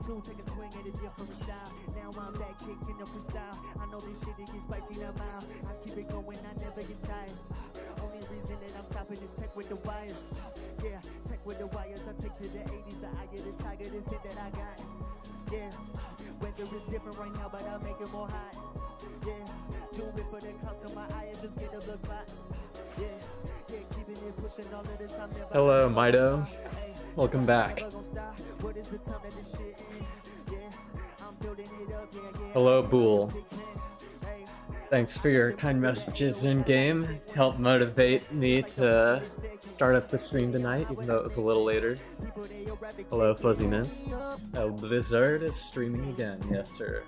tune, take a swing at a different style. Now I'm back kicking the freestyle. I know this shit, it gets spicy now mile. I keep it going, I never get tired. Only reason that I'm stopping is tech with the wires. Yeah, tech with the wires. I take to the 80s, the eye of the tiger, the fit that I got. Yeah, weather is different right now, but I'll make it more hot. Yeah, do it for the counts on my eye and just get a look back. Yeah, yeah, keeping it pushing all of this. I'm never. Hello, Mido. Welcome back. Hello, Bool. Thanks for your kind messages in game. Help motivate me to start up the stream tonight, even though it was a little later. Hello, Fuzziness. El Blizzard is streaming again. Yes, sir.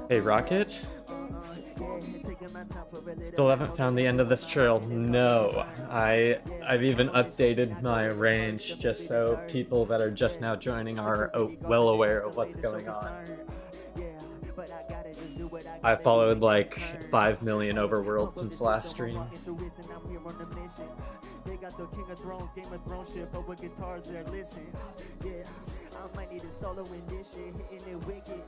Hey, Rocket? Still haven't found the end of this trail. No, I've even updated my range just so people that are just now joining are well aware of what's going on. I followed like 5 million overworld since last stream. They got the King of Thrones, Game of Thrones shit, but with guitars there, listen. Yeah, I might need a solo in this shit, hitting it wicked.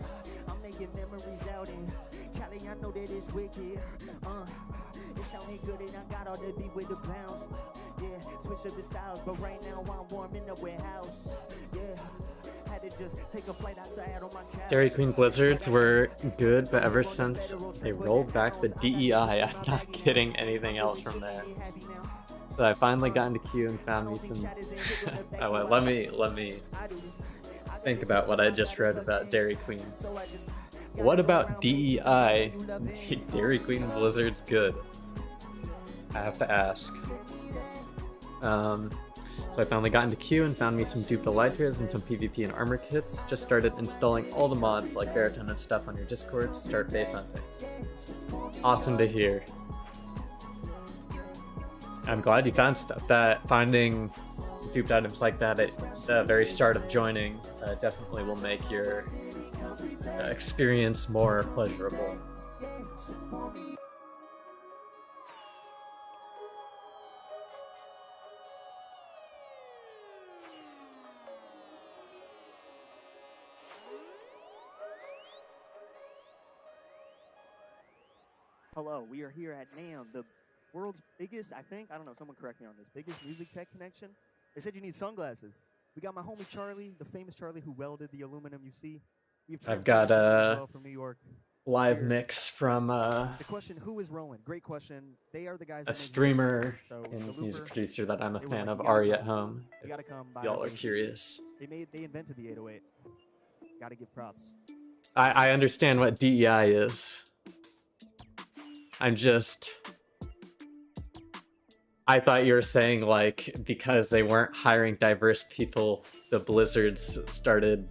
I'm making memories out in Cali, I know that it's wicked. It sounded good and I got all the beat with the bounce. Yeah, switch up the styles, but right now I'm warming up warehouse. Yeah. Just take a flight outside on my couch. Dairy Queen Blizzards were good, but ever since they rolled back the DEI, I'm not getting anything else from there. So I finally got into queue and found me some. Oh, well, let me think about what I just read about Dairy Queen. What about DEI? Dairy Queen Blizzard's good. I have to ask. So I finally got into queue and found me some duped elytras and some PvP and armor kits. Just started installing all the mods like baritone and stuff on your Discord to start base hunting. Awesome to hear. I'm glad you found stuff. That finding duped items like that at the very start of joining definitely will make your experience more pleasurable. Hello, we are here at NAMM, the world's biggest, I don't know, someone correct me on this, biggest music tech connection. They said you need sunglasses. We got my homie Charlie, the famous Charlie who welded the aluminum you see. I've got a from New York. live mix from the question, who is rolling? Great question. They are the guys a streamer and music producer that I'm a fan of, Ari at Home. Y'all are curious. They invented the 808. Gotta give props. I understand what DEI is. I thought you were saying, like, because they weren't hiring diverse people, the Blizzards started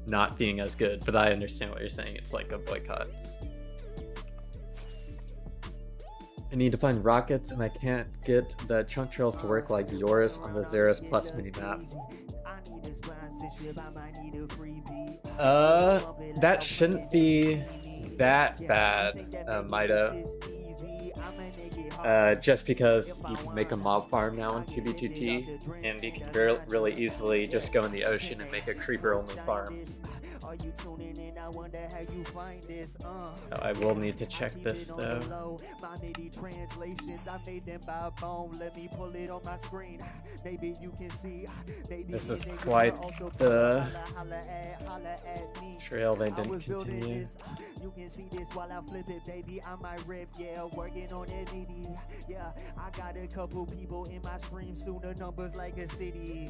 not being as good, but I understand what you're saying. It's like a boycott. I need to find rockets, and I can't get the chunk trails to work like yours on the Zeros Plus minimap. That shouldn't be that bad, Mido. Just because you can make a mob farm now in 2b2t, and you can really easily just go in the ocean and make a creeper-only farm. Oh, I will need to check this though. This is quite the trail they didn't continue. You can see this while I flip it, baby. I might rip, yeah, working on it, baby. Yeah, I got a couple people in my stream, soon the numbers like a city.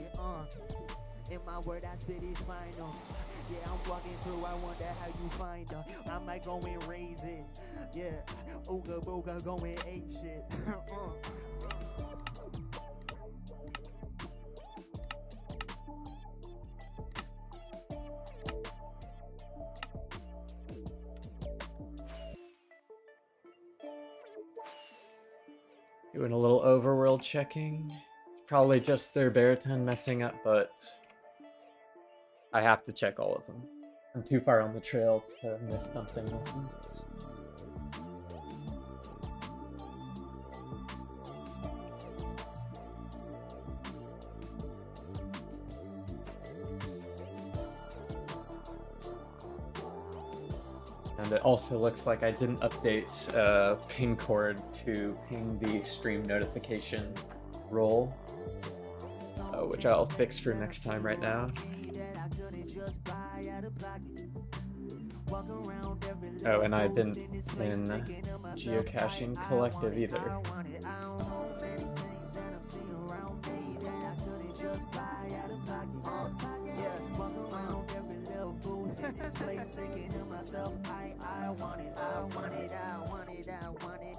In my word, I spit is final. Yeah, I'm walking through, I wonder how you find her. I might go and raise it. Yeah, ooga booga going ape shit. Doing a little overworld checking. Probably just their baritone messing up, but I have to check all of them. I'm too far on the trail to miss something. And it also looks like I didn't update ping cord to ping the stream notification role, which I'll fix for next time right now. Oh, and I didn't in Geocaching Collective either.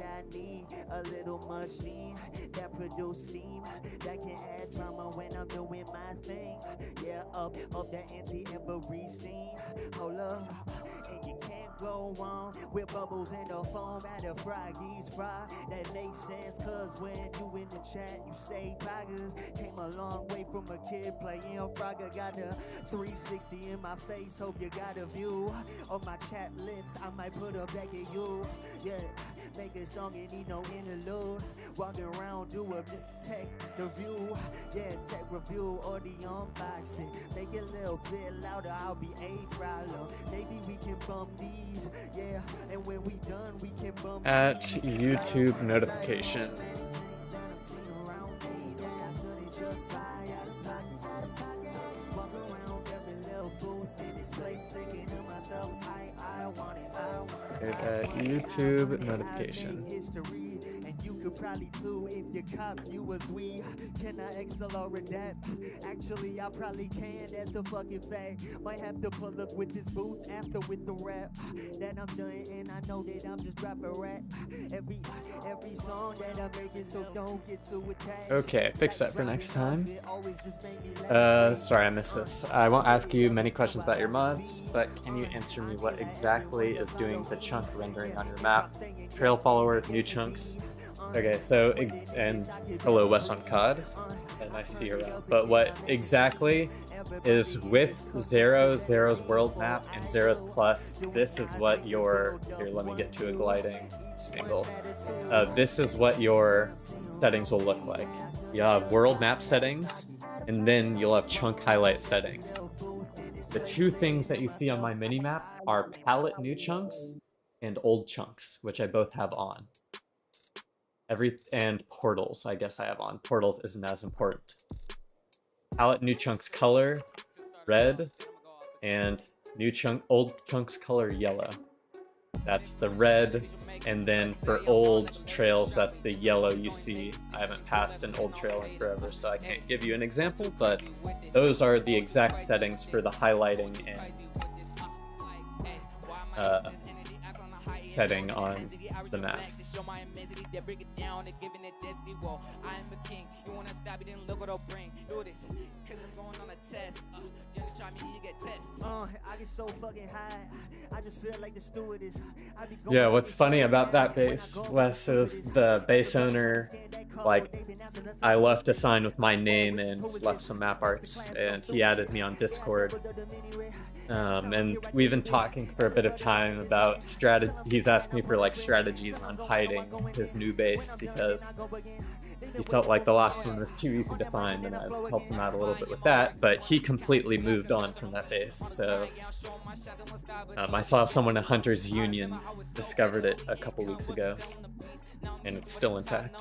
I need a little machine that produce steam that can add drama when I'm doing my thing. Yeah, up the ante every scene. Hold up, and you can't go on with bubbles in the foam at a froggy's fry. That makes sense, cause when you in the chat, you say poggers. Came a long way from a kid playing Frogger. Got a 360 in my face, hope you got a view of my chat lips. I might put her back at you. Yeah, make a song and need no interlude. Walking around, do a tech review. Yeah, tech review or the unboxing. Make it a little bit louder, I'll be a problem. Maybe we can bump these. Yeah, and when we done, we can bump at YouTube notification. YouTube notification. And you could probably too if your cop you was we. Can I excel or adapt? Actually, I probably can. That's a fucking fact. Might have to pull up with this booth after with the rap. Then I'm done and I know that I'm just dropping rap. Every song that I'm making, so don't get too attached. Okay, fix that for next time. Sorry, I missed this. I won't ask you many questions about your mods, but can you answer me what exactly is doing the chunk rendering on your map? Trail follower, new chunks. Okay, so, and hello West on COD, and I see you around. But what exactly is with Zero's world map and Zero's plus, this is what your, here let me get to a gliding angle. This is what your settings will look like. You have world map settings, and then you'll have chunk highlight settings. The two things that you see on my mini-map are palette new chunks and old chunks, which I both have on. And portals, I guess I have on. Portals isn't as important. Palette new chunks color, red, and old chunks color yellow. That's the red, and then for old trails, that's the yellow you see. I haven't passed an old trail in forever, so I can't give you an example, but those are the exact settings for the highlighting and setting on the map. Yeah, what's funny about that base, Wes, is the base owner, like, I left a sign with my name and left some map arts, and he added me on Discord. And we've been talking for a bit of time about strategy. He's asked me for like strategies on hiding his new base because he felt like the last one was too easy to find, and I've helped him out a little bit with that, but he completely moved on from that base. So I saw someone at Hunter's Union discovered it a couple weeks ago, and it's still intact.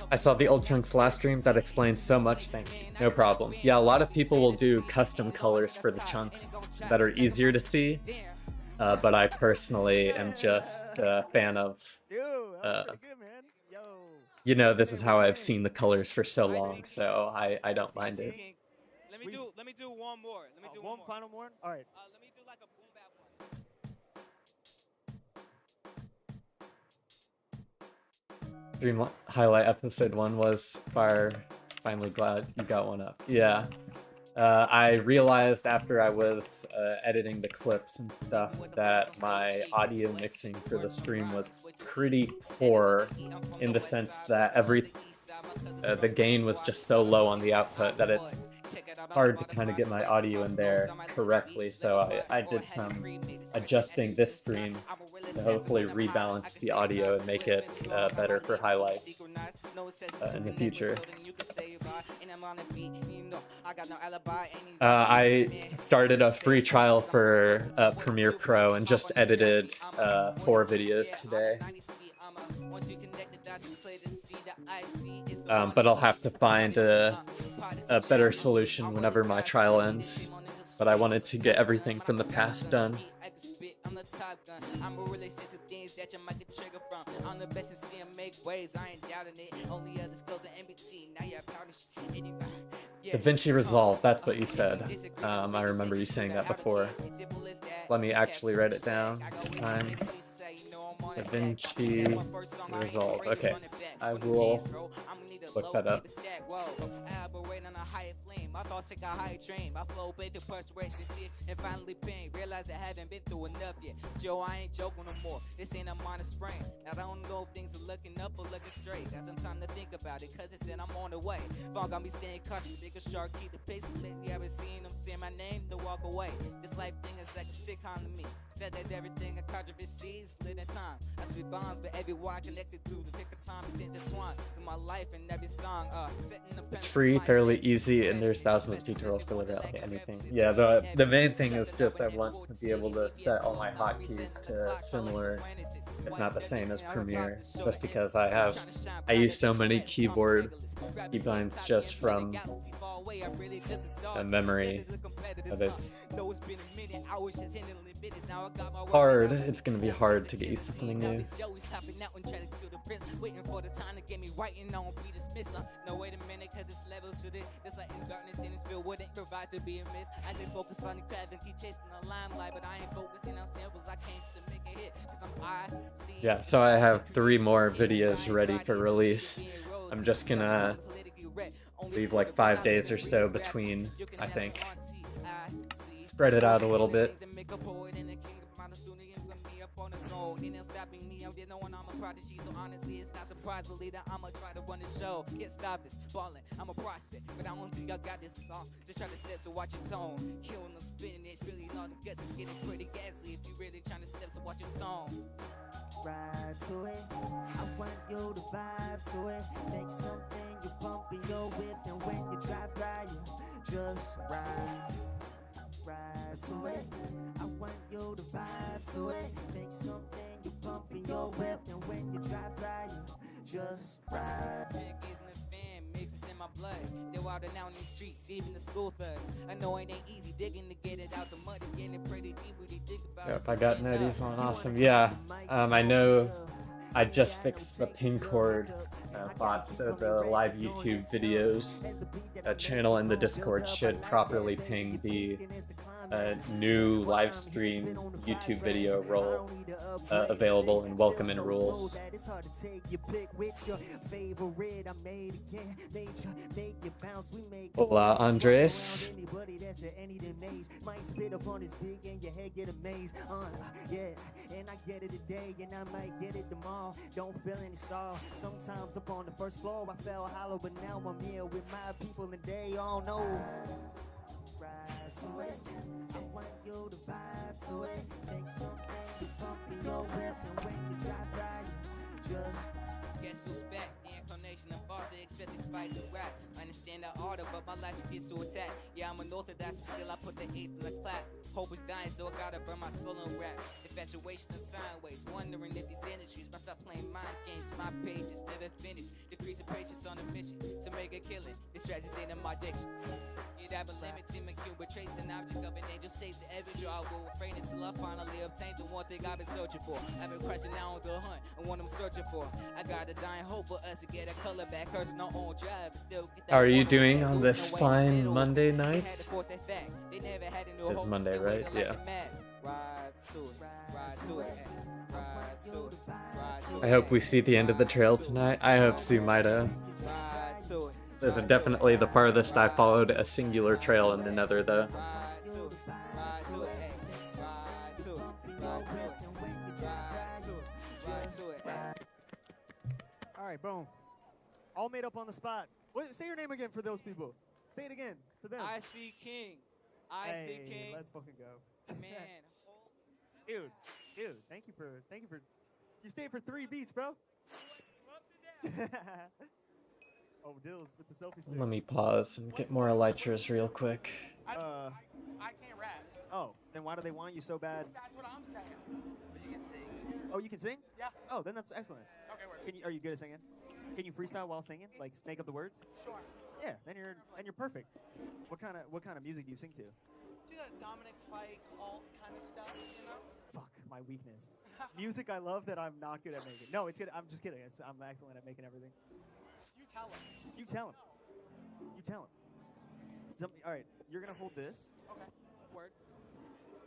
I saw the old chunks last stream. That explains so much. Thank you. No problem. Yeah, a lot of people will do custom colors for the chunks that are easier to see, but I personally am just a fan of, you know, this is how I've seen the colors for so long, so I don't mind it. Let me do one more. One final one? All right. Let me do like a boom bap one. Dream highlight episode 1 was fire. Finally glad you got one up. Yeah. I realized after I was editing the clips and stuff that my audio mixing for the stream was pretty poor, in the sense that the gain was just so low on the output that it's hard to kind of get my audio in there correctly. So I did some adjusting this stream to hopefully rebalance the audio and make it better for highlights in the future. I started a free trial for Premiere Pro and just edited 4 videos today. But I'll have to find a better solution whenever my trial ends. But I wanted to get everything from the past done. DaVinci Resolve, that's what you said. I remember you saying that before. Let me actually write it down this time. DaVinci Resolve. Okay, I will look that up. My thoughts take a high train. My flow bait to perspiration, tear, and finally pain. Realize I haven't been through enough yet. Joe, I ain't joking no more. This ain't a minor sprain. Now I don't know if things are looking up or looking straight. Got some time to think about it, cause it said I'm on the way. Fog got me staying cautious. Bigger shark, keep the pace. But lately I been seeing them say my name to walk away. This life thing is like a sitcom to me. Said that everything a controversy is lit in time. I spit bombs, but every wire connected through the pick of time is intertwined with my life and every song. It's free, fairly easy, and there's thousands of tutorials for literally anything. Yeah, the main thing is just I want to be able to set all my hotkeys to similar, if not the same as Premiere, just because I use so many keyboard keybinds just from a memory of it. Hard. It's gonna be hard to get used to something new. Waiting for the time to get me right and I won't be dismissed. No, wait a minute, cause it's levels to this. This like in darkness in this field wouldn't provide to be a miss. I did focus on the craft and keep chasing the limelight, but I ain't focusing on samples. I came to make a hit, cause yeah, so I have 3 more videos ready for release. I'm just gonna leave like 5 days or so between, I think. Spread it out a little bit. Prodigy, so honestly, it's not surprisingly that I'ma try to run the show. Can't stop this falling, I'm a prospect, but I don't think I got this long. Just try to step so watch your tone. Killing them, spinning it's really not the guts. It's getting pretty gassy if you really trying to step so watch your tone. Ride to it, I want you to vibe to it. Make something you pump in your whip, and when you drive by you, just ride. Ride to it, I want you to vibe to it. Make something you pump in your whip, and when you drive by you, just ride. In my blood, they're wild and out in the streets, even the school thugs. I know it ain't easy digging to get it out the mud. It's getting pretty deep when you think about it. If I got netties on, awesome. Yeah, I know I just fixed the pin cord bot, so the live YouTube videos channel in the Discord should properly ping the new live stream YouTube video role available in welcome and rules. Hola, Andres. And I get it today, and I might get it tomorrow. Don't feel any sorrow. Sometimes up on the first floor, I felt hollow, but now I'm here with my people, and they all know. Ride to it, I want you to vibe to it. Make something you pump in your whip, and when you drive by, just guess who's back? The incarnation of art, they accept this fight to rap. I understand the order, but my logic gets to attack. Yeah, I'm unorthodox, but still I put the 8 in the clap. Hope is dying, so I gotta burn my soul and rap. Infatuation and sideways, wondering if these industries must stop playing mind games. My page is never finished. Decrease of patience on a mission to make a killing. Distractions ain't in my diction. You'd have a limit to my Cuban traits, an object of an angel says the ever draw. I will refrain until I finally obtain the one thing I've been searching for. I've been crushing now on the hunt and what I'm searching for. I got a dying hope for us to get a color back. Hers no own drive, but still get that. How are you doing on this fine Monday night? It's Monday, right? Yeah. I hope we see the end of the trail tonight. I hope Sumaida. is definitely the farthest I followed a singular trail in the nether, though. All right, boom. All made up on the spot. Say your name again for those people. Say it again to them. I see King. I see King. Let's fucking go. Man, Dude, thank you for you stayed for 3 beats, bro. Oh, Dills with the selfie stick. Let me pause and get more elytras real quick. I can't rap. Oh, then why do they want you so bad? That's what I'm saying. but you can sing. Oh, you can sing? Yeah. Oh, then that's excellent. Okay, word. Are you good at singing? Can you freestyle while singing? Like make up the words? Sure. Yeah, then you're perfect. What kind of music do you sing to? Do that Dominic Fike, alt kind of stuff, you know? Fuck, my weakness. Music I love that I'm not good at making. No, it's good. I'm just kidding. I'm excellent at making everything. You tell him. You tell him. You tell him. All right, you're gonna hold this, Okay. Word.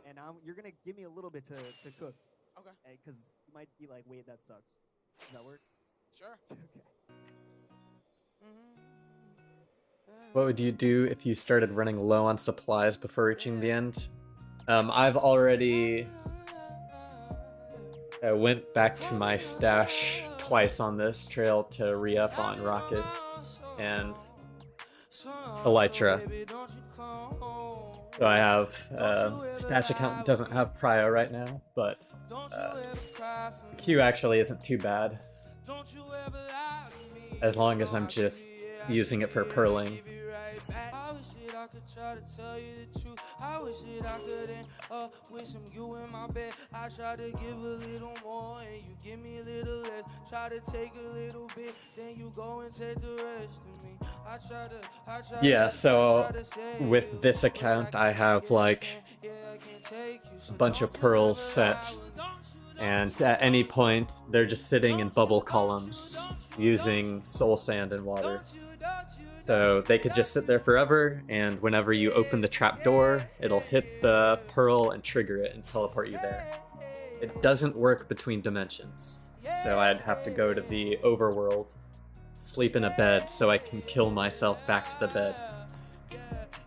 and you're gonna give me a little bit to cook, Okay. because you might be like, wait, that sucks. Does that work? Sure. Okay. What would you do if you started running low on supplies before reaching the end? I've already went back to my stash twice on this trail to re-up on Rocket and Elytra. So I have stash account doesn't have prio right now, but Q actually isn't too bad as long as I'm just using it for purling. I could try to tell you the truth. I wish that I couldn't with some you in my bed. I try to give a little more and you give me a little less. Try to take a little bit, then you go and take the rest of me. I try Yeah, so to say with this account I have like a bunch of pearls set, and at any point they're just sitting in bubble columns using soul sand and water. So they could just sit there forever, and whenever you open the trap door, it'll hit the pearl and trigger it and teleport you there. It doesn't work between dimensions, so I'd have to go to the overworld, sleep in a bed so I can kill myself back to the bed.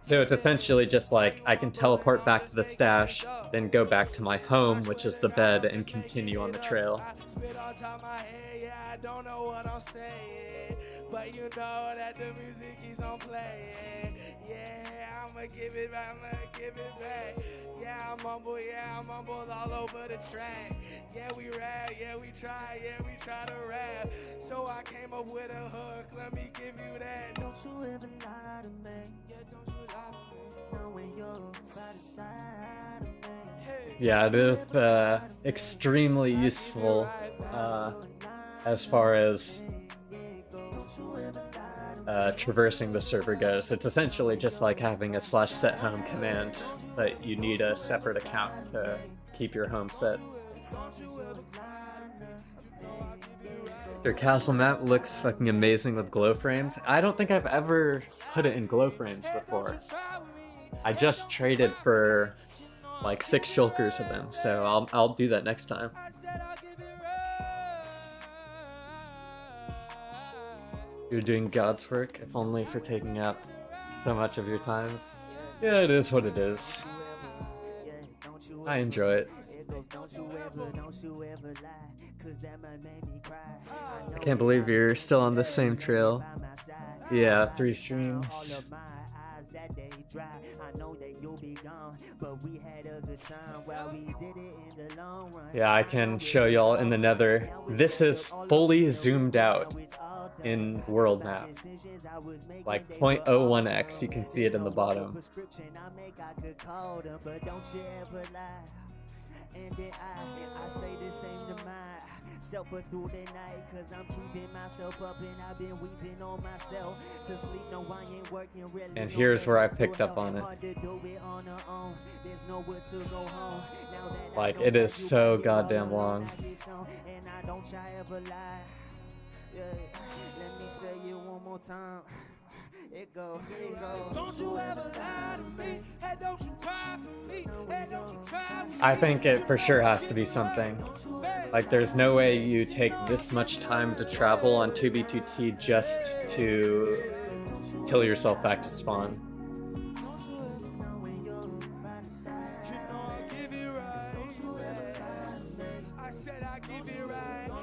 So it's essentially just like I can teleport back to the stash, then go back to my home, which is the bed, and continue on the trail. I don't know what I'm saying, but you know that the music keeps on playing. Yeah, I'ma give it back, Yeah, I'm humble all over the track. Yeah, we rap, yeah, we try to rap. So I came up with a hook, let me give you that. Don't you ever lie to me. Yeah, don't you lie to me. Knowing you're by the side of me. Hey. Yeah, it is extremely useful as far as traversing the server goes. It's essentially just like having a /set home command, but you need a separate account to keep your home set. Your castle map looks fucking amazing with glow frames. I don't think I've ever put it in glow frames before. I just traded for like 6 shulkers of them, so I'll do that next time. You're doing God's work, if only for taking up so much of your time. Yeah, it is what it is. I enjoy it. I can't believe you're still on the same trail. Yeah, 3 streams. Yeah, I can show y'all in the nether. This is fully zoomed out in world map. Like 0.01x, you can see it in the bottom. And then I say the same to myself through the night, cause I'm keeping myself up and I've been weeping on myself to sleep. No, I ain't working really. And here's where I picked up on it. Like, it is so goddamn long. And I don't try ever lie. Let me say it one more time. It goes. Don't you ever lie to me. Hey, don't you cry for me. Hey, don't you cry for me. I think it for sure has to be something. Like, there's no way you take this much time to travel on 2B2T just to kill yourself back to spawn.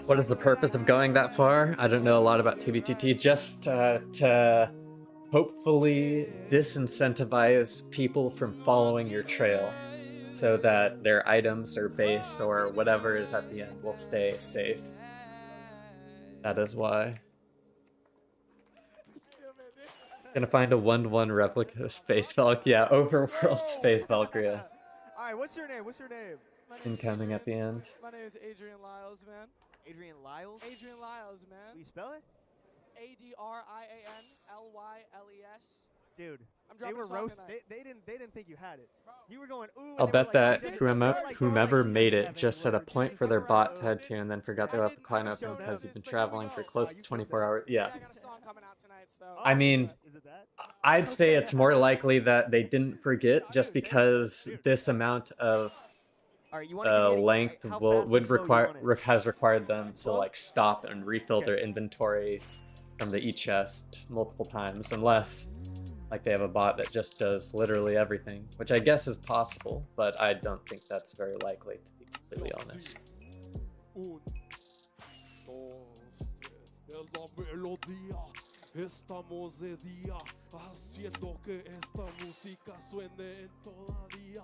What is the purpose of going that far? I don't know a lot about TBTT. Just to hopefully disincentivize people from following your trail so that their items or base or whatever is at the end will stay safe. That is why. Gonna find a 1-to-1 replica of Space Valk. Yeah, overworld Space Valkyria. Alright, what's your name? What's your name? Incoming at the end. My name is Adrian Lyles, man. Adrian Lyles? Adrian Lyles, man. Will you spell it? ADRIANLYLES. Dude, I'm they dropping were a song roast. tonight. They didn't think you had it. You were going ooh. I'll and they were bet like, that "You did it." whomever made it 7 just set a words. point They for their were bot like, to head to and then forgot they left the client open because you've been traveling for close to 24 hours. Yeah. I got a song coming out tonight, so. I mean, Is it that? I'd say it's more likely that they didn't forget just because this amount of Alright, you want to give me length how will fast would and slow you require want it? has required them to Slow? like stop and refill Okay. their inventory from the e-chest multiple times, unless like they have a bot that just does literally everything, which I guess is possible, but I don't think that's very likely, to be completely honest. Estamos de día, haciendo que esta música suene en todo día.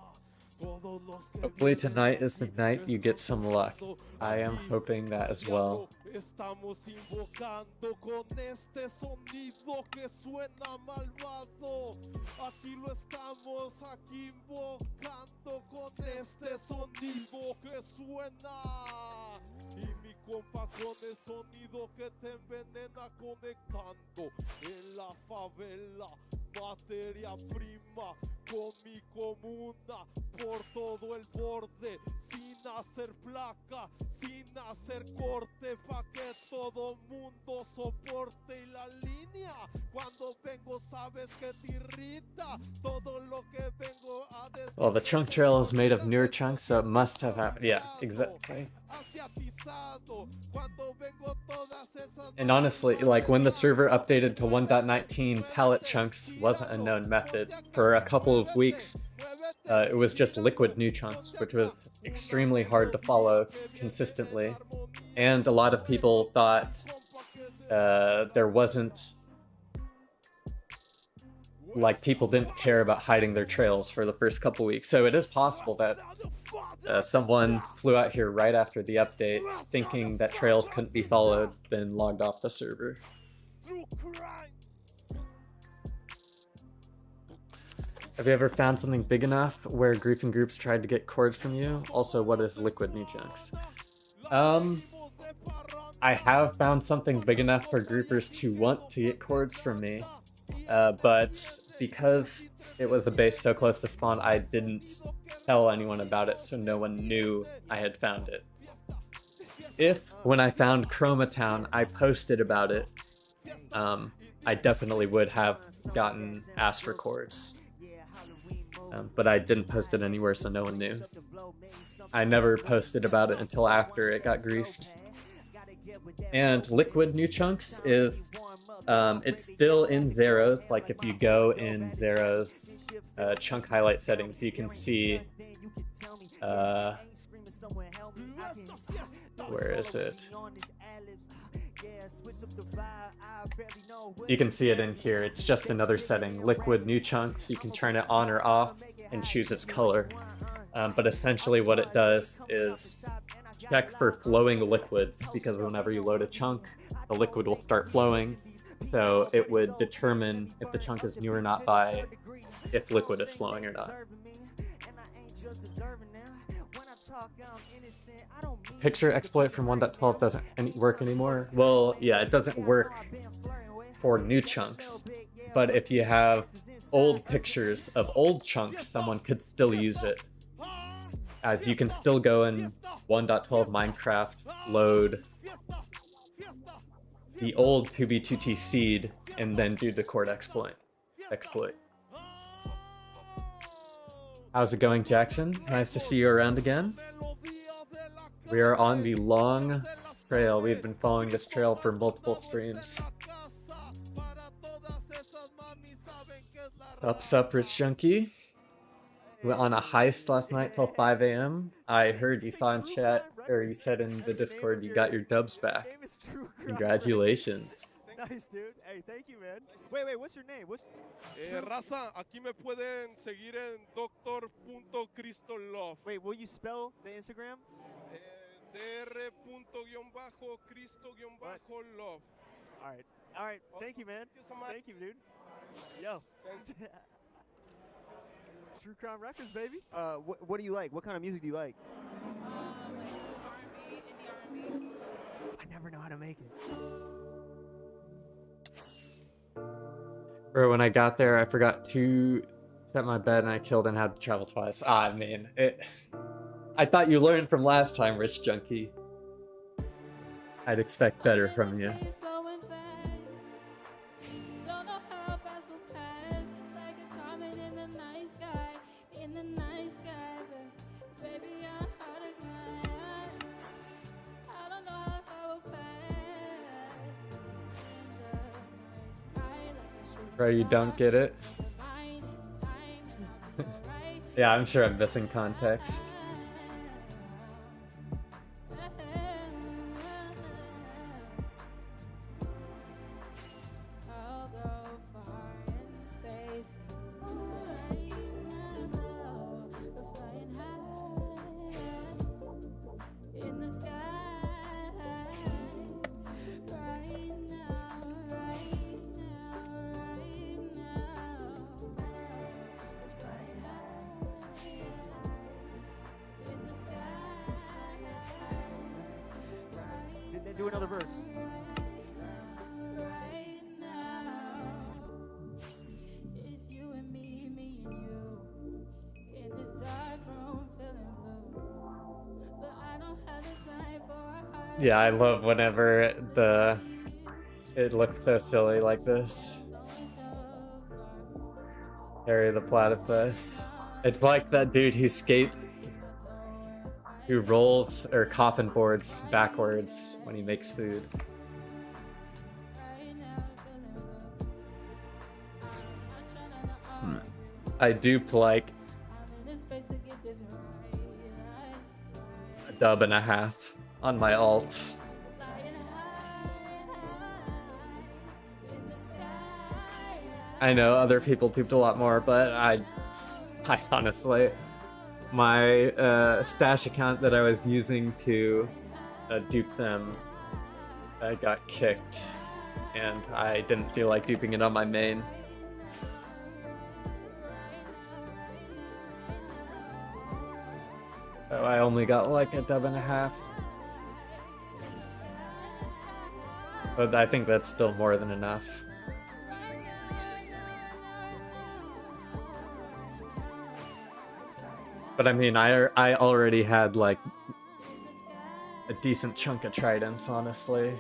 Todos los que Hopefully tonight is the night you get some luck. I am hoping that as well. Estamos invocando con este sonido que suena malvado. Aquí lo estamos aquí invocando con este sonido que suena. Y mi compa con el sonido que te envenena conectando en la favela. Materia prima con mi comuna por todo el borde, sin hacer placa, sin hacer corte, pa' que todo mundo soporte y la línea. Cuando vengo sabes que te irrita todo lo que vengo a decir. Well, the chunk trail is made of newer chunks, so it must have happened. Yeah, exactly. And honestly, like when the server updated to 1.19, pallet chunks wasn't a known method. For a couple of weeks, it was just liquid new chunks, which was extremely hard to follow consistently. And a lot of people thought there wasn't, like, people didn't care about hiding their trails for the first couple weeks. So it is possible that someone flew out here right after the update thinking that trails couldn't be followed, then logged off the server. Have you ever found something big enough where griefing groups tried to get cords from you? Also, what is liquid new chunks? I have found something big enough for groupers to want to get cords from me, but because it was a base so close to spawn, I didn't tell anyone about it, so no one knew I had found it. If, when I found Chroma Town, I posted about it, I definitely would have gotten asked for cords. But I didn't post it anywhere, so no one knew. I never posted about it until after it got griefed. And liquid new chunks is, it's still in Zero's. Like if you go in Zero's chunk highlight settings, you can see, where is it? You can see it in here. It's just another setting, liquid new chunks. You can turn it on or off and choose its color. But essentially what it does is check for flowing liquids, because whenever you load a chunk, the liquid will start flowing. So it would determine if the chunk is new or not by if liquid is flowing or not. Picture exploit from 1.12 doesn't work anymore. Well, yeah, it doesn't work for new chunks, but if you have old pictures of old chunks, someone could still use it. As you can still go in 1.12 Minecraft, load the old 2b2t seed, and then do the chord exploit. How's it going, Jackson? Nice to see you around again. We are on the long trail. We've been following this trail for multiple streams. Sup, Rich Junkie. Went on a heist last night till 5 a.m. I heard you saw in chat, or you said in the Discord you got your dubs back. Name is True Crime Congratulations. Records. Nice, dude. Hey, thank you, man. Wait, what's your name? What's Raza, aquí me pueden seguir en doctor.cristolove. Wait, will you spell the Instagram? dr.cristo-love. All right. Thank you, man. Thank you so much. Thank you, dude. Yo. True Crime Records, baby. What do you like? What kind of music do you like? R&B, indie R&B. I never know how to make it. Bro, when I got there, I forgot to set my bed and I killed and had to travel twice. I mean, I thought you learned from last time, Rich Junkie. I'd expect better from you. Bro, you don't get it? Yeah, I'm sure I'm missing context. Do another verse. Yeah, I love whenever it looks so silly like this. Harry the Platypus. It's like that dude who skates, who rolls or coffin boards backwards when he makes food. I dupe like a dub and a half on my alt. I know other people duped a lot more, but I honestly, my stash account that I was using to dupe them got kicked, and I didn't feel like duping it on my main. So I only got like a dub and a half. But I think that's still more than enough. But I mean, I already had like a decent chunk of tridents, honestly.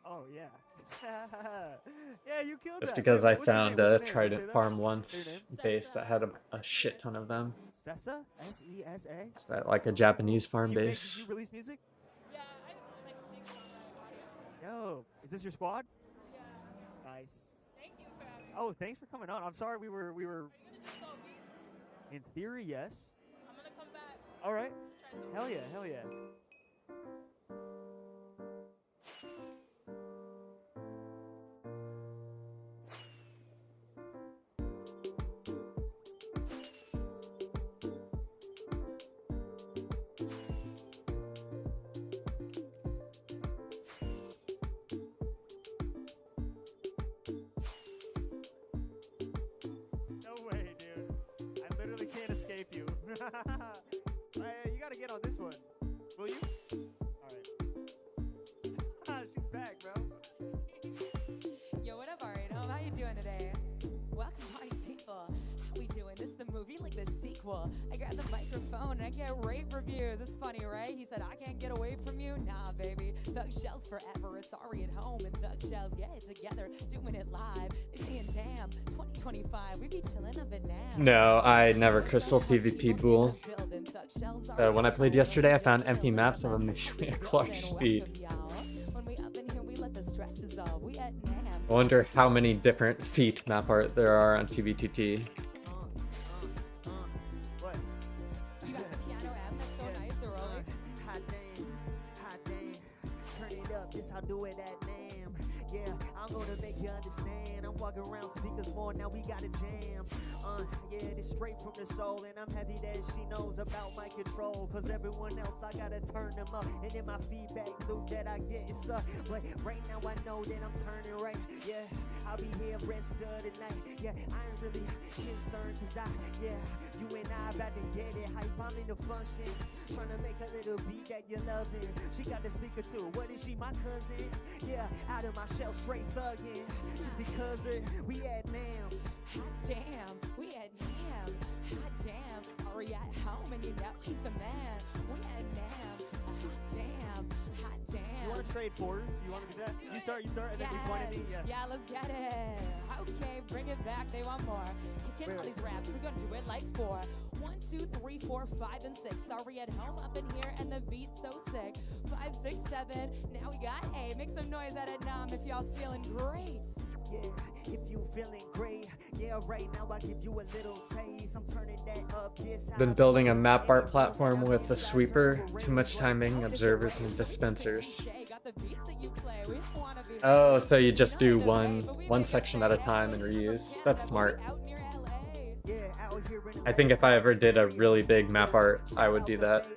Oh yeah. Yeah, you killed Just that. because I What's your found name? a What's your name? trident Say that. farm Say once your name. base that had a shit ton of them. Sessa? S-E-S-A? Is that like a Japanese farm You make- base? you release music? Yeah, I like sing on that audio. Yo, is this your squad? Yeah. Nice. Thank you for having me. Oh, thanks for coming on. I'm sorry we were. Are you gonna just go beat? In theory, yes. I'm gonna come back. All right. Try some. Hell yeah. Hell yeah. No way, dude. I literally can't escape you. Hey, you gotta get on this one. Will you? Alright. She's back, bro. Yo, what up, Arino? How you doing today? Welcome, party people. How we doing? This is the movie, like the sequel. I grab the microphone and I get rape reviews. It's funny, right? He said, I can't get away from you. Nah, baby. Thug Shells forever. It's Ari at home and Thug Shells get it together, doing it live. They saying, damn, 2025, we be chilling up and now. No, I never crystal PvP bull. and thug shells When I played yesterday, I found empty maps of Amelia Clark's feet. When we up in here, we let the stress dissolve. We at NAM. I wonder how many different feet map art there are on TBTT. What? You got the piano app, that's so nice, the roller. Hot damn, turn it up, this how do it at NAM. Yeah, I'm gonna make you understand. I'm walking around speakers more, now we got a jam. Yeah, it's straight from the soul, and I'm happy that she knows about my control. Cause everyone else, I gotta turn them up. And in my feedback loop that I get is up. But right now I know that I'm turning right. Yeah, I'll be here rest of the night. Yeah, I ain't really concerned cause you and I about to get it hype. I'm in the function, trying to make a little beat that you're loving. She got the speaker too, what is she, my cousin? Yeah, out of my shell, straight thugging. Just because we at NAM. Hot damn, we at NAM. Hot damn, are we at home and you know he's the man. We at NAM. Hot damn, hot damn. You want to trade fours? You want to do that? You start, and then you point at me? Yeah, let's get it. Okay, bring it back, they want more. Kicking all these raps, we're gonna do it like 4. 1, 2, 3, 4, 5, and 6. Sorry at home, up in here, and the beat's so sick. 5, 6, 7, now we got A. Make some noise out of NAM if y'all feeling great. Yeah, if you feeling great, yeah, right now I give you a little taste. I'm turning that up. Yes, Been building a map art platform with a sweeper, too much timing, observers, and dispensers. Oh, so you just do one section at a time and reuse. That's smart. I think if I ever did a really big map art, I would do that.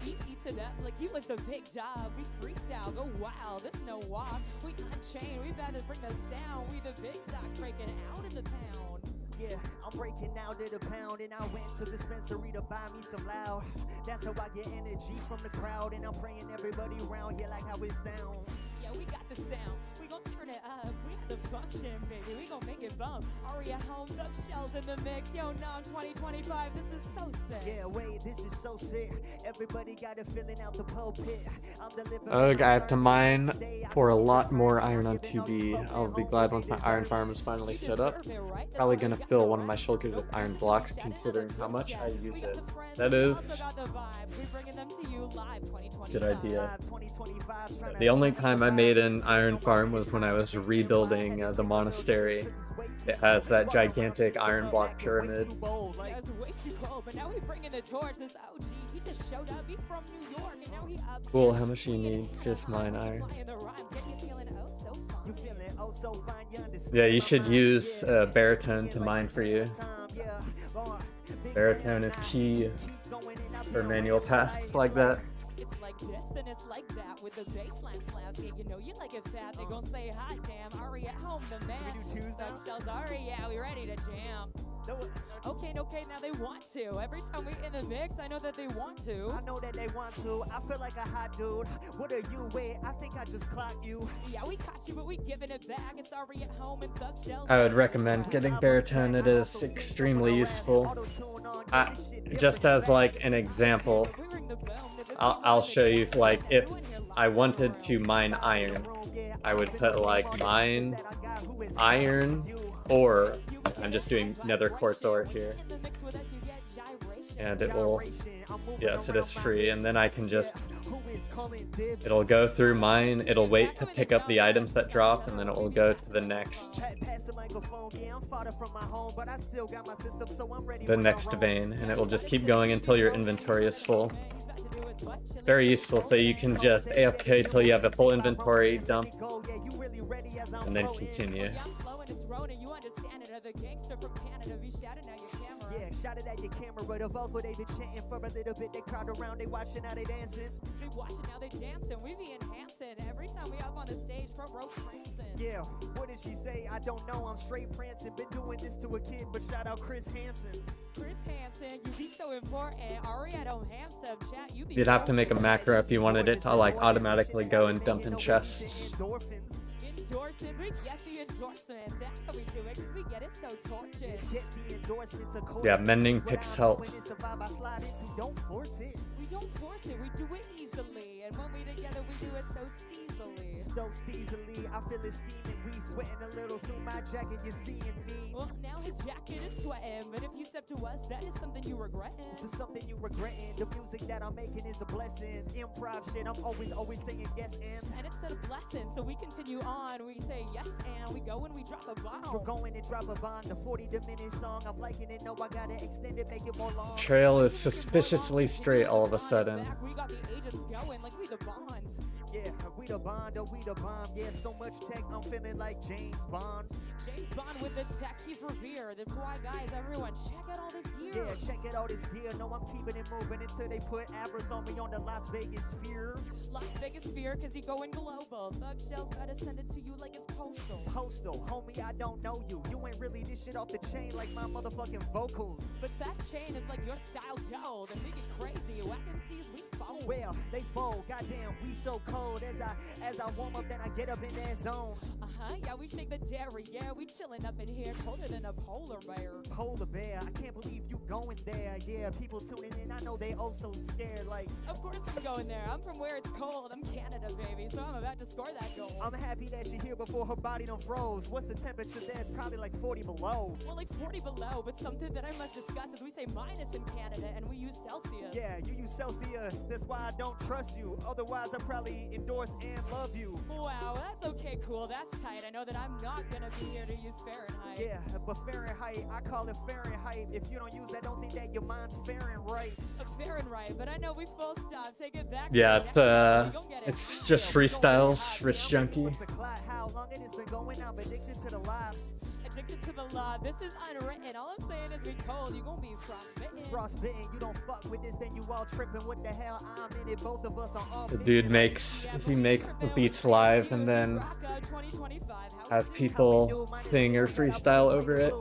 He eats it up like he was the big dog. We freestyle, go wild, there's no walk. We unchained, we about to bring the sound. We the big dogs breaking out in the town. Yeah, I'm breaking out of the pound, and I went to the dispensary to buy me some loud. That's how I get energy from the crowd, and I'm praying everybody around here like how it sounds. Yeah, we got the sound, we gon' turn it up. We got the function, baby, we gon' make it bump. Aria home, thug shells in the mix. Yo, NAM 2025, this is so sick. Yeah, wait, this is so sick. Everybody got it filling out the pulpit. I'm delivering. Ugh, I have to mine for a lot more iron on 2B. I'll be glad once my iron farm is finally set up. Probably gonna fill one of my shulkers with iron blocks considering how much I use it. That is good idea. The only time I made an iron farm was when I was rebuilding the monastery. It has that gigantic iron block pyramid. Yeah, it's way too cold, but now we bringing the torch. This OG, he just showed up. He's from New York, and now he up. Cool, how much do you need? Just mine iron. Yeah, you should use baritone to mine for you. Baritone is key for manual tasks like that. It's like this, then it's like that with the baseline slabs. Yeah, you know you like it fat. They gon' say hot damn. Ari at home, the man. Should we do twos now? Shells Ari, yeah, we ready to jam. Okay, now they want to. Every time we in the mix, I know that they want to. I know that they want to. I feel like a hot dude. What are you with? I think I just clocked you. Yeah, we caught you, but we giving it back. It's Ari at home and thug shells. I would recommend getting baritone. It is extremely useful. Just as like an example, I'll show you, like, if I wanted to mine iron, I would put like mine iron, or I'm just doing nether quartz ore here, and it will, yes, it is free, and then I can just, it'll go through mine, it'll wait to pick up the items that drop, and then it will go to the next vein, and it will just keep going until your inventory is full. Very useful, so you can just AFK till you have a full inventory, dump, and then continue. Yeah, shout it at your camera. The vocal, they been chanting for a little bit. They crowd around, they watching how they dancing. They watching how they dancing. We be enhancing every time we up on the stage, front row prancing. Yeah, what did she say? I don't know. I'm straight prancing. Been doing this to a kid, but shout out Chris Hansen. Chris Hansen, you be so important. Ari at home, Hamsub chat. You be. You'd have to make a macro if you wanted it to like automatically go and dump in chests. Endorphins, we get the endorsements. That's how we do it, because we get it so tortured. Yeah, mending picks help. Don't force it. We don't force it, we do it easily. easily. And when we together, we do it so steezily. So steezily, I feel it steaming. We sweating a little through my jacket. You're seeing me. Well, now his jacket is sweating, but if you step to us, that is something you regret. This is something you regretting. The music that I'm making is a blessing. Improv shit, I'm always saying yes and instead of blessing, so we continue on. We say yes and we go and we drop a bomb. We're going and drop a bomb. The 40-minute song, I'm liking it. No, I gotta extend it, make it more long. Trail is suspiciously straight all of a sudden. We got the agents going like we the bond. Yeah, we the bond, we the bomb. Yeah, so much tech, I'm feeling like James Bond. James Bond with the tech, he's revered. That's why, guys, everyone, check out all this gear. Yeah, check out all this gear. No, I'm keeping it moving until they put Avers on me on the Las Vegas sphere. Las Vegas sphere, cause he going global. Thug shells better send it to you like it's postal. Postal, homie, I don't know you. You ain't really this shit off the chain like my motherfucking vocals. But that chain is like your style gold. And we get crazy. Whack MCs, we fold. Well, they fold. Goddamn, we so cold. As I warm up, then I get up in that zone. Yeah, we shake the dairy. Yeah, we chilling up in here, colder than a polar bear. Polar bear, I can't believe you going there. Yeah, people tuning in, I know they oh so scared. Like, of course I'm going there. I'm from where it's cold. I'm Canada, baby, so I'm about to score that goal. I'm happy that you're here before her body done froze. What's the temperature there? It's probably like 40 below. Well, like 40 below, but something that I must discuss is we say minus in Canada and we use Celsius. Yeah, you use Celsius. That's why I don't trust you. Otherwise, I probably endorse and love you. Wow, that's okay, cool, that's tight. I know that I'm not gonna be here to use Fahrenheit. Yeah, but Fahrenheit, I call it Fahrenheit. If you don't use that, don't think that your mind's Fahrenheit. Fahrenheit, but I know we full stop. Take it back. Yeah, it's just freestyles, Rich Junkie. How long it has been going on, addicted to the lives. Addicted to the law. This is unwritten. All I'm saying is we cold. You gonna be frostbitten. Frostbitten. You don't fuck with this, then you all tripping. What the hell? I'm in it. Both of us are all. The dude makes the beats live and then have people sing or freestyle over it.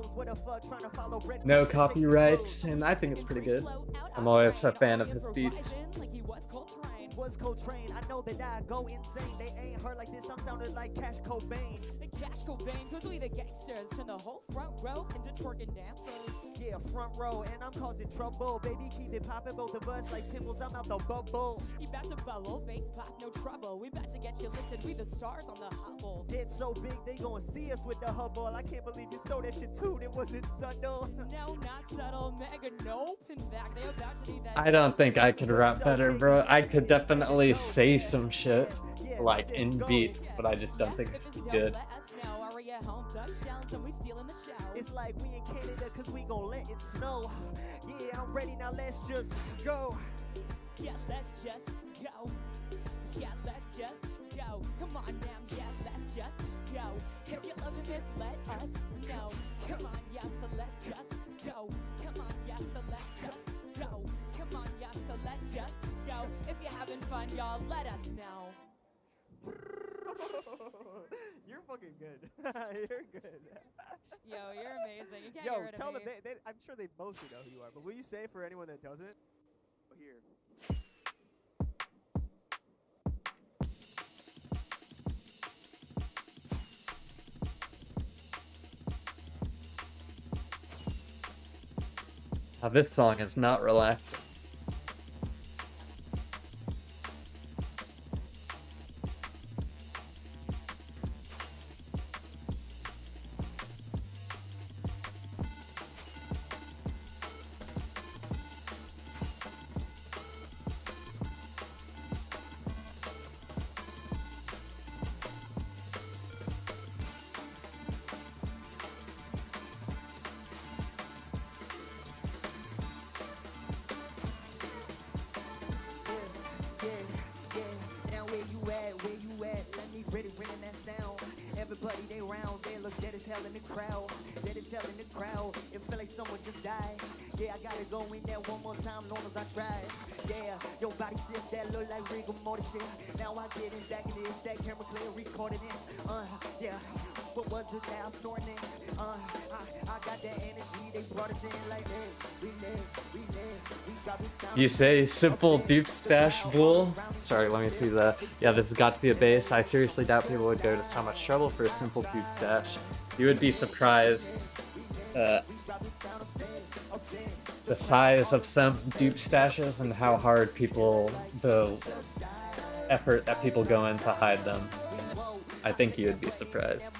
No copyright, and I think it's pretty good. I'm always a fan of his beats. Was Coltrane, I know that I go insane. They ain't heard like this, I'm sounding like Cash Cobain. Cash Cobain, cause we the gangsters. Turn the whole front row into twerking dancers. Yeah, front row, and I'm causing trouble. Baby, keep it poppin', both of us like pimples, I'm out the bubble. You bout to bubble, bass pop, no trouble. We bout to get you lifted, we the stars on the Hubble. It's so big, they gon' see us with the Hubble. I can't believe you stole that shit too, it wasn't subtle. No, not subtle, mega nope. In fact, they about to be that. I don't think I could rap better, bro. I could definitely say some shit, like in beat, but I just don't think it's good. It's like we in Canada cause we gon' let it snow. Yeah, I'm ready, now let's just go. Yeah, let's just go. Yeah, let's just go. Come on now, yeah, let's just go. If you're loving this, let us know. Come on, yeah, so let's just go. Come on, yeah, so let's just go. Come on, yeah, so let's just go. If you're having fun, y'all, let us know. You're fucking good. You're good. Yo, you're amazing. You can't get rid of tell me. them. I'm sure they mostly know who you are, but will you say for anyone that doesn't? Here. Now, this song is not relaxing. Everybody they round, they look dead as hell in the crowd. Dead as hell in the crowd. It feel like someone just died. Yeah, I gotta go in there one more time, long as I tried. Yeah, your body stiff, that look like rigor mortis shit. Now I get in back in this, that camera clear, recording it. Yeah, what was it now, snorting it? I got that energy, they brought us in like that. We drop it down. You say simple dupe stash bull? Sorry, let me see the. Yeah, this has got to be a base. I seriously doubt people would go to so much trouble for a simple dupe stash. You would be surprised the size of some dupe stashes and how hard people, the effort that people go in to hide them. I think you would be surprised.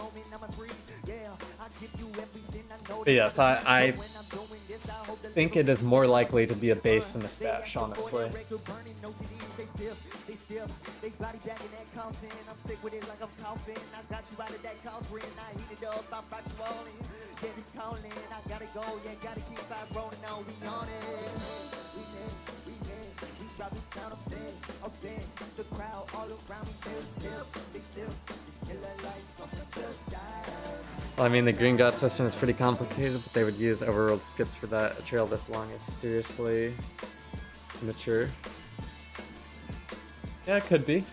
But yes, I think it is more likely to be a base than a stash, honestly. Well, I mean, the green dot system is pretty complicated, but they would use overworld skips for that. A trail this long is seriously immature. Yeah, it could be.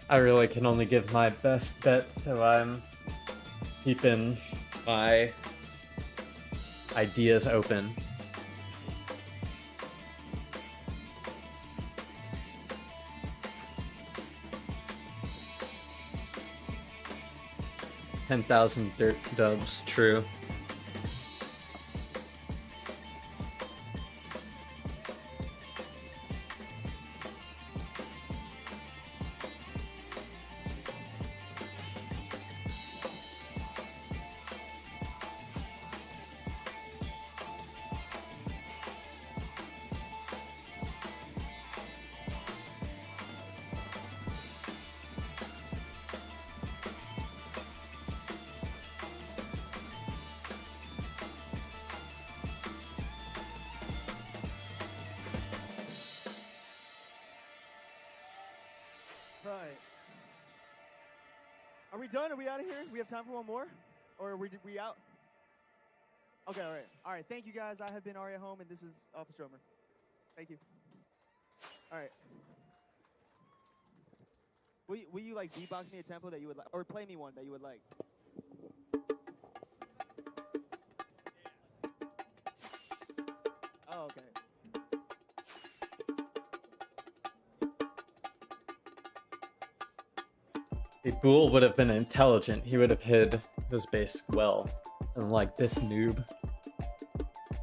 I really can only give my best bet, so I'm keeping my ideas open. $10,000 dirt dubs, true. Right. Are we done? Are we out of here? We have time for one more? Or are we out? Okay, all right. All right, thank you guys. I have been Aria Home, and this is Office Drummer. Thank you. All right. Will you like beatbox me a tempo that you would like, or play me one that you would like? Oh, okay. If Ghoul would have been intelligent, he would have hid his base well. Unlike this noob.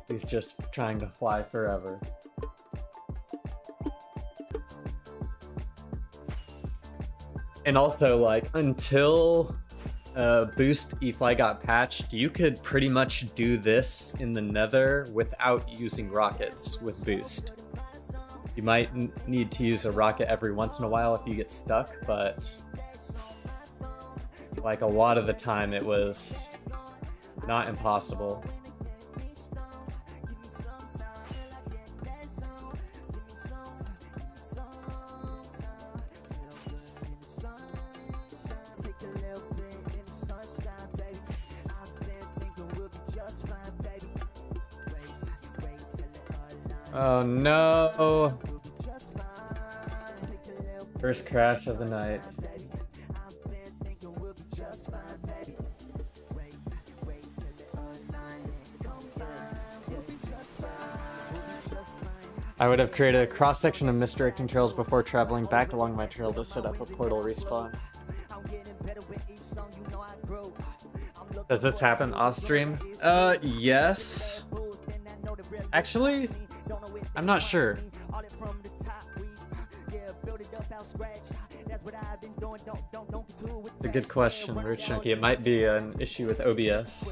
He's just trying to fly forever. And also, like, until Boost E-Fly got patched, you could pretty much do this in the nether without using rockets with Boost. You might need to use a rocket every once in a while if you get stuck, but like a lot of the time it was not impossible. Oh no! First crash of the night. I would have created a cross-section of misdirecting trails before traveling back along my trail to set up a portal respawn. Does this happen off stream? Yes. Actually, I'm not sure. It's a good question, Rich Chunky. It might be an issue with OBS.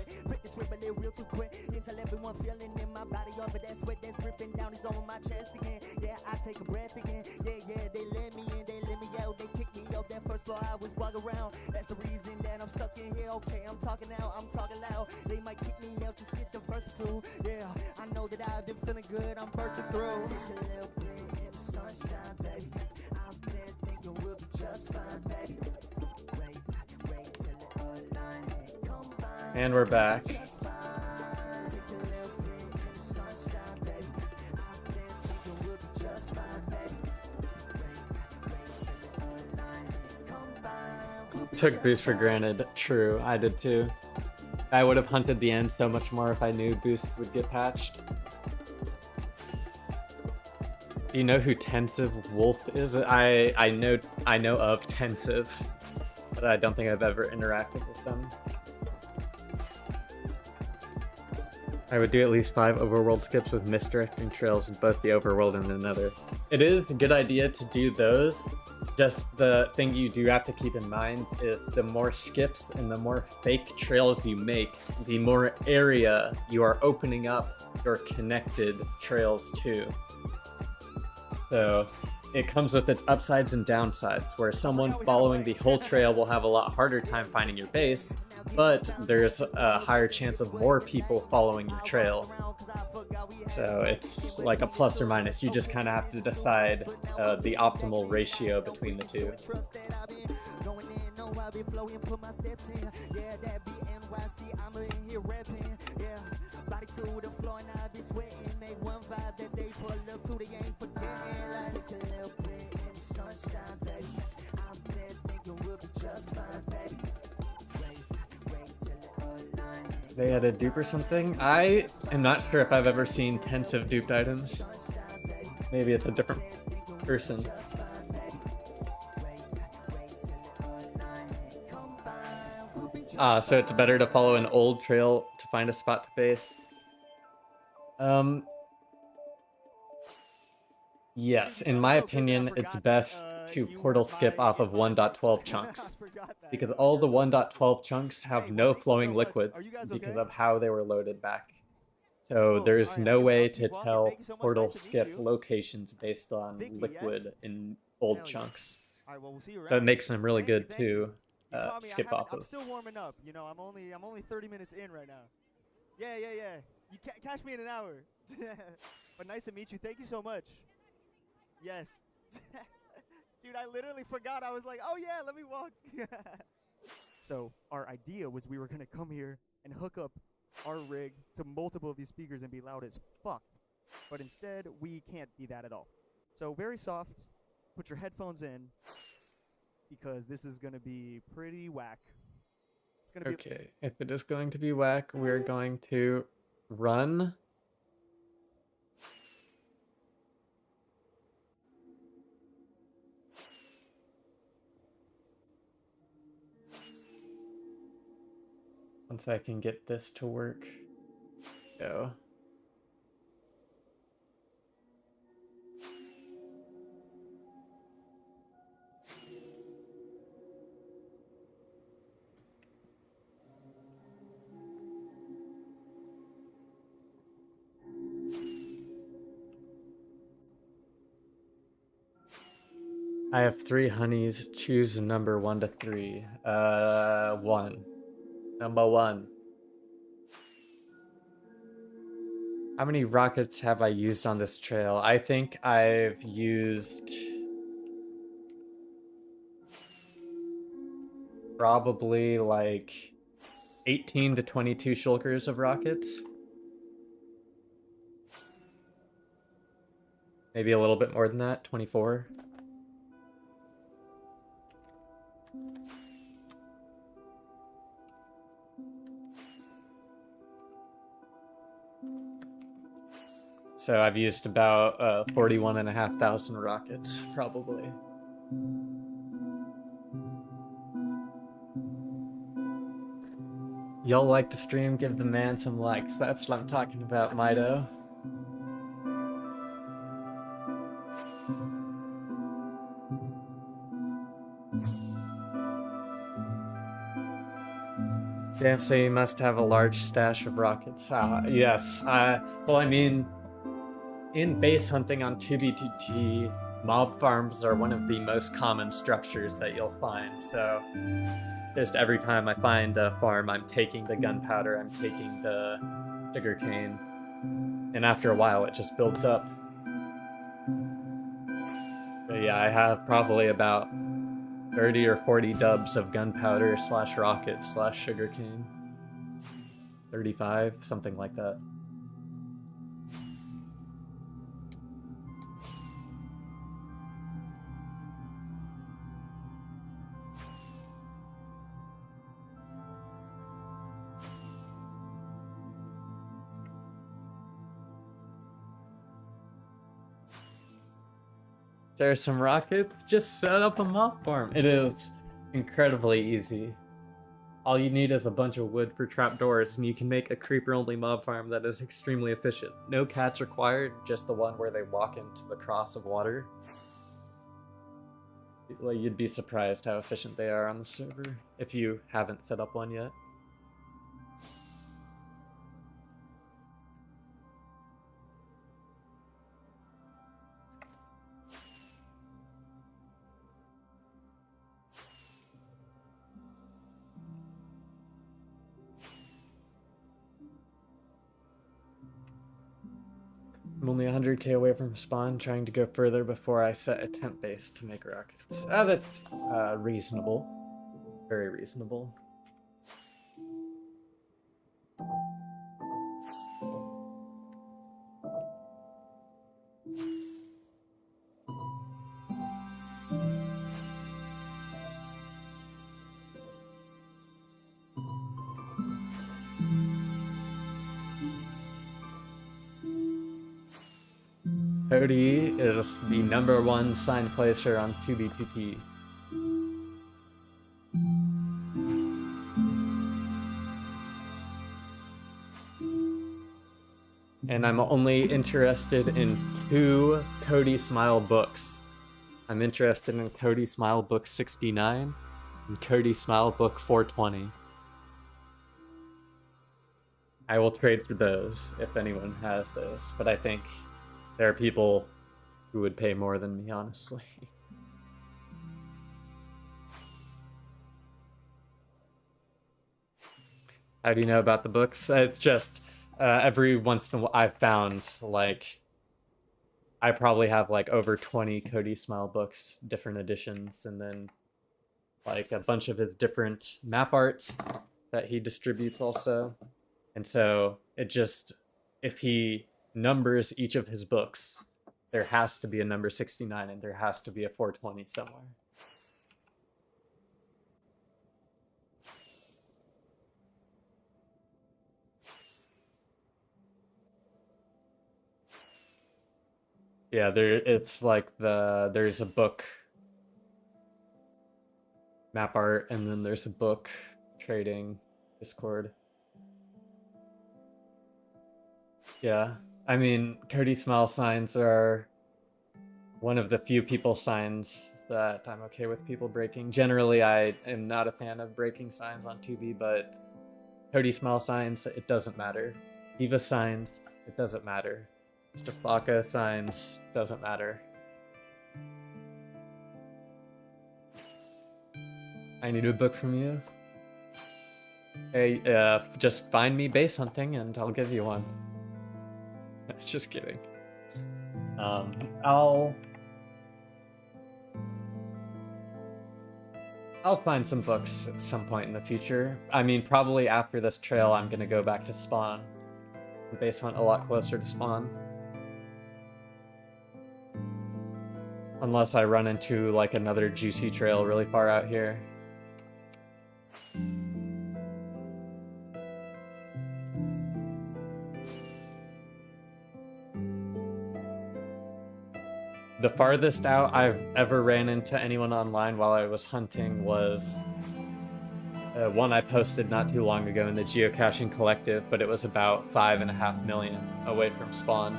And we're back. Took Boost for granted. True, I did too. I would have hunted the end so much more if I knew Boost would get patched. Do you know who Tensive Wolf is? I know of Tensive, but I don't think I've ever interacted with them. I would do at least 5 overworld skips with misdirecting trails in both the overworld and the nether. It is a good idea to do those. Just the thing you do have to keep in mind is the more skips and the more fake trails you make, the more area you are opening up your connected trails to. So it comes with its upsides and downsides, where someone following the whole trail will have a lot harder time finding your base, but there's a higher chance of more people following your trail. So it's like a plus or minus. You just kind of have to decide the optimal ratio between the two. They had a dupe or something? I am not sure if I've ever seen intensive duped items. Maybe it's a different person. So it's better to follow an old trail to find a spot to base. Yes, in my opinion, it's best to portal skip off of 1.12 chunks, because all the 1.12 chunks have no flowing liquid because of how they were loaded back. So there's no way to tell portal skip locations based on liquid in old chunks. So it makes them really good to skip off of. I'm still warming up. You know, I'm only 30 minutes in right now. Yeah. You catch me in an hour. But nice to meet you. Thank you so much. Yes. Dude, I literally forgot. I was like, oh yeah, let me walk. So our idea was we were going to come here and hook up our rig to multiple of these speakers and be loud as fuck. But instead, we can't be that at all. So very soft. Put your headphones in, because this is going to be pretty whack. It's gonna be okay, if it is going to be whack, we're going to run. Once I can get this to work. Go. I have 3 honeys. Choose number 1 to 3. 1. Number 1. How many rockets have I used on this trail? I think I've used probably like 18 to 22 shulkers of rockets. Maybe a little bit more than that, 24. So I've used about 41,500 rockets, probably. Y'all like the stream? Give the man some likes. That's what I'm talking about, Mido. Damn, so you must have a large stash of rockets. Yes. Well, I mean, in base hunting on 2B2T, mob farms are one of the most common structures that you'll find. So just every time I find a farm, I'm taking the gunpowder, I'm taking the sugarcane, and after a while it just builds up. So yeah, I have probably about 30 or 40 dubs of gunpowder / rocket / sugarcane. 35, something like that. There's some rockets. Just set up a mob farm. It is incredibly easy. All you need is a bunch of wood for trapdoors, and you can make a creeper-only mob farm that is extremely efficient. No cats required, just the one where they walk into the cross of water. Like, you'd be surprised how efficient they are on the server, if you haven't set up one yet. I'm only 100k away from spawn, trying to go further before I set a tent base to make rockets. That's reasonable. Very reasonable. Cody is the #1 signed placer on 2B2T. And I'm only interested in 2 Cody Smile books. I'm interested in Cody Smile book 69 and Cody Smile book 420. I will trade for those if anyone has those, but I think there are people who would pay more than me, honestly. How do you know about the books? It's just every once in a while I've found, like, I probably have like over 20 Cody Smile books, different editions, and then like a bunch of his different map arts that he distributes also. And so it just, if he numbers each of his books, there has to be a number 69 and there has to be a 420 somewhere. Yeah, it's like there's a book map art, and then there's a book trading Discord. Yeah, I mean, Cody Smile signs are one of the few people signs that I'm okay with people breaking. Generally, I am not a fan of breaking signs on 2B, but Cody Smile signs, it doesn't matter. Diva signs, it doesn't matter. Mr. Flocka signs, doesn't matter. I need a book from you. Hey, just find me base hunting and I'll give you one. Just kidding. I'll find some books at some point in the future. I mean, probably after this trail, I'm gonna go back to spawn. Base hunt a lot closer to spawn. Unless I run into like another juicy trail really far out here. The farthest out I've ever ran into anyone online while I was hunting was one I posted not too long ago in the Geocaching Collective, but it was about 5.5 million away from spawn.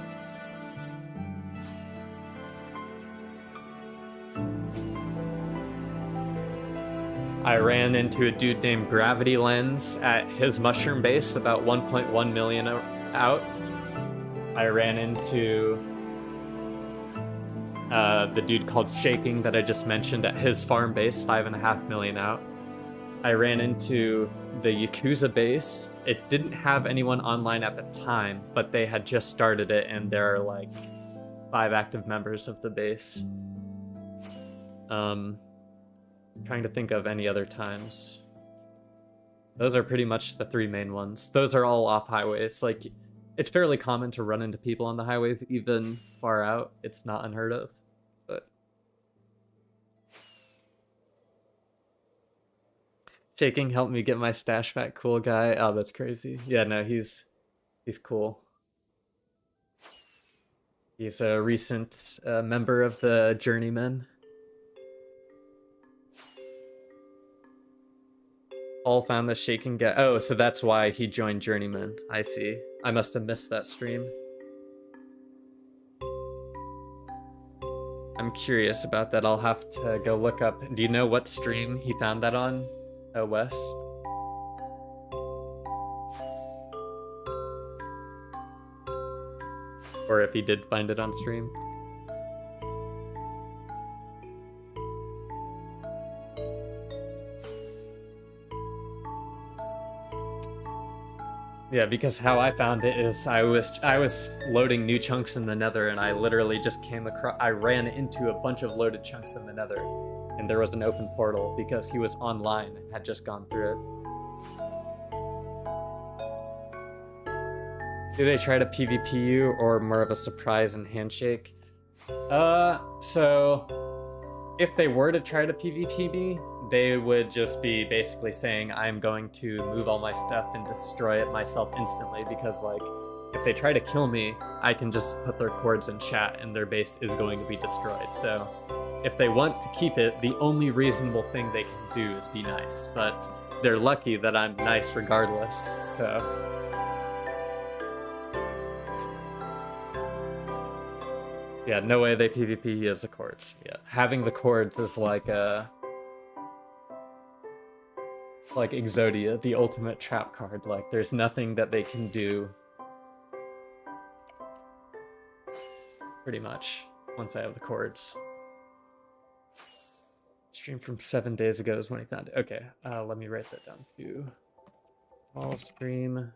I ran into a dude named Gravity Lens at his mushroom base about 1.1 million out. I ran into the dude called Shaking that I just mentioned at his farm base, 5.5 million out. I ran into the Yakuza base. It didn't have anyone online at the time, but they had just started it, and there are like 5 active members of the base. Trying to think of any other times. Those are pretty much the 3 main ones. Those are all off highways. Like, it's fairly common to run into people on the highways, even far out. It's not unheard of. But Shaking helped me get my stash back. Cool guy. Oh, that's crazy. Yeah, no, he's cool. He's a recent member of the Journeymen. Paul found the shaking get. Oh, so that's why he joined Journeyman. I see. I must have missed that stream. I'm curious about that. I'll have to go look up. Do you know what stream he found that on, Wes? Or if he did find it on stream. Yeah, because how I found it is I was loading new chunks in the nether and I literally just came across, I ran into a bunch of loaded chunks in the nether and there was an open portal because he was online and had just gone through it. Do they try to PvP you or more of a surprise and handshake? So if they were to try to PvP me, they would just be basically saying I'm going to move all my stuff and destroy it myself instantly because, like, if they try to kill me, I can just put their cords in chat and their base is going to be destroyed. So if they want to keep it, the only reasonable thing they can do is be nice. But they're lucky that I'm nice regardless, so... Yeah, no way they PvP as the cords. Yeah, having the cords is like Exodia, the ultimate trap card. Like, there's nothing that they can do. Pretty much, once I have the cords. Stream from 7 days ago is when he found it. Okay, let me write that down too. All stream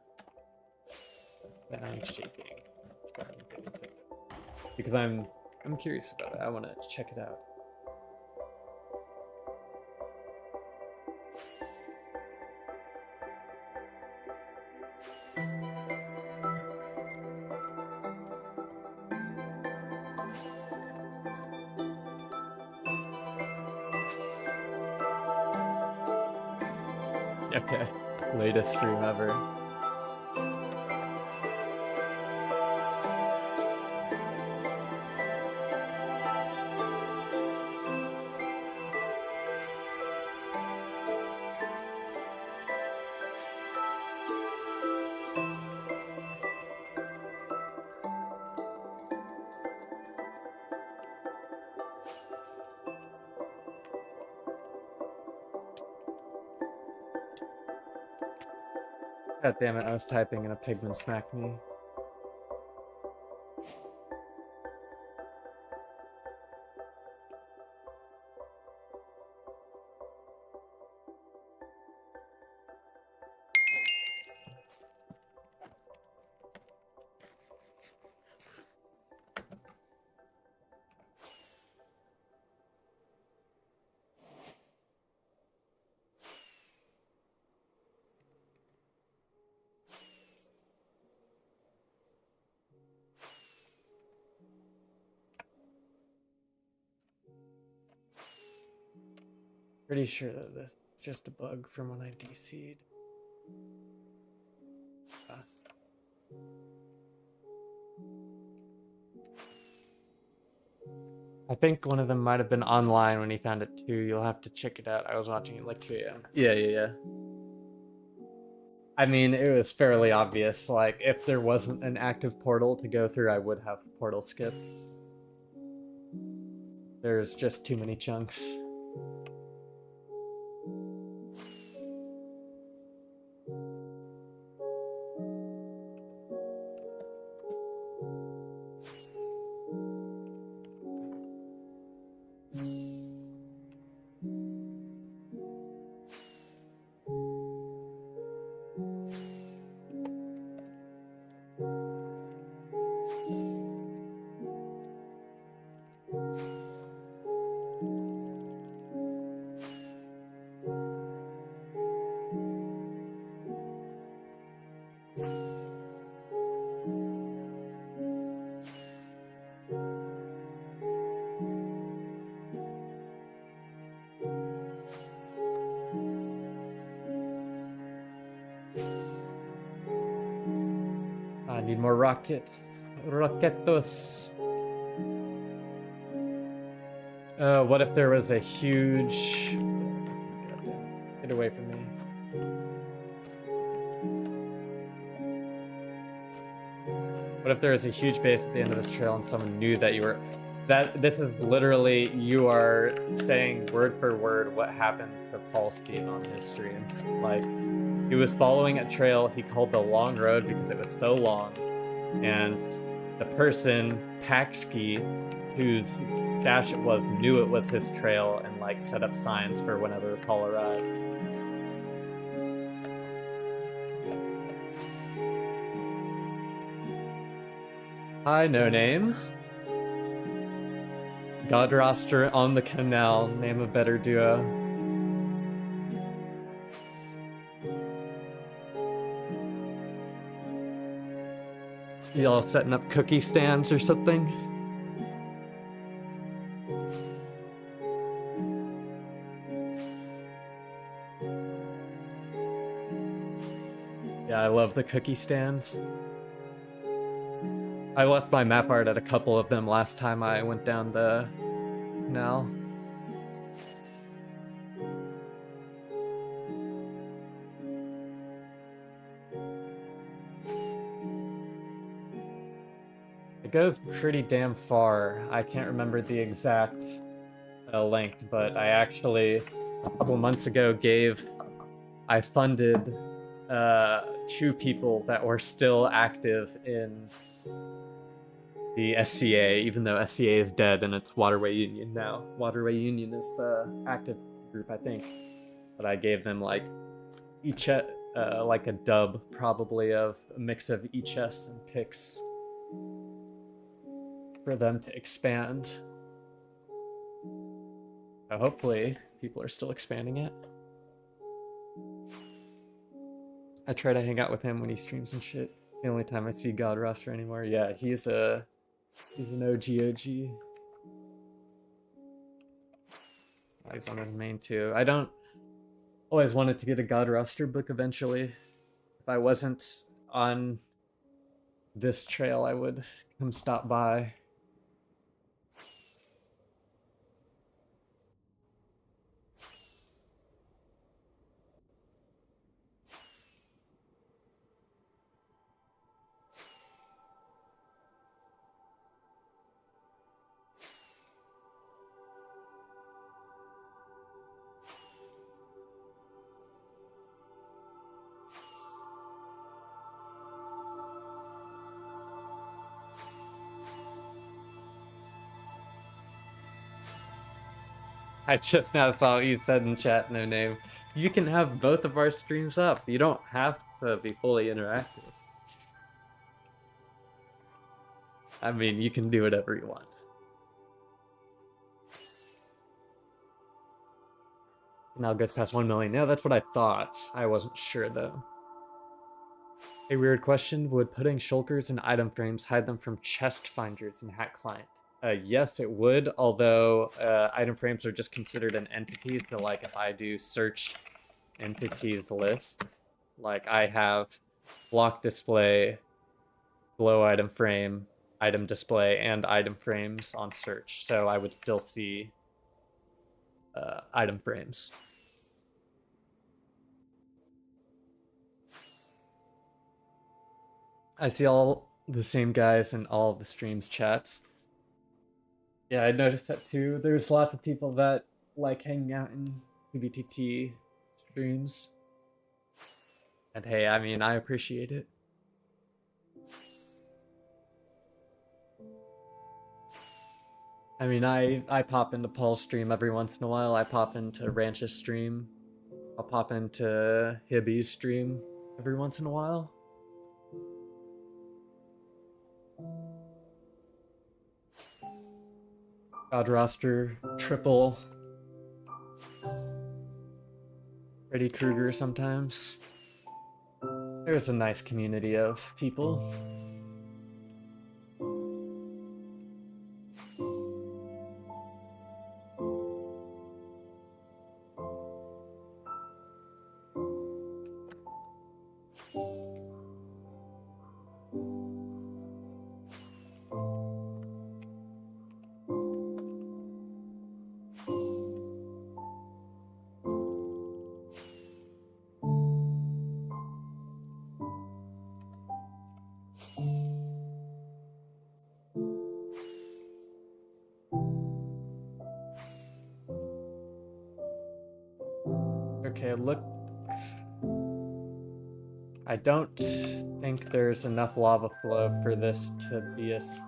that I'm shaking. Because I'm curious about it. I want to check it out. Okay, latest stream ever. God damn it, I was typing and a pigman smacked me. Pretty sure that that's just a bug from when I DC'd. I think one of them might have been online when he found it too. You'll have to check it out. I was watching it like 2 a.m. Yeah. I mean, it was fairly obvious. Like, if there wasn't an active portal to go through, I would have the portal skipped. There's just too many chunks. I need more rockets. Roquetos. What if there was a huge... Get away from me. What if there was a huge base at the end of this trail and someone knew that you were... This is literally, you are saying word for word what happened to Paul Steve on his stream. Like, he was following a trail he called the Long Road because it was so long, and the person, Paxkey, whose stash it was, knew it was his trail and like set up signs for whenever Paul arrived. Hi, No Name. God roster on the canal. Name a better duo. Y'all setting up cookie stands or something? Yeah, I love the cookie stands. I left my map art at a couple of them last time I went down the canal. It goes pretty damn far. I can't remember the exact length, but I actually, a couple months ago, I funded 2 people that were still active in the SCA, even though SCA is dead and it's Waterway Union now. Waterway Union is the active group, I think. But I gave them like each like a dub, probably, of a mix of ECHS and Pix for them to expand. So hopefully people are still expanding it. I try to hang out with him when he streams and shit. It's the only time I see God roster anymore. Yeah, he's an OG. He's on his main too. I don't always wanted to get a God roster book eventually. If I wasn't on this trail, I would come stop by. I just now saw what you said in chat, No Name. You can have both of our streams up. You don't have to be fully interactive. I mean, you can do whatever you want. Now gets past 1 million. Yeah, that's what I thought. I wasn't sure though. A weird question: would putting shulkers in item frames hide them from chest finders in Hack Client? Yes, it would, although item frames are just considered an entity, so like if I do search entities list, like I have block display, glow item frame, item display, and item frames on search, so I would still see item frames. I see all the same guys in all of the streams chats. Yeah, I noticed that too. There's lots of people that like hanging out in PBTT streams. And hey, I mean, I appreciate it. I mean, I pop into Paul's stream every once in a while. I pop into Ranch's stream. I'll pop into Hibby's stream every once in a while. God roster, triple. Freddy Krueger sometimes. There's a nice community of people. Okay, look. I don't think there's enough lava flow for this to be a skip.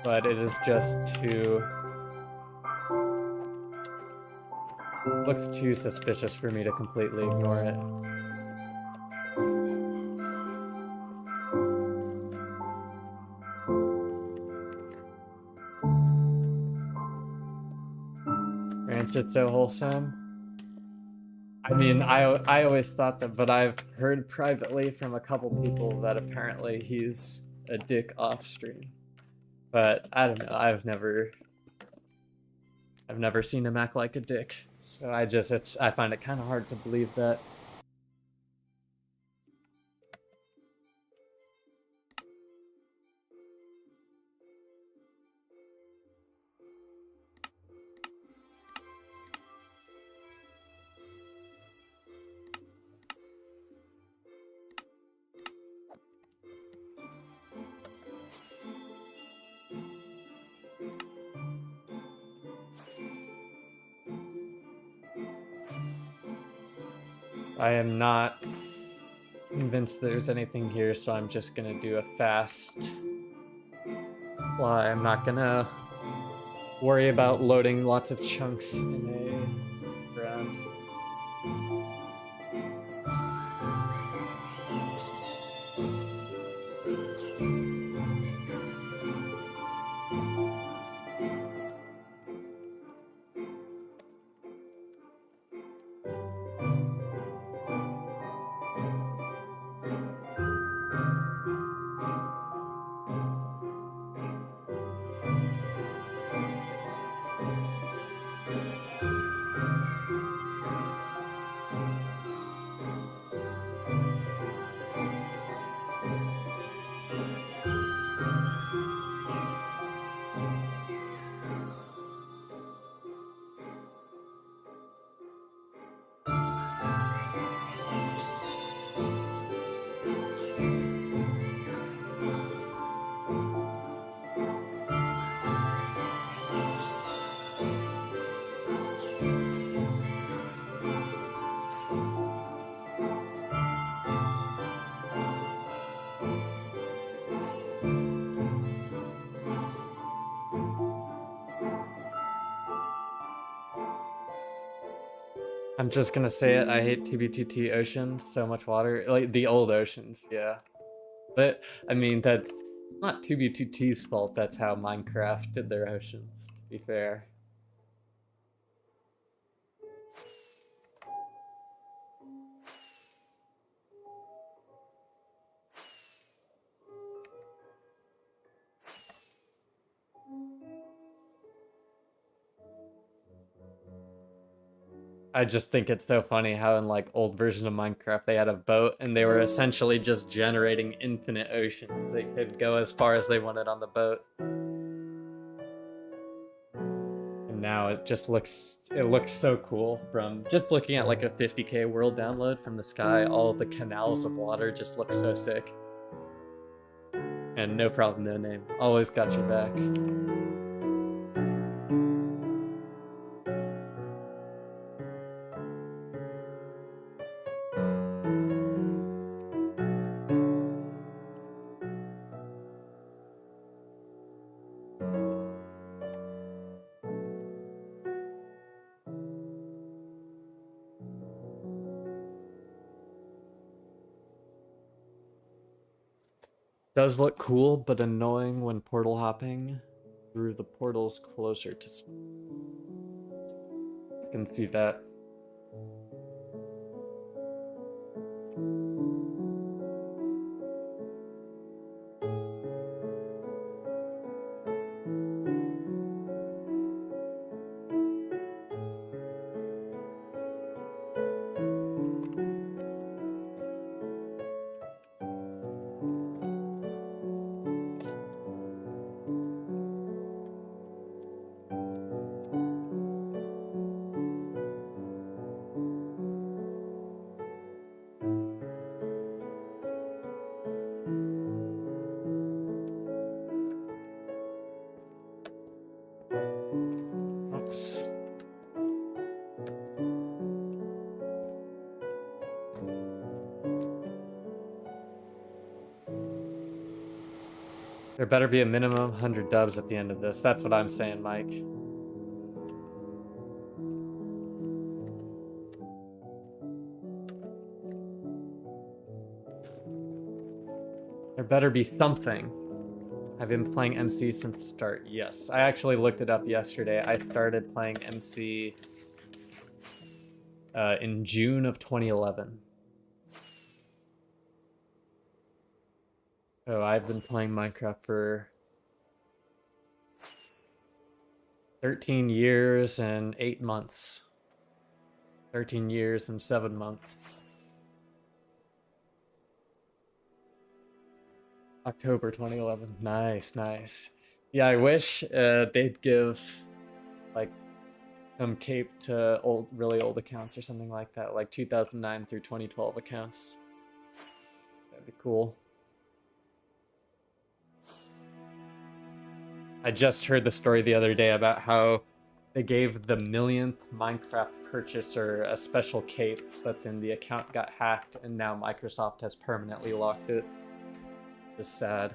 But it is just too... looks too suspicious for me to completely ignore it. Ranch is so wholesome. I mean, I always thought that, but I've heard privately from a couple people that apparently he's a dick off stream. But I don't know, I've never seen him act like a dick. So I find it kind of hard to believe that. I am not convinced there's anything here, so I'm just gonna do a fast fly. I'm not gonna worry about loading lots of chunks in a round. I'm just gonna say it, I hate TBTT ocean, so much water. Like, the old oceans, yeah. But, I mean, that's not TBTT's fault, that's how Minecraft did their oceans, to be fair. I just think it's so funny how in like old version of Minecraft they had a boat and they were essentially just generating infinite oceans. They could go as far as they wanted on the boat. And now it just looks so cool from just looking at like a 50k world download from the sky. All the canals of water just look so sick. And no problem, no name. Always got your back. Does look cool, but annoying when portal hopping through the portals closer to I can see that. There better be a minimum 100 dubs at the end of this. That's what I'm saying, Mike. There better be something. I've been playing MC since the start. Yes, I actually looked it up yesterday. I started playing MC in June of 2011. So I've been playing Minecraft for 13 years and 8 months. 13 years and 7 months. October 2011. Nice, nice. Yeah, I wish they'd give like some cape to really old accounts or something like that, like 2009 through 2012 accounts. That'd be cool. I just heard the story the other day about how they gave the millionth Minecraft purchaser a special cape, but then the account got hacked and now Microsoft has permanently locked it. Just sad.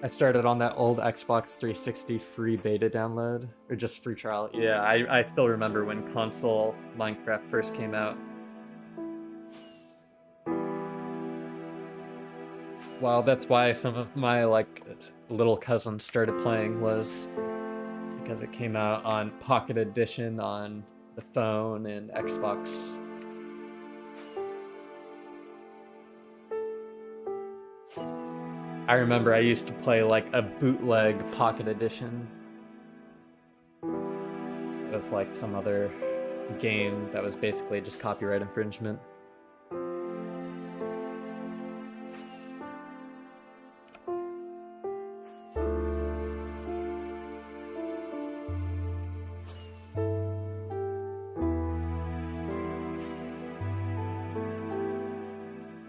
I started on that old Xbox 360 free beta download, or just free trial. Yeah, I still remember when console Minecraft first came out. Well, that's why some of my like little cousins started playing, was because it came out on Pocket Edition on the phone and Xbox. I remember I used to play like a bootleg Pocket Edition. It was like some other game that was basically just copyright infringement.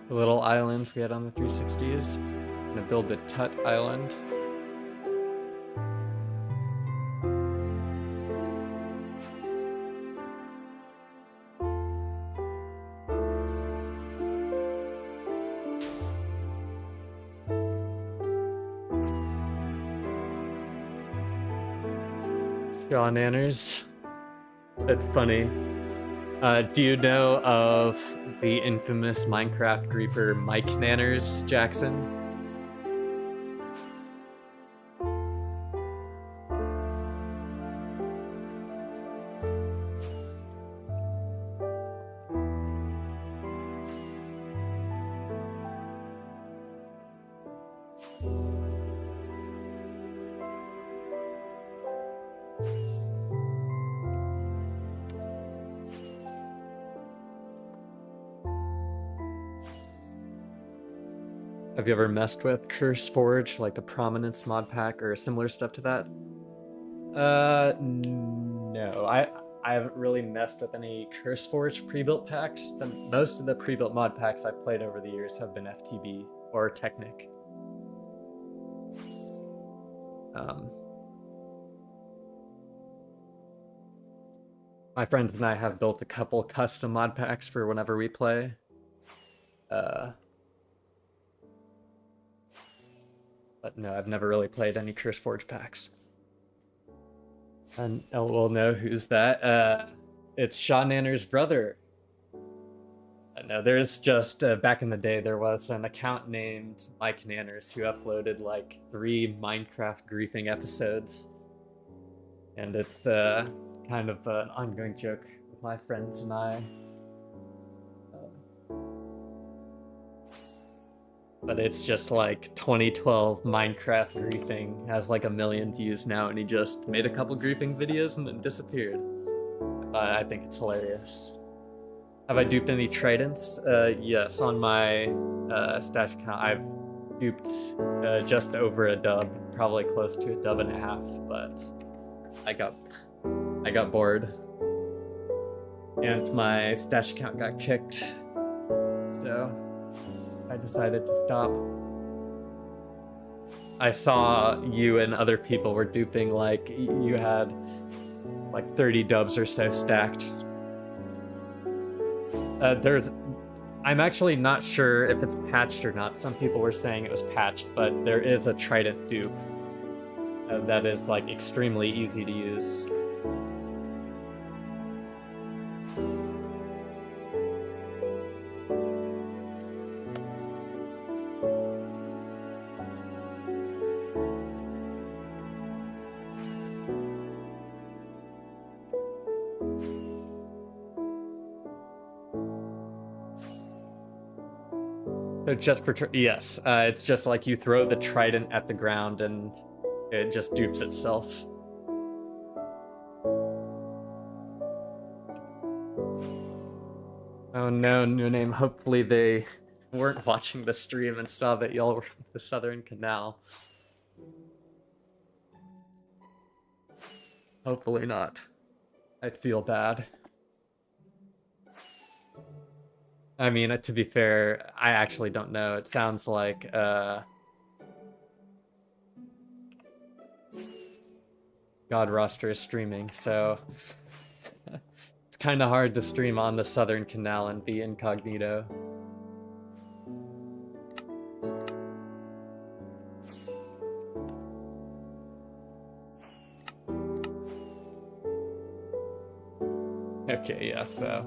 The little islands we had on the 360s. I'm gonna build the Tut Island. Straw Nanners. That's funny. Do you know of the infamous Minecraft griefer Mike Nanners, Jackson? Have you ever messed with Curse Forge, like the Prominence mod pack or similar stuff to that? No. I haven't really messed with any Curse Forge pre-built packs. Most of the pre-built mod packs I've played over the years have been FTB or Technic. My friends and I have built a couple custom mod packs for whenever we play. But no, I've never really played any Curse Forge packs. And we'll know who's that. It's Sean Nanner's brother. No, there's just, back in the day, there was an account named Mike Nanners who uploaded like 3 Minecraft griefing episodes. And it's kind of an ongoing joke with my friends and I. But it's just like 2012 Minecraft griefing, has like 1 million views now, and he just made a couple griefing videos and then disappeared. I think it's hilarious. Have I duped any tridents? Yes, on my stash account I've duped just over a dub, probably close to a dub and a half, but I got bored. And my stash account got kicked, so I decided to stop. I saw you and other people were duping, like you had like 30 dubs or so stacked. I'm actually not sure if it's patched or not. Some people were saying it was patched, but there is a trident dupe that is like extremely easy to use. So just for yes, it's just like you throw the trident at the ground and it just dupes itself. Oh no, new name. Hopefully they weren't watching the stream and saw that y'all were on the Southern Canal. Hopefully not. I'd feel bad. I mean, to be fair, I actually don't know. It sounds like God Roster is streaming, so it's kind of hard to stream on the Southern Canal and be incognito. Okay, yeah, so.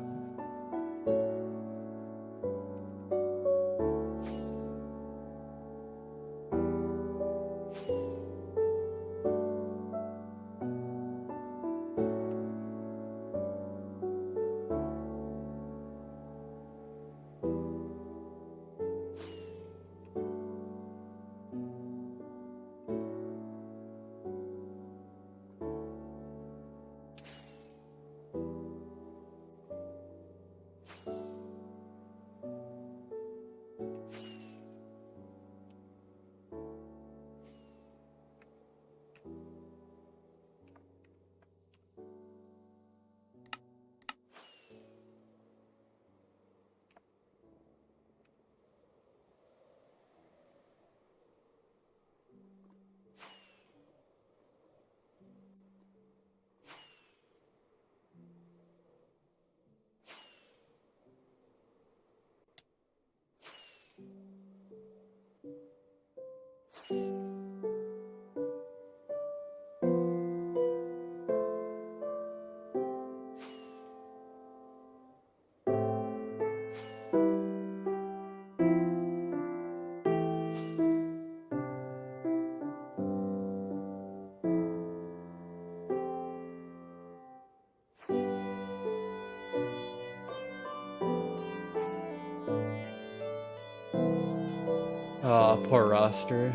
Oh, poor roster.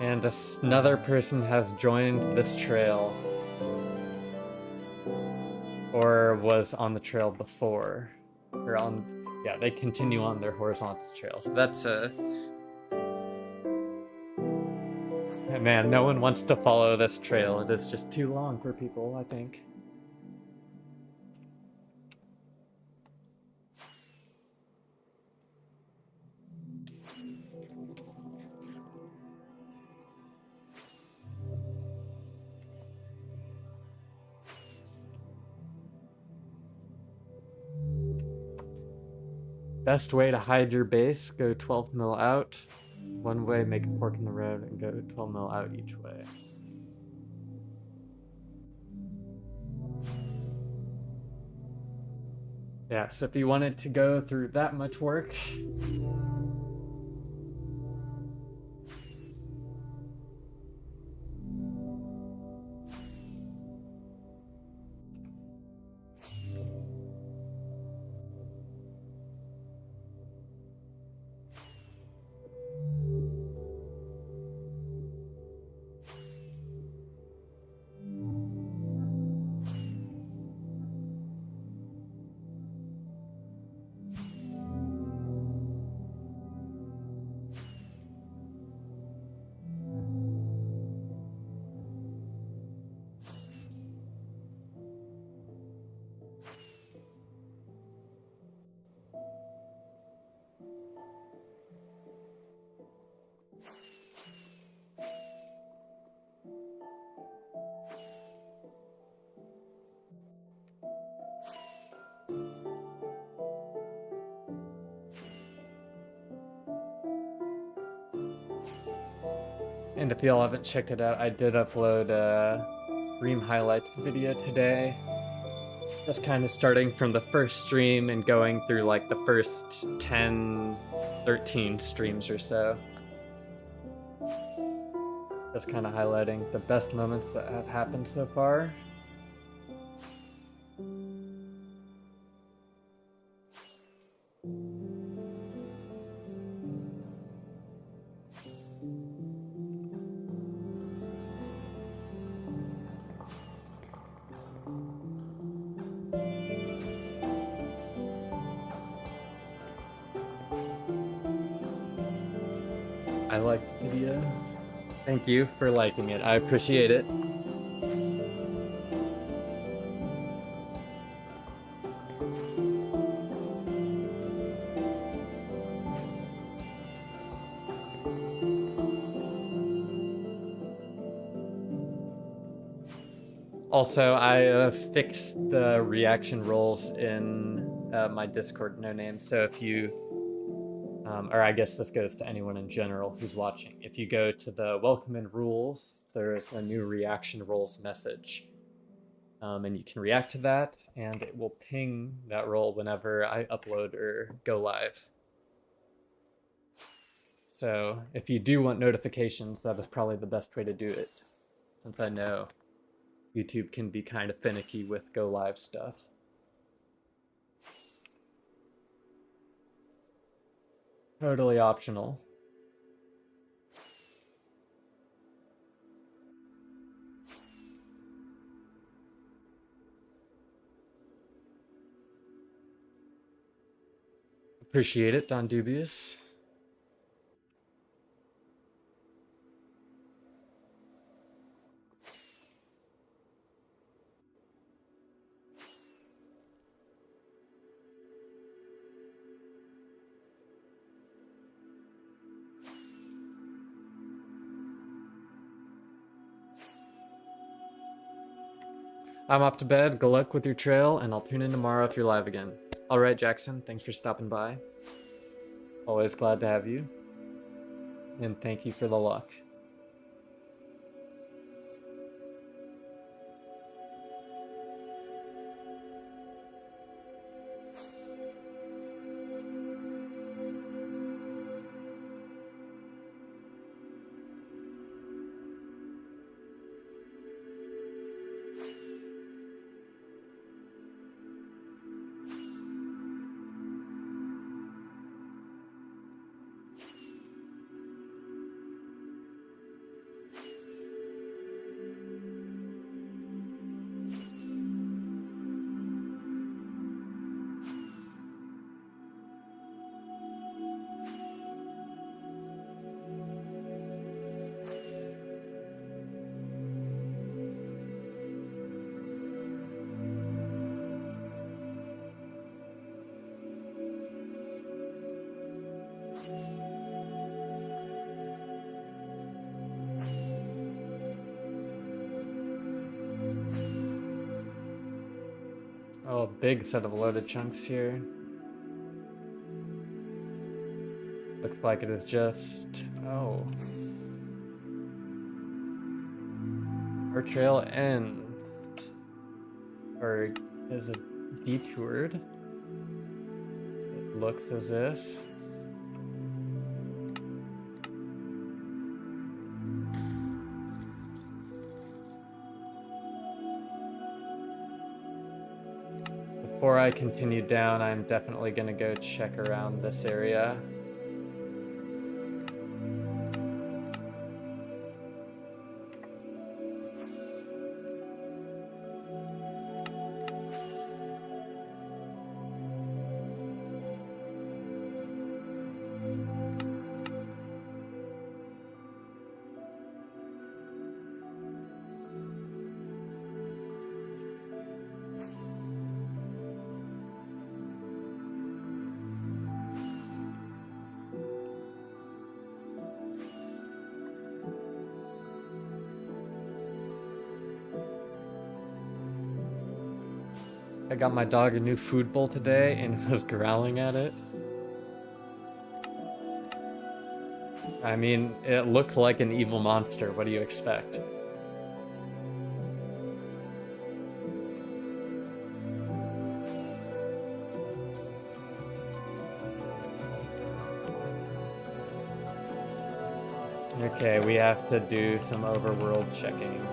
And another person has joined this trail. Or was on the trail before. Or on, yeah, they continue on their horizontal trail. So that's a... Man, no one wants to follow this trail. It is just too long for people, I think. Best way to hide your base, go 12 mil out. One way, make a fork in the road and go 12 mil out each way. Yeah, so if you wanted to go through that much work, And if y'all haven't checked it out, I did upload a stream highlights video today. Just kind of starting from the first stream and going through like the first 10, 13 streams or so. Just kind of highlighting the best moments that have happened so far. I liked the video. Thank you for liking it. I appreciate it. Also, I fixed the reaction roles in my Discord no name. So if you, or I guess this goes to anyone in general who's watching. If you go to the welcome and rules, there's a new reaction roles message. And you can react to that, and it will ping that role whenever I upload or go live. So if you do want notifications, that is probably the best way to do it, since I know YouTube can be kind of finicky with go live stuff. Totally optional. Appreciate it, Don Dubious. I'm off to bed. Good luck with your trail, and I'll tune in tomorrow if you're live again. All right, Jackson, thanks for stopping by. Always glad to have you. And thank you for the luck. Oh, big set of loaded chunks here. Looks like it is just... oh. Our trail ends. Or is it detoured? It looks as if. Before I continue down, I'm definitely gonna go check around this area. I got my dog a new food bowl today and was growling at it. I mean, it looked like an evil monster. What do you expect? Okay, we have to do some overworld checking.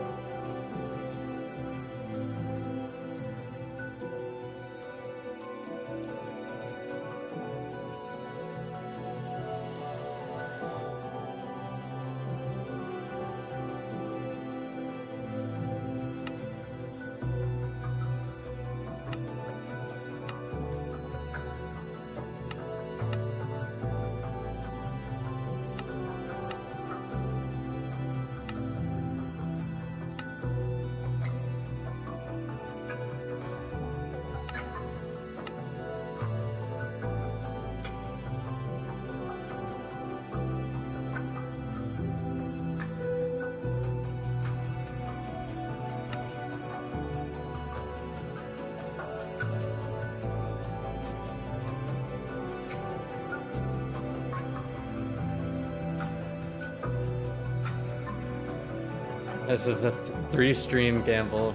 This is a 3-stream gamble.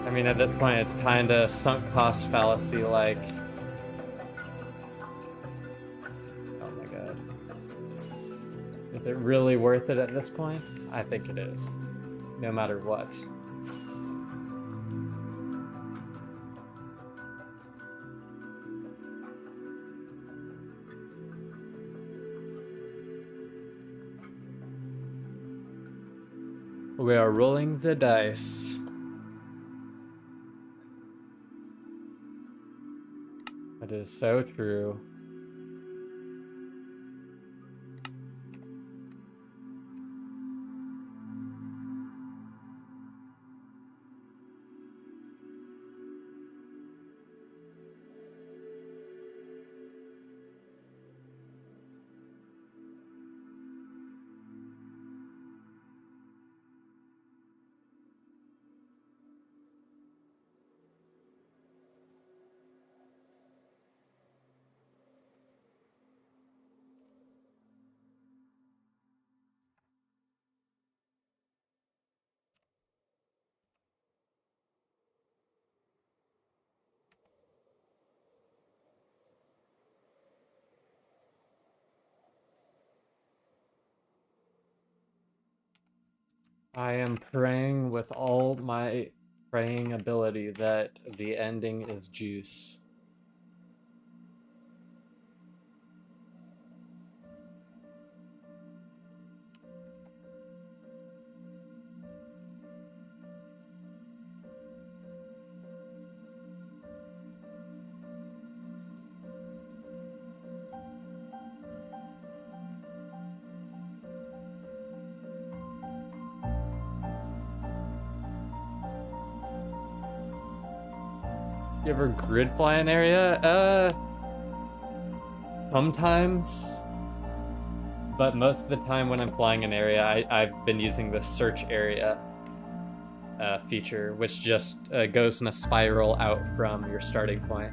I mean, at this point, it's kind of sunk cost fallacy like. Oh my god. Is it really worth it at this point? I think it is. No matter what. We are rolling the dice. That is so true. I am praying with all my praying ability that the ending is juice. You ever grid fly an area? Sometimes. But most of the time when I'm flying an area, I've been using the search area feature, which just goes in a spiral out from your starting point.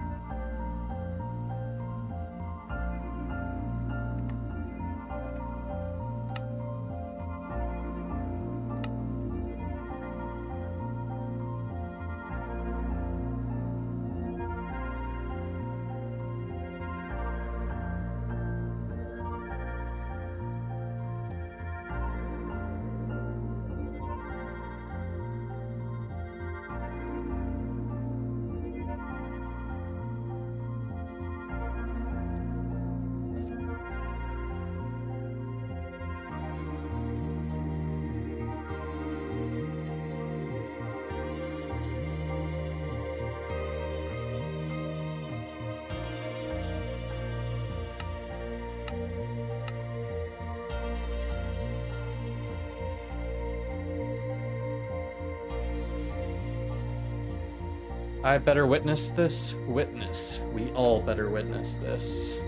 I better witness this? Witness. We all better witness this.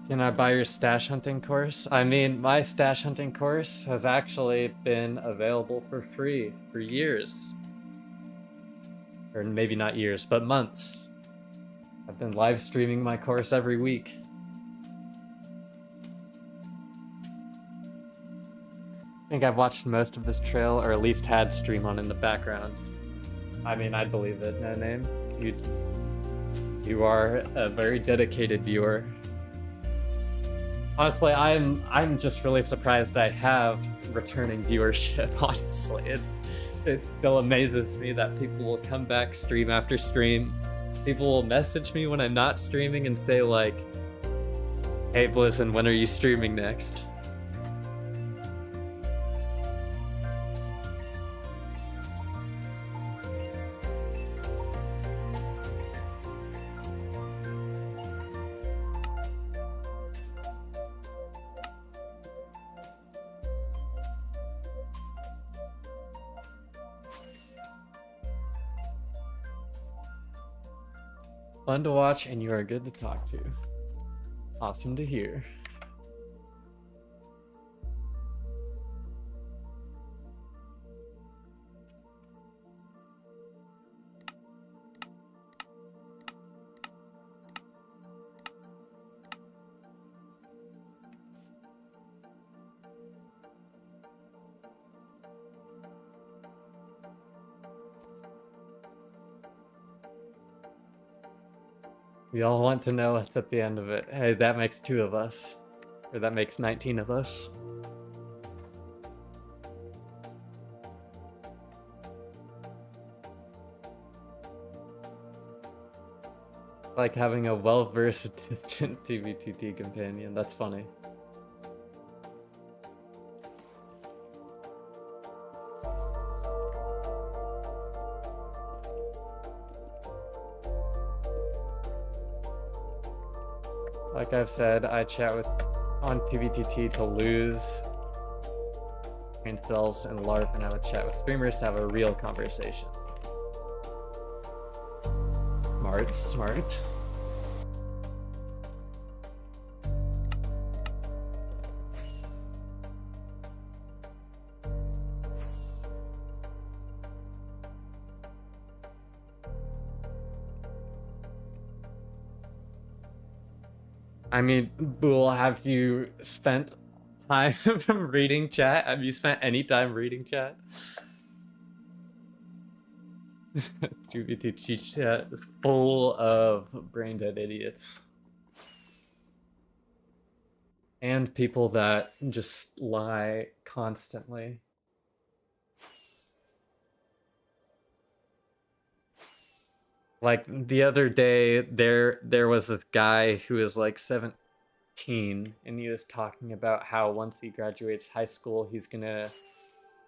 Can I buy your stash hunting course? I mean, my stash hunting course has actually been available for free for years. Or maybe not years, but months. I've been live streaming my course every week. I think I've watched most of this trail, or at least had stream on in the background. I mean, I believe it, no name. You are a very dedicated viewer. Honestly, I'm just really surprised I have returning viewership, honestly. It still amazes me that people will come back stream after stream. People will message me when I'm not streaming and say like, hey Blizzin, when are you streaming next? Fun to watch, and you are good to talk to. Awesome to hear. We all want to know what's at the end of it. Hey, that makes 2 of us. Or that makes 19 of us. Like having a well-versed TVTT companion. That's funny. Like I've said, I chat with on TVTT to lose brain cells and LARP, and I would chat with streamers to have a real conversation. Smart, smart. I mean, Bool, have you spent time reading chat? Have you spent any time reading chat? TVTT chat is full of brain dead idiots. And people that just lie constantly. Like the other day, there was this guy who was like 17, and he was talking about how once he graduates high school, he's gonna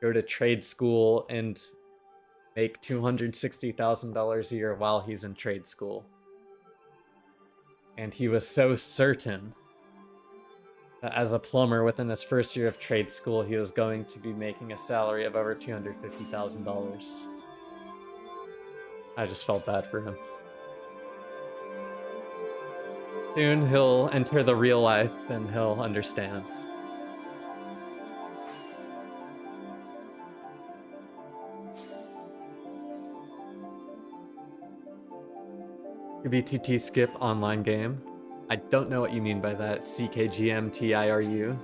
go to trade school and make $260,000 a year while he's in trade school. And he was so certain that as a plumber within his first year of trade school, he was going to be making a salary of over $250,000. I just felt bad for him. Soon he'll enter the real life and he'll understand. BTT skip online game. I don't know what you mean by that. CKGMTIRU.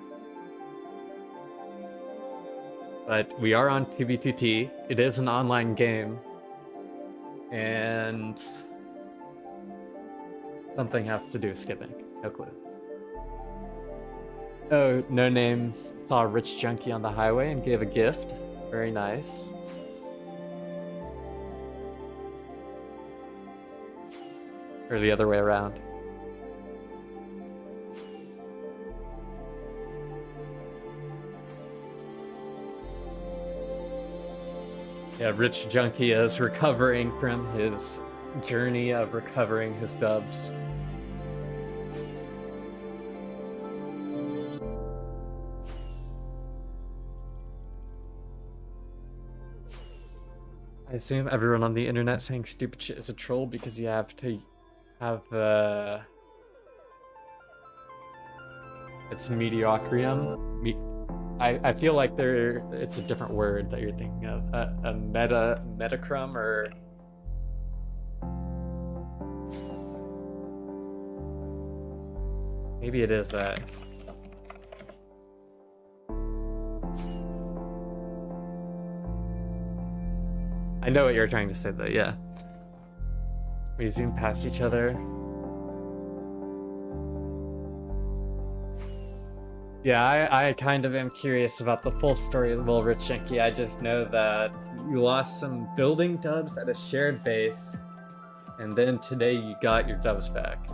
But we are on TBTT. It is an online game. And something has to do with skipping. No clue. Oh, no name saw a rich junkie on the highway and gave a gift. Very nice. Or the other way around. Yeah, Rich Junkie is recovering from his journey of recovering his dubs. I assume everyone on the internet saying stupid shit is a troll because you have to have It's mediocrium. I feel like it's a different word that you're thinking of. A metacrum or maybe it is that. I know what you're trying to say though, yeah. We zoom past each other. Yeah, I kind of am curious about the full story of Will Richinky. I just know that you lost some building dubs at a shared base, and then today you got your dubs back.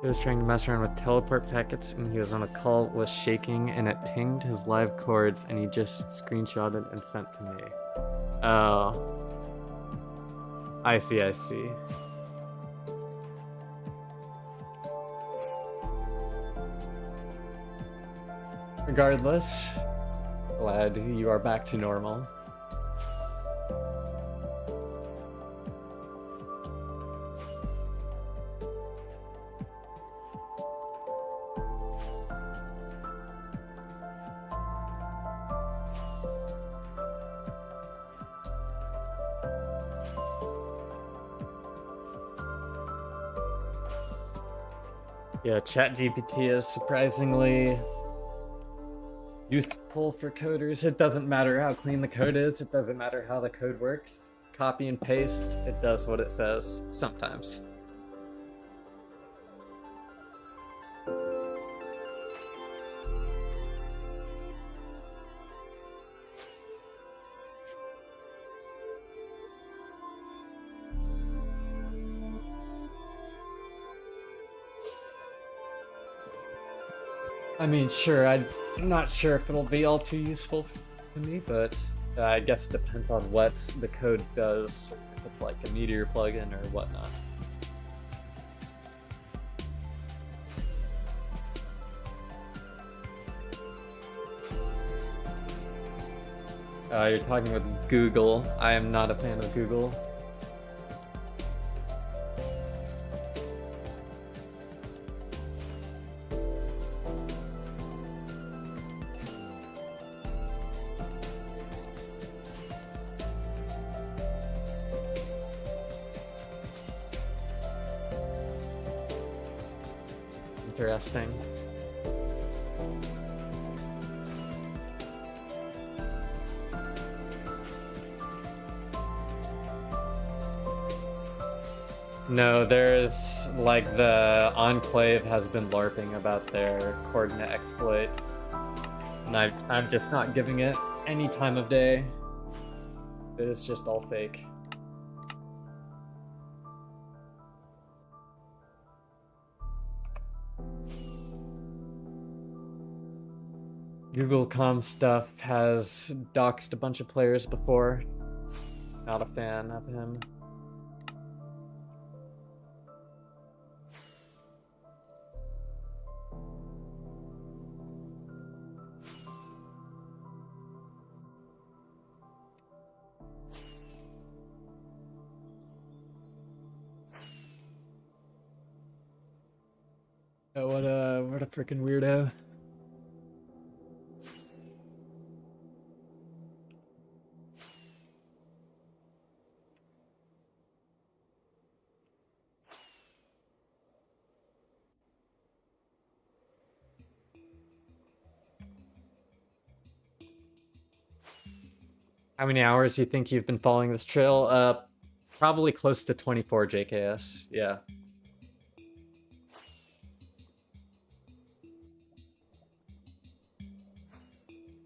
He was trying to mess around with teleport packets, and he was on a call with shaking, and it pinged his live cords, and he just screenshotted and sent to me. Oh. I see. Regardless, glad you are back to normal. Yeah, ChatGPT is surprisingly useful for coders. It doesn't matter how clean the code is, it doesn't matter how the code works. Copy and paste, it does what it says sometimes. I mean, sure, I'm not sure if it'll be all too useful to me, but I guess it depends on what the code does, if it's like a Meteor plugin or whatnot. You're talking with Google. I am not a fan of Google. Interesting. No, there's like the Enclave has been LARPing about their coordinate exploit, and I'm just not giving it any time of day. It is just all fake. Google Com stuff has doxed a bunch of players before. Not a fan of him. Oh, what a freaking weirdo. How many hours do you think you've been following this trail? Probably close to 24 JKS, yeah.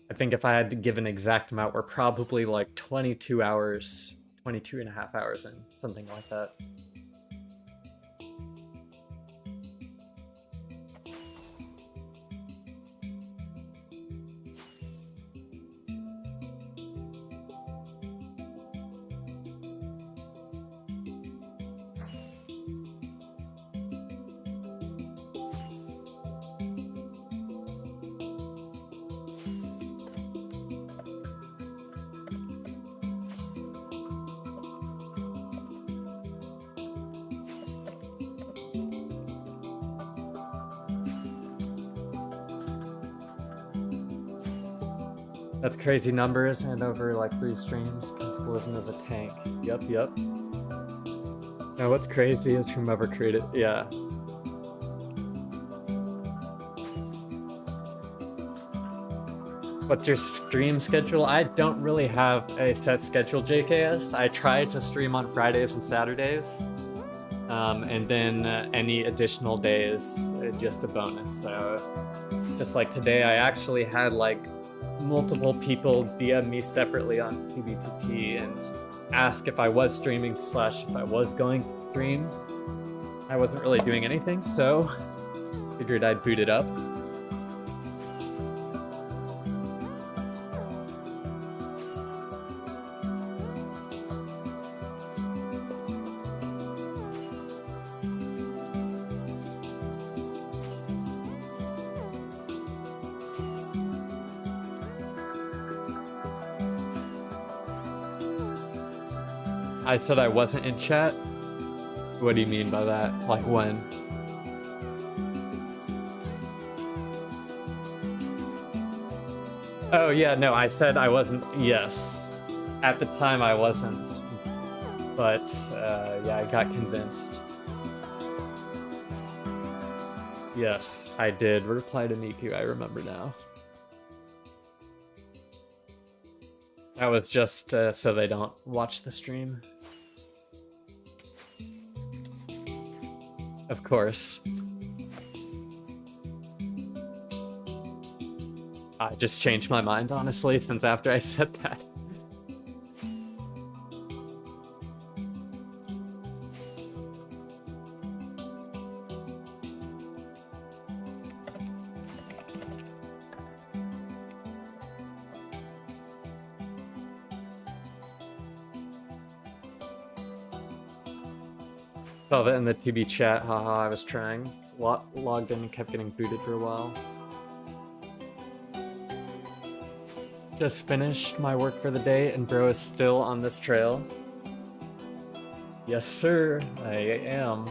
I think if I had to give an exact amount, we're probably like 22 hours, 22 and a half hours in, something like that. That's crazy numbers, and over like 3 streams, Consplism is a tank. Yep. Now what's crazy is whomever created, yeah. What's your stream schedule? I don't really have a set schedule, JKS. I try to stream on Fridays and Saturdays. And then any additional days, just a bonus. So just like today, I actually had like multiple people DM me separately on TBTT and ask if I was streaming / if I was going to stream. I wasn't really doing anything, so figured I'd boot it up. I said I wasn't in chat? What do you mean by that? Like when? Oh yeah, no, I said I wasn't, yes. At the time I wasn't. But yeah, I got convinced. Yes, I did reply to Miku, I remember now. That was just so they don't watch the stream. Of course. I just changed my mind, honestly, since after I said that. Saw that in the TB chat, haha, I was trying. Logged in and kept getting booted for a while. Just finished my work for the day and bro is still on this trail. Yes sir, I am.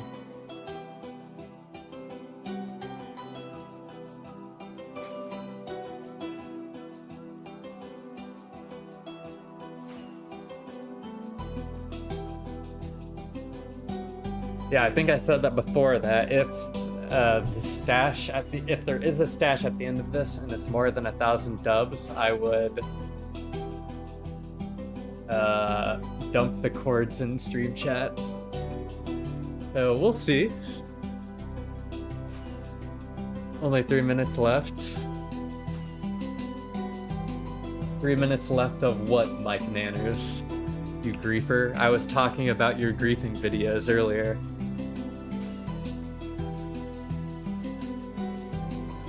Yeah, I think I said that before, that if if there is a stash at the end of this and it's more than 1,000 dubs, I would dump the chords in stream chat. So we'll see. Only 3 minutes left. 3 minutes left of what, Mike Nanners? You griefer? I was talking about your griefing videos earlier.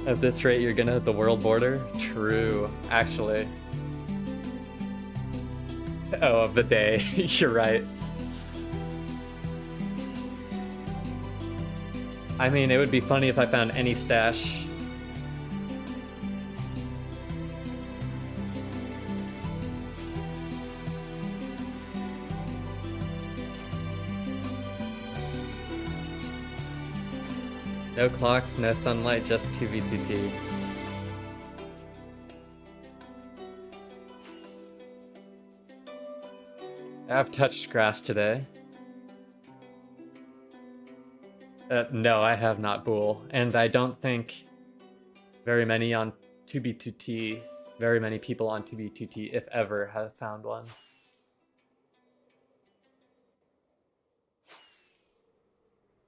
At this rate, you're gonna hit the world border? True, actually. Oh, of the day. You're right. I mean, it would be funny if I found any stash. No clocks, no sunlight, just 2v2t. I've touched grass today. No, I have not, Bool. And I don't think very many on 2b2t, very many people on 2b2t, if ever, have found one.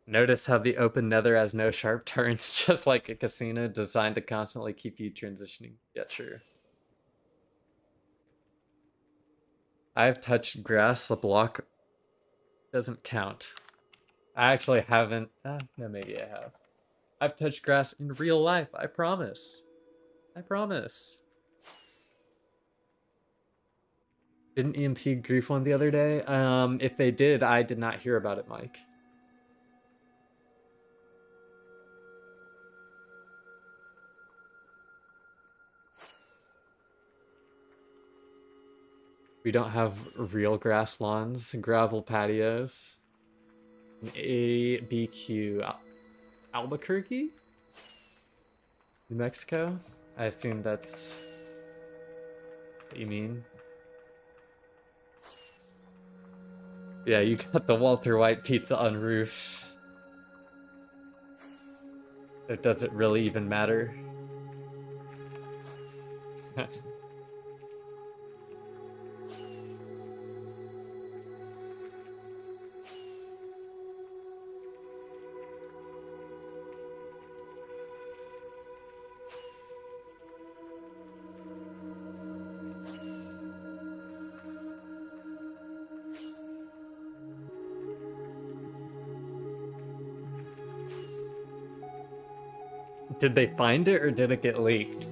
Notice how the open nether has no sharp turns, just like a casino designed to constantly keep you transitioning. Yeah, true. I've touched grass, a block doesn't count. I actually haven't, no, maybe I have. I've touched grass in real life, I promise. I promise. Didn't EMP grief one the other day? If they did, I did not hear about it, Mike. We don't have real grass lawns, gravel patios. ABQ Albuquerque? New Mexico? I assume that's what you mean. Yeah, you got the Walter White pizza on roof. It doesn't really even matter. Did they find it or did it get leaked?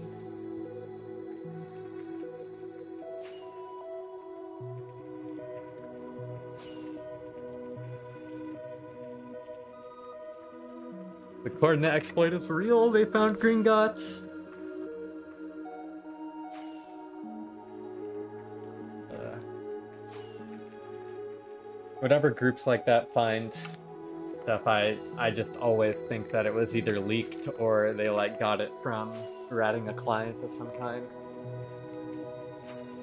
The coordinate exploit is real. They found Gringotts. Whatever groups like that find stuff, I just always think that it was either leaked or they like got it from ratting a client of some kind.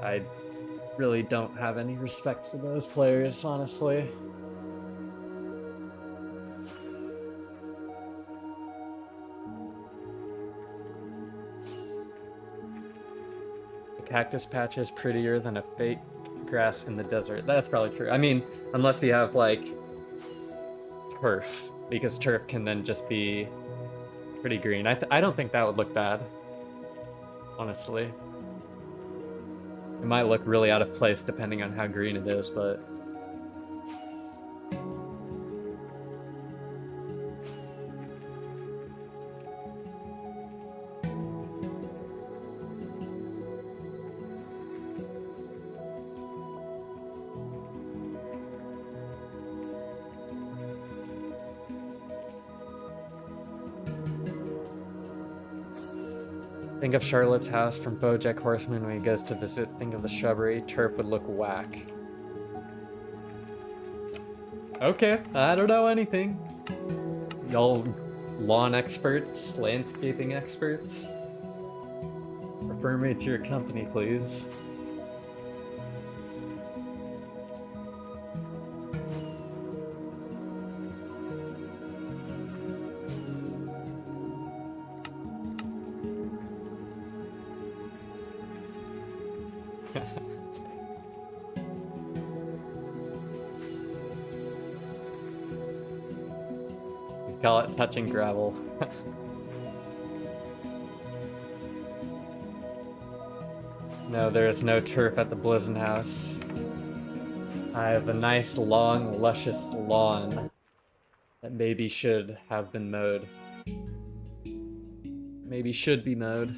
I really don't have any respect for those players, honestly. The cactus patch is prettier than a fake grass in the desert. That's probably true. I mean, unless you have like turf, because turf can then just be pretty green. I don't think that would look bad, honestly. It might look really out of place depending on how green it is, but think of Charlotte's house from BoJack Horseman when he goes to visit. Think of the shrubbery. Turf would look whack. Okay, I don't know anything. Y'all lawn experts, landscaping experts. Refer me to your company, please. Call it touching gravel. No, there is no turf at the Blizzard house. I have a nice, long, luscious lawn that maybe should have been mowed. Maybe should be mowed.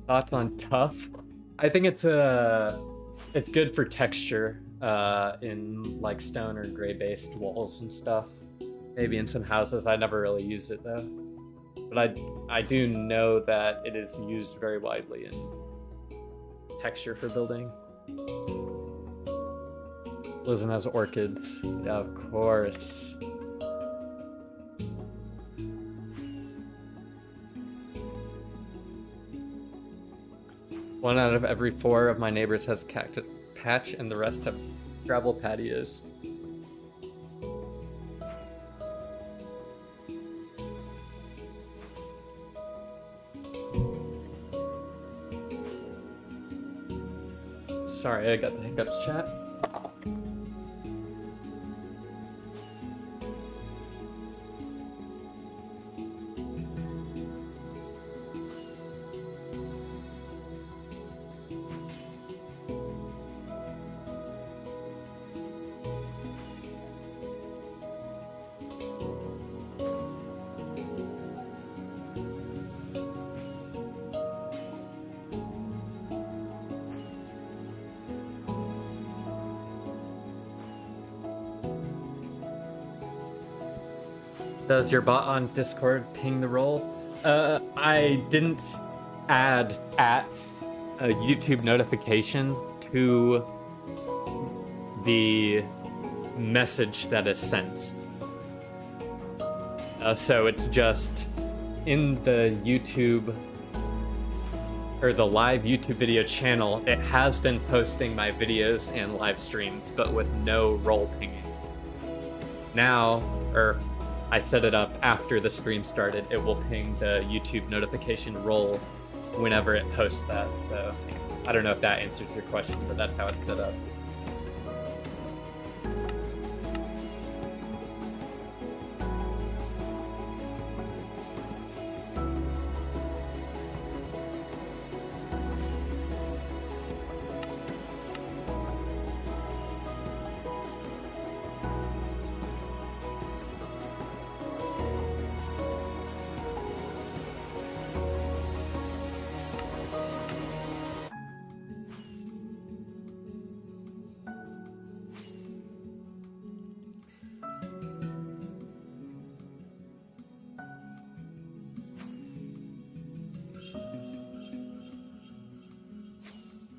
Thoughts on tough? I think it's good for texture in like stone or gray based walls and stuff. Maybe in some houses. I never really used it though. But I do know that it is used very widely in texture for building. Listen has orchids. Yeah, of course. One out of every 4 of my neighbors has a cactus patch and the rest have gravel patios. Sorry, I got the hiccups, chat. Does your bot on Discord ping the roll? I didn't add at a YouTube notification to the message that is sent. So it's just in the YouTube or the live YouTube video channel, it has been posting my videos and live streams, but with no roll pinging. Now, or I set it up after the stream started, it will ping the YouTube notification roll whenever it posts that. So I don't know if that answers your question, but that's how it's set up.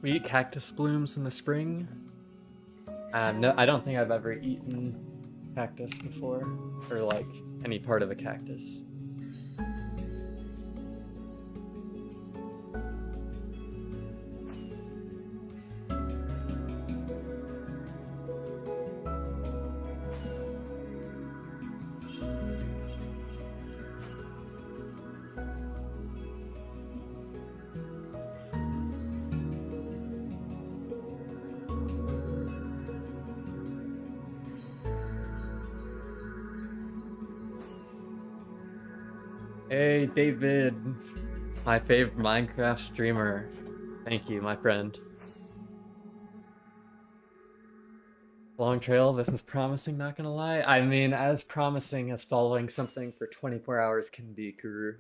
We eat cactus blooms in the spring. No, I don't think I've ever eaten cactus before, or like any part of a cactus. Hey, David, my favorite Minecraft streamer. Thank you, my friend. Long trail, this is promising, not gonna lie. I mean, as promising as following something for 24 hours can be, Guru.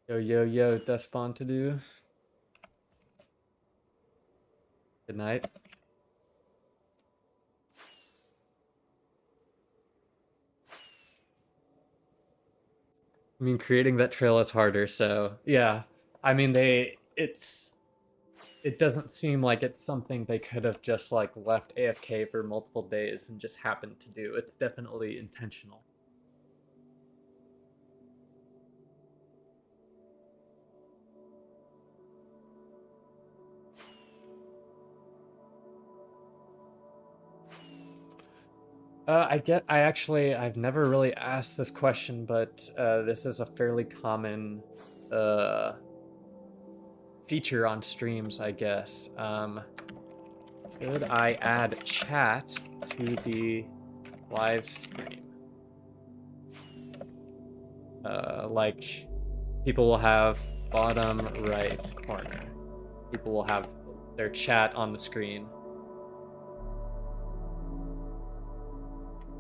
Yo, yo, yo, Despon to do. Good night. I mean, creating that trail is harder, so yeah. I mean, it doesn't seem like it's something they could have just like left AFK for multiple days and just happened to do. It's definitely intentional. I've never really asked this question, but this is a fairly common feature on streams, I guess. Should I add chat to the live stream? Like, people will have bottom right corner. People will have their chat on the screen.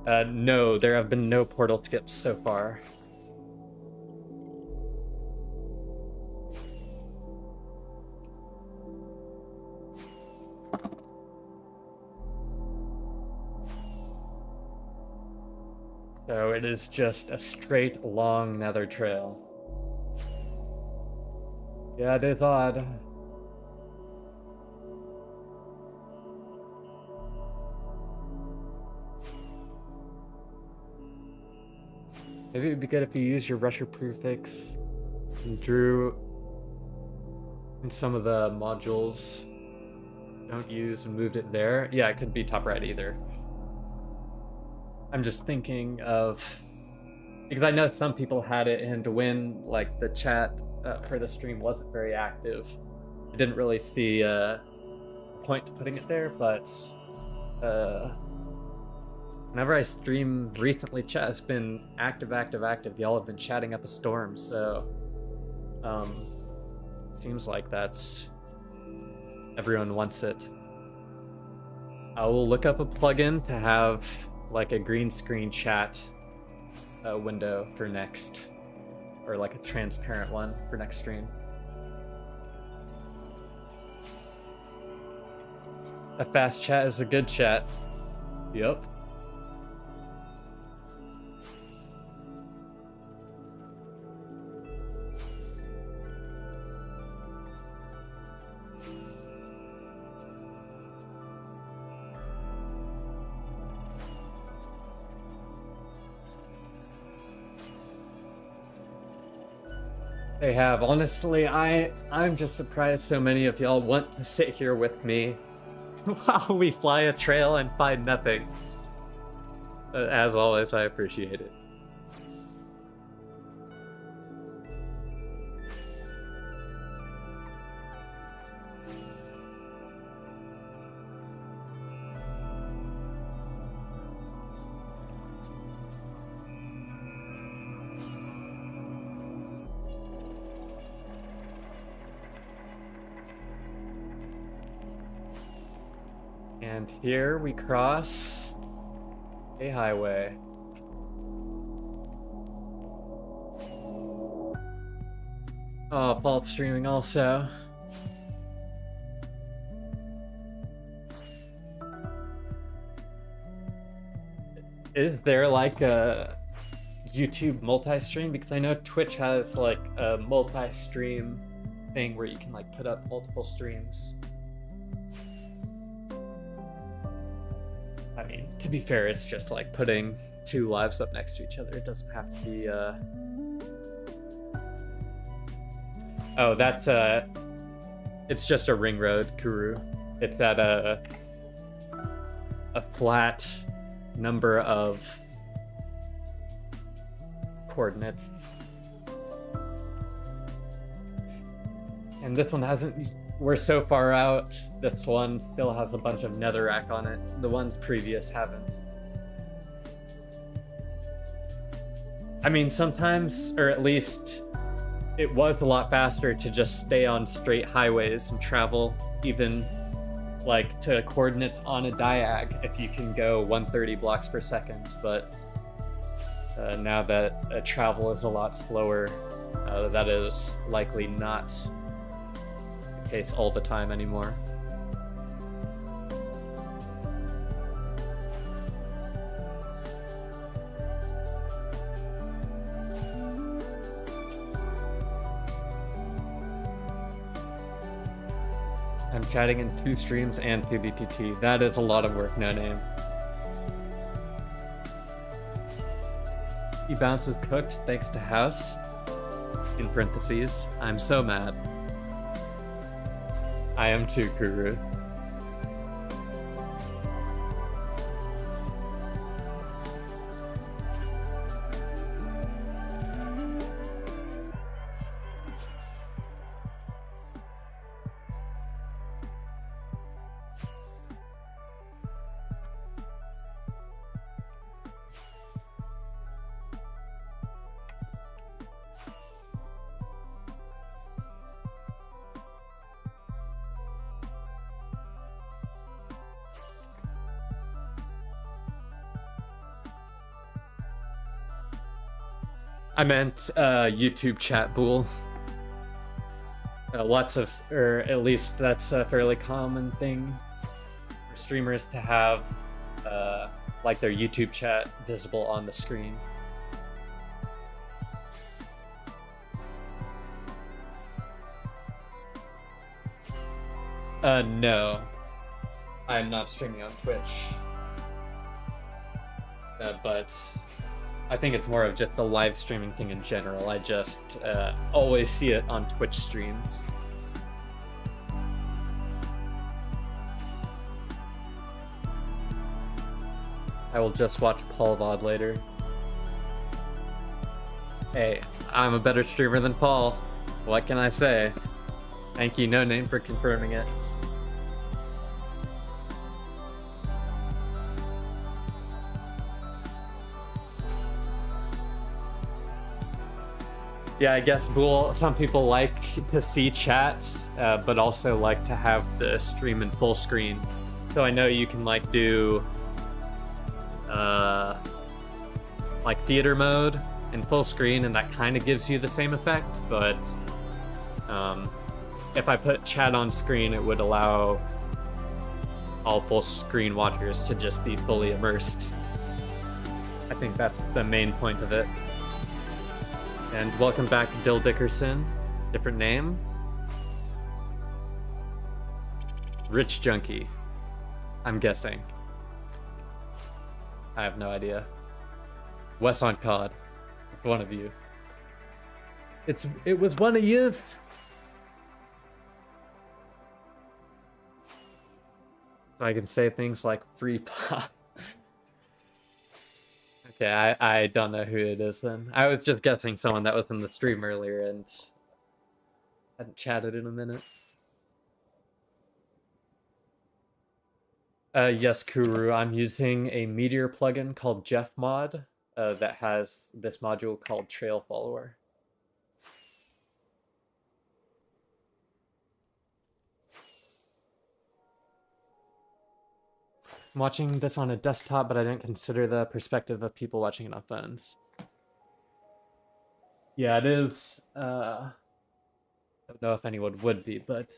No, there have been no portal skips so far. So it is just a straight, long nether trail. Yeah, it is odd. Maybe it would be good if you use your rusher prefix and drew in some of the modules don't use and moved it there. Yeah, it could be top right either. I'm just thinking of, because I know some people had it, and when like the chat for the stream wasn't very active, I didn't really see a point to putting it there, but whenever I stream recently, chat has been active. Y'all have been chatting up a storm, so seems like that's everyone wants it. I will look up a plugin to have like a green screen chat window for next, or like a transparent one for next stream. A fast chat is a good chat. Yep. They have. Honestly, I'm just surprised so many of y'all want to sit here with me while we fly a trail and find nothing. As always, I appreciate it. And here we cross a highway. Oh, Paul's streaming also. Is there like a YouTube multi-stream? Because I know Twitch has like a multi-stream thing where you can like put up multiple streams. I mean, to be fair, it's just like putting two lives up next to each other. It doesn't have to be, Oh, that's, it's just a ring road, Kuru. It's at a flat number of coordinates. And this one hasn't... We're so far out, this one still has a bunch of netherrack on it. The ones previous haven't. I mean, sometimes, or at least it was a lot faster to just stay on straight highways and travel even like to coordinates on a diag if you can go 130 blocks per second, but now that travel is a lot slower, that is likely not case all the time anymore. I'm chatting in 2 streams and 2 BTT. That is a lot of work, no name. He bounces cooked thanks to House. In parentheses, I'm so mad. I am too, Kuru. I meant YouTube chat, Bool. Lots of, or at least that's a fairly common thing for streamers to have, like their YouTube chat visible on the screen. No. I'm not streaming on Twitch. But I think it's more of just a live streaming thing in general. I just always see it on Twitch streams. I will just watch Paul VOD later. Hey, I'm a better streamer than Paul. What can I say? Thank you, No Name, for confirming it. Yeah, I guess, Bool, some people like to see chat, but also like to have the stream in full screen. So I know you can like do like theater mode in full screen, and that kind of gives you the same effect, but if I put chat on screen, it would allow all full screen watchers to just be fully immersed. I think that's the main point of it. And welcome back, Dill Dickerson. Different name. Rich Junkie. I'm guessing. I have no idea. Wes on COD. It's one of you. It was one of yous. So I can say things like free pop. Okay, I don't know who it is then. I was just guessing someone that was in the stream earlier and hadn't chatted in a minute. Yes, Kuru, I'm using a Meteor plugin called Jeff Mod that has this module called Trail Follower. I'm watching this on a desktop, but I didn't consider the perspective of people watching it on phones. Yeah, it is. I don't know if anyone would be, but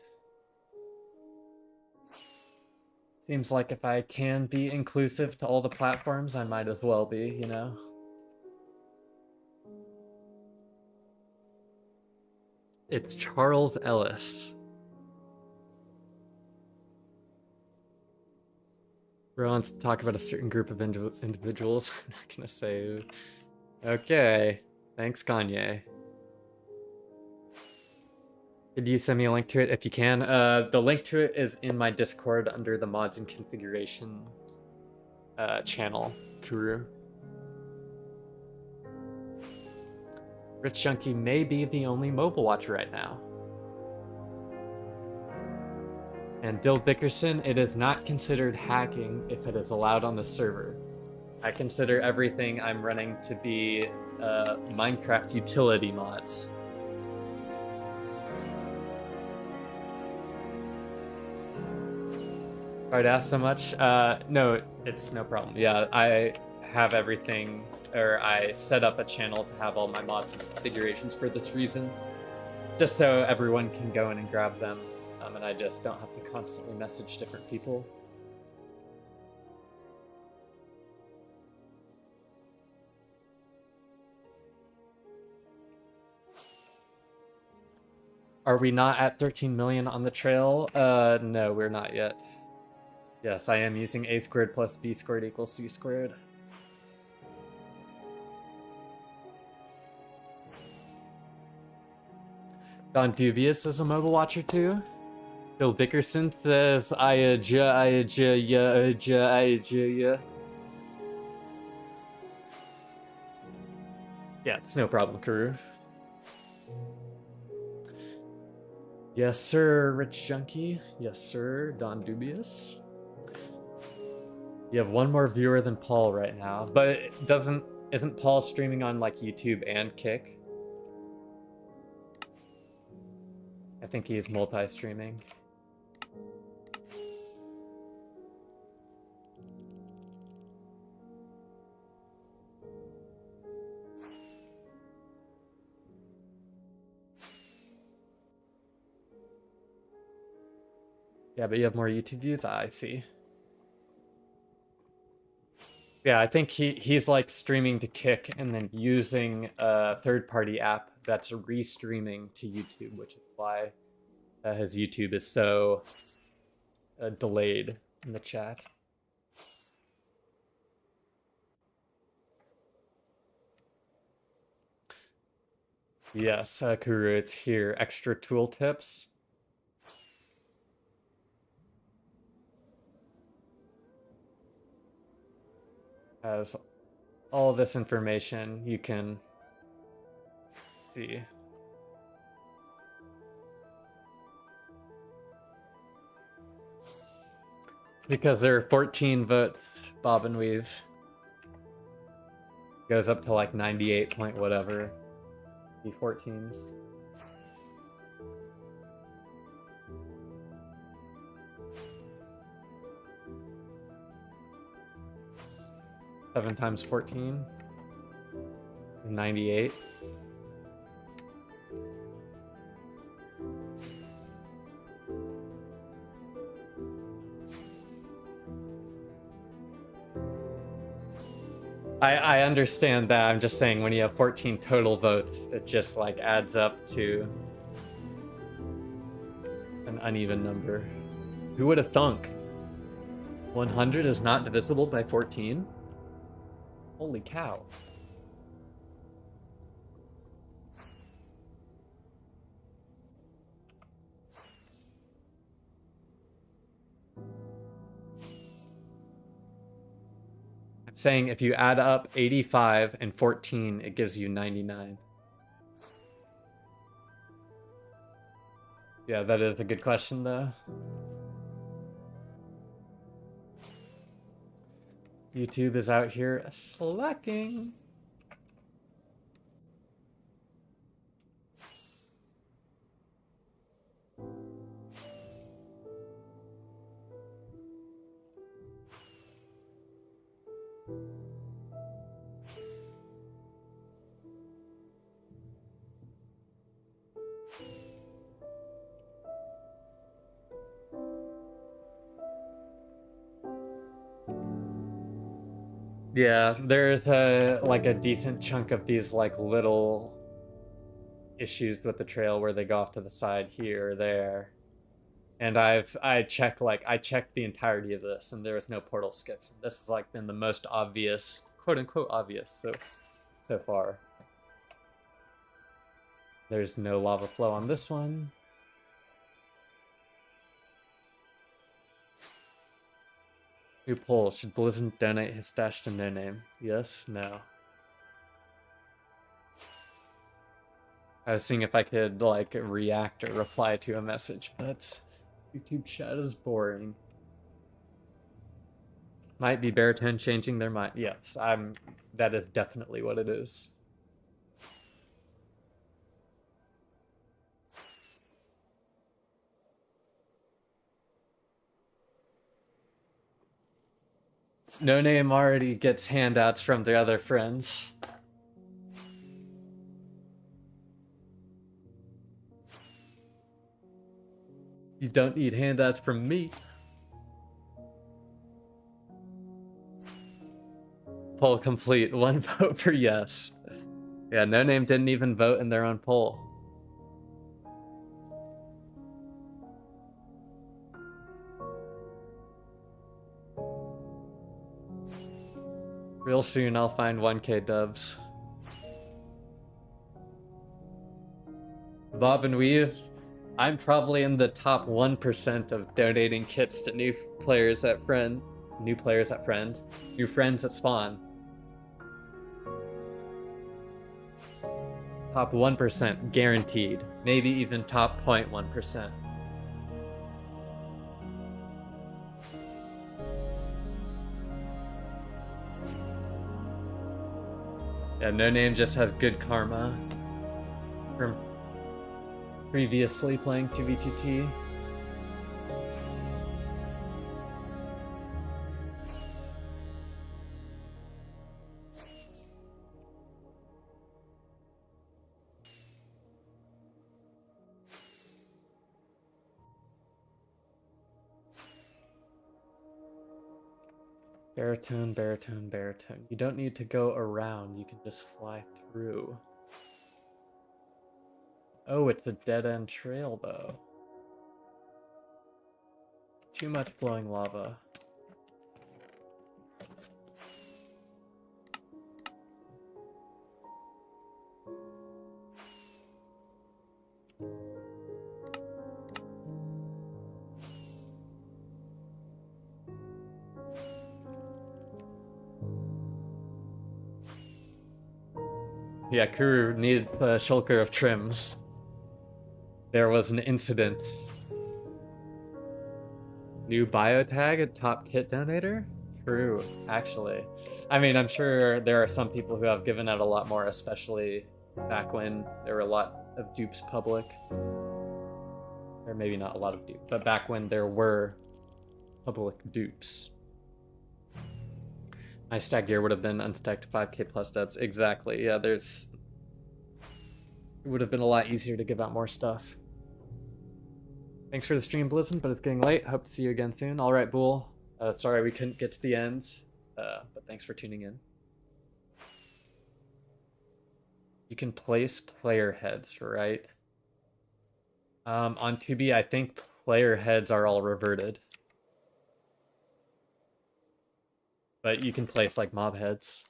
seems like if I can be inclusive to all the platforms, I might as well be, you know? It's Charles Ellis. Bro wants to talk about a certain group of individuals. I'm not gonna say who. Okay. Thanks, Kanye. Could you send me a link to it if you can? The link to it is in my Discord under the mods and configuration channel, Kuru. Rich Junkie may be the only mobile watcher right now. And Dill Dickerson, it is not considered hacking if it is allowed on the server. I consider everything I'm running to be Minecraft utility mods. Sorry to ask so much. No, it's no problem. Yeah, I have everything, or I set up a channel to have all my mods and configurations for this reason. Just so everyone can go in and grab them, and I just don't have to constantly message different people. Are we not at 13 million on the trail? No, we're not yet. Yes, I am using a squared plus b squared equals c squared. Don Dubious is a mobile watcher too. Bill Dickerson says, yeah. Yeah, it's no problem, Kuru. Yes, sir, Rich Junkie. Yes, sir, Don Dubious. You have one more viewer than Paul right now, but isn't Paul streaming on like YouTube and Kick? I think he's multi-streaming. Yeah, but you have more YouTube views? I see. Yeah, I think he's like streaming to Kick and then using a third-party app that's restreaming to YouTube, which is why his YouTube is so delayed in the chat. Yes, Kuru, it's here. Extra tooltips. Has all this information you can see. Because there are 14 votes, Bob and Weave. Goes up to like 98 point whatever. B14s. Seven times 14 is 98. I understand that. I'm just saying when you have 14 total votes, it just like adds up to an uneven number. Who would have thunk? 100 is not divisible by 14? Holy cow. I'm saying if you add up 85 and 14, it gives you 99. Yeah, that is a good question though. YouTube is out here slacking. Yeah, there's a decent chunk of these like little issues with the trail where they go off to the side here or there. And I checked the entirety of this and there was no portal skips. This has like been the most obvious, quote unquote obvious so far. There's no lava flow on this one. New poll, should Blizzard donate his stash to No Name? Yes? No. I was seeing if I could like react or reply to a message, but YouTube chat is boring. Might be baritone changing their mind. Yes, that is definitely what it is. No Name already gets handouts from their other friends. You don't need handouts from me. Poll complete. 1 vote for yes. Yeah, No Name didn't even vote in their own poll. Real soon I'll find 1K dubs. Bob and Weave, I'm probably in the top 1% of donating kits to new friends at spawn. Top 1% guaranteed. Maybe even top 0.1%. Yeah, No Name just has good karma from previously playing 2v2t. Baritone, baritone, baritone. You don't need to go around, you can just fly through. Oh, it's a dead-end trail, though. Too much flowing lava. Yeah, Kuru needs the shulker of trims. There was an incident. New biotag, a top kit donator? True, actually. I mean, I'm sure there are some people who have given out a lot more, especially back when there were a lot of dupes public. Or maybe not a lot of dupes, but back when there were public dupes. My stag gear would have been unstacked 5k plus dubs. Exactly, yeah, it would have been a lot easier to give out more stuff. Thanks for the stream, Blizzard, but it's getting late. Hope to see you again soon. All right, Bull. Sorry we couldn't get to the end, but thanks for tuning in. You can place player heads, right? On 2B, I think player heads are all reverted. But you can place like mob heads.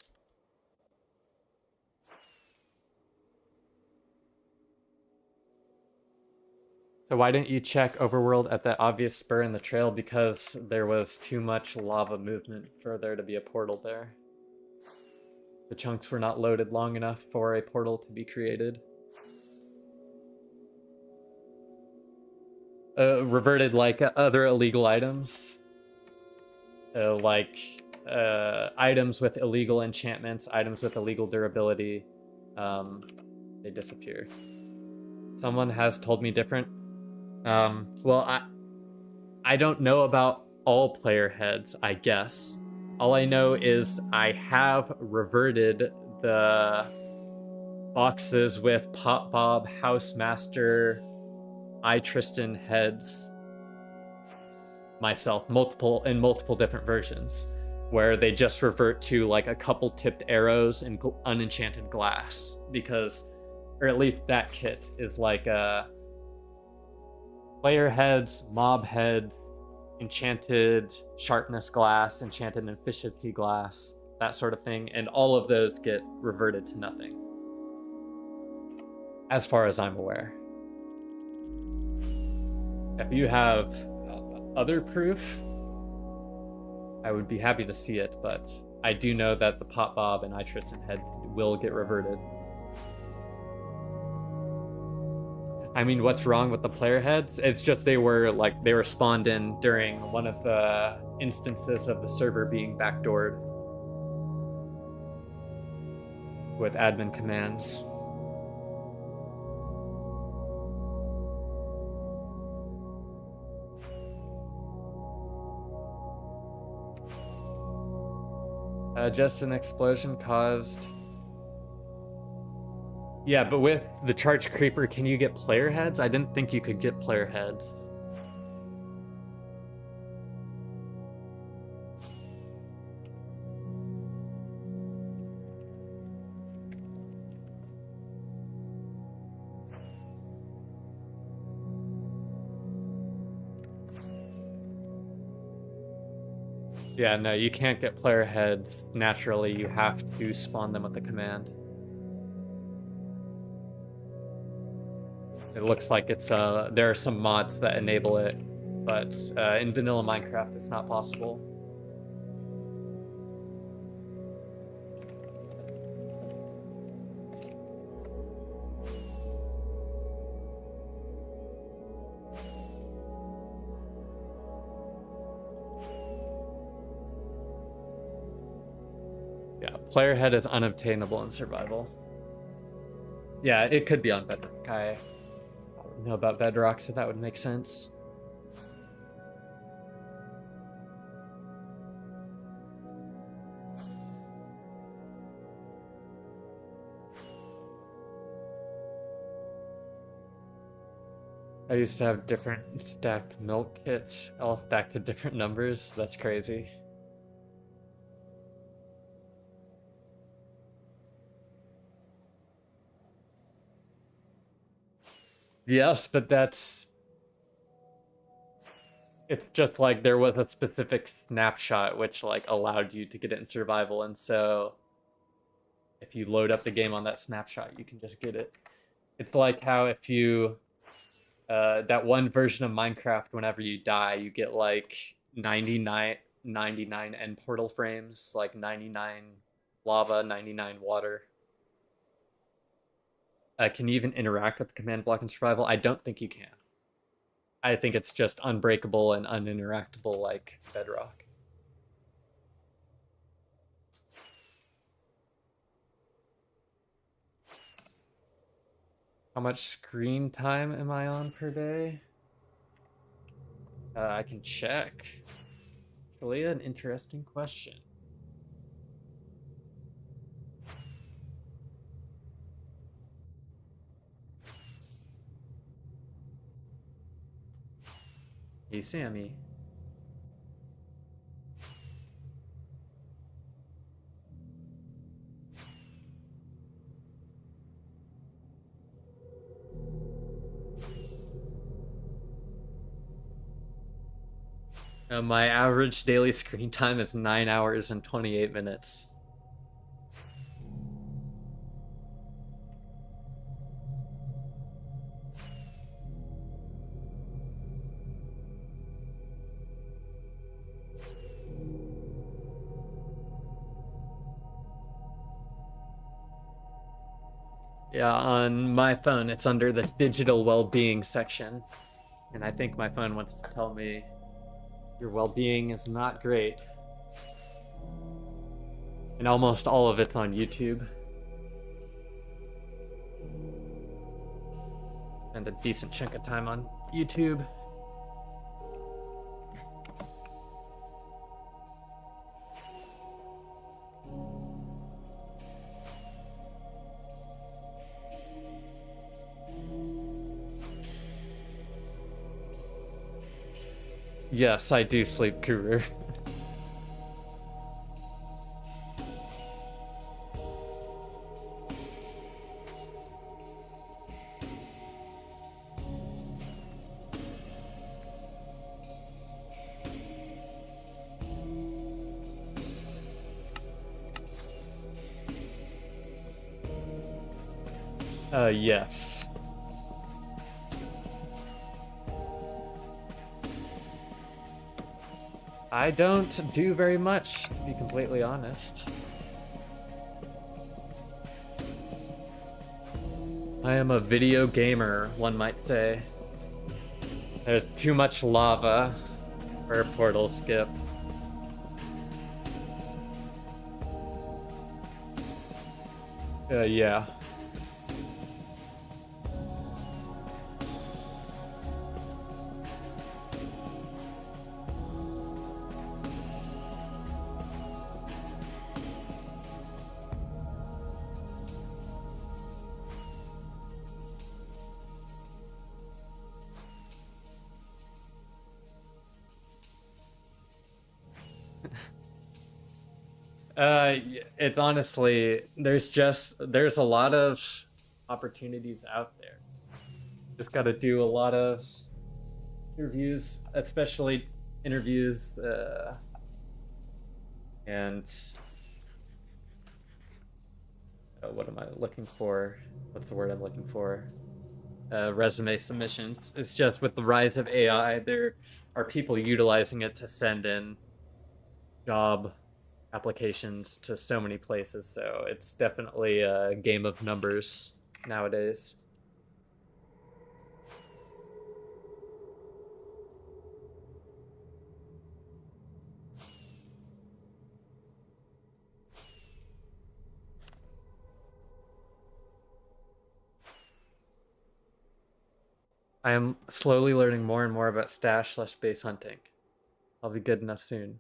So why didn't you check Overworld at that obvious spur in the trail? Because there was too much lava movement for there to be a portal there. The chunks were not loaded long enough for a portal to be created. Reverted like other illegal items. Items with illegal enchantments, items with illegal durability. They disappear. Someone has told me different. Well, I don't know about all player heads, I guess. All I know is I have reverted the boxes with Pop Bob, Housemaster, Tristan heads myself, in multiple different versions, where they just revert to like a couple tipped arrows and unenchanted glass, because, or at least that kit is like player heads, mob head, enchanted sharpness glass, enchanted efficiency glass, that sort of thing, and all of those get reverted to nothing, as far as I'm aware. If you have other proof, I would be happy to see it, but I do know that the Pop Bob and Tristan head will get reverted. I mean, what's wrong with the player heads? It's just they were spawned in during one of the instances of the server being backdoored with admin commands. Just an explosion caused... Yeah, but with the charge creeper, can you get player heads? I didn't think you could get player heads. Yeah, no, you can't get player heads naturally. You have to spawn them with the command. It looks like it's there are some mods that enable it, but in vanilla Minecraft it's not possible. Yeah, player head is unobtainable in survival. Yeah, it could be on Bedrock. I don't know about Bedrock, so that would make sense. I used to have different stacked milk kits, all stacked to different numbers. That's crazy. Yes, but it's just like there was a specific snapshot which like allowed you to get it in survival, and so if you load up the game on that snapshot, you can just get it. It's like how if you that one version of Minecraft, whenever you die, you get like 99 end portal frames, like 99 lava, 99 water. Can you even interact with the command block in survival? I don't think you can. I think it's just unbreakable and uninteractable like Bedrock. How much screen time am I on per day? I can check. Really an interesting question. Hey, Sammy. My average daily screen time is 9 hours and 28 minutes. Yeah, on my phone, it's under the digital well-being section. And I think my phone wants to tell me your well-being is not great. And almost all of it's on YouTube. And a decent chunk of time on YouTube. Yes, I do sleep, Guru. Yes. I don't do very much, to be completely honest. I am a video gamer, one might say. There's too much lava for a portal skip. Yeah. It's honestly, there's a lot of opportunities out there. Just got to do a lot of interviews, especially interviews, and what am I looking for? What's the word I'm looking for? Resume submissions. It's just with the rise of AI, there are people utilizing it to send in job applications to so many places, so it's definitely a game of numbers nowadays. I am slowly learning more and more about stash/base hunting. I'll be good enough soon.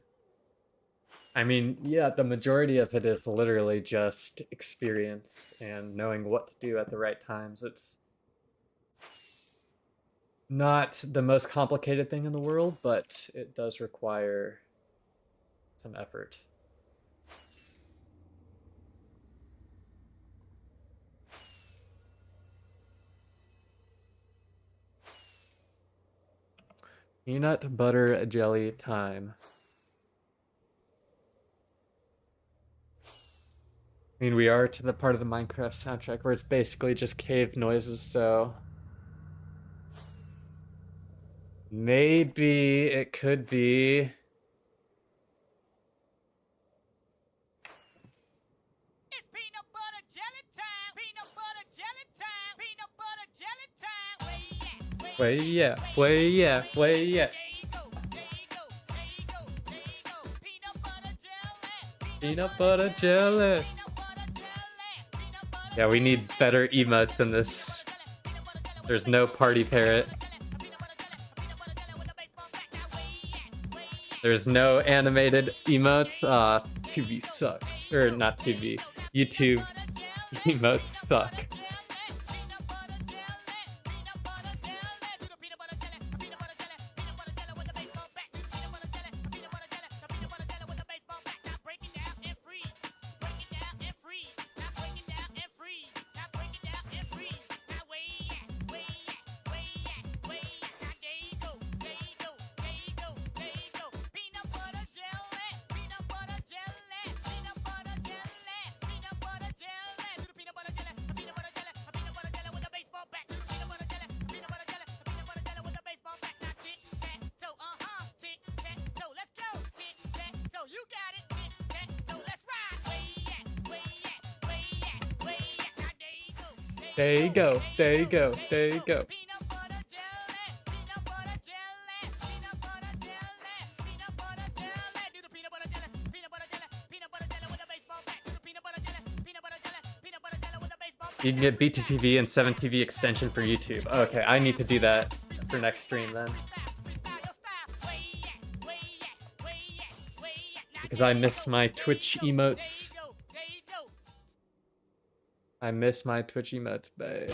I mean, yeah, the majority of it is literally just experience and knowing what to do at the right times. It's not the most complicated thing in the world, but it does require some effort. Peanut butter jelly time. I mean, we are to the part of the Minecraft soundtrack where it's basically just cave noises, so maybe it could be. It's peanut butter jelly time. Peanut butter jelly time. Peanut butter jelly time. Way yeah, way yeah, way yeah. Peanut butter jelly. Yeah, we need better emotes than this. There's no party parrot. There's no animated emotes. 2B sucks. Or not 2B. YouTube emotes suck. There you go. There you go. There you go. Peanut butter jelly, peanut butter jelly, peanut butter jelly, peanut butter jelly. Do the peanut butter jelly, peanut butter jelly, peanut butter jelly with a baseball bat. Do the peanut butter jelly, peanut butter jelly, peanut butter jelly with a baseball bat. You can get BTTV and 7TV extension for YouTube. Okay, I need to do that for next stream then. Because I miss my Twitch emotes. I miss my Twitch emotes bad.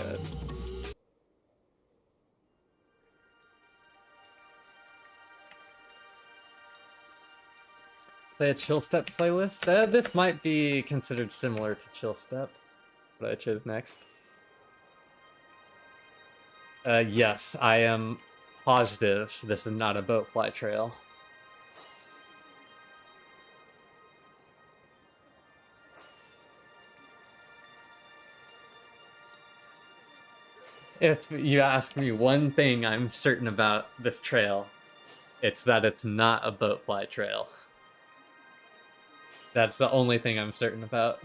Play a Chill Step playlist? This might be considered similar to Chill Step, what I chose next. Yes, I am positive this is not a boat fly trail. If you ask me one thing I'm certain about this trail, it's that it's not a boat fly trail. That's the only thing I'm certain about.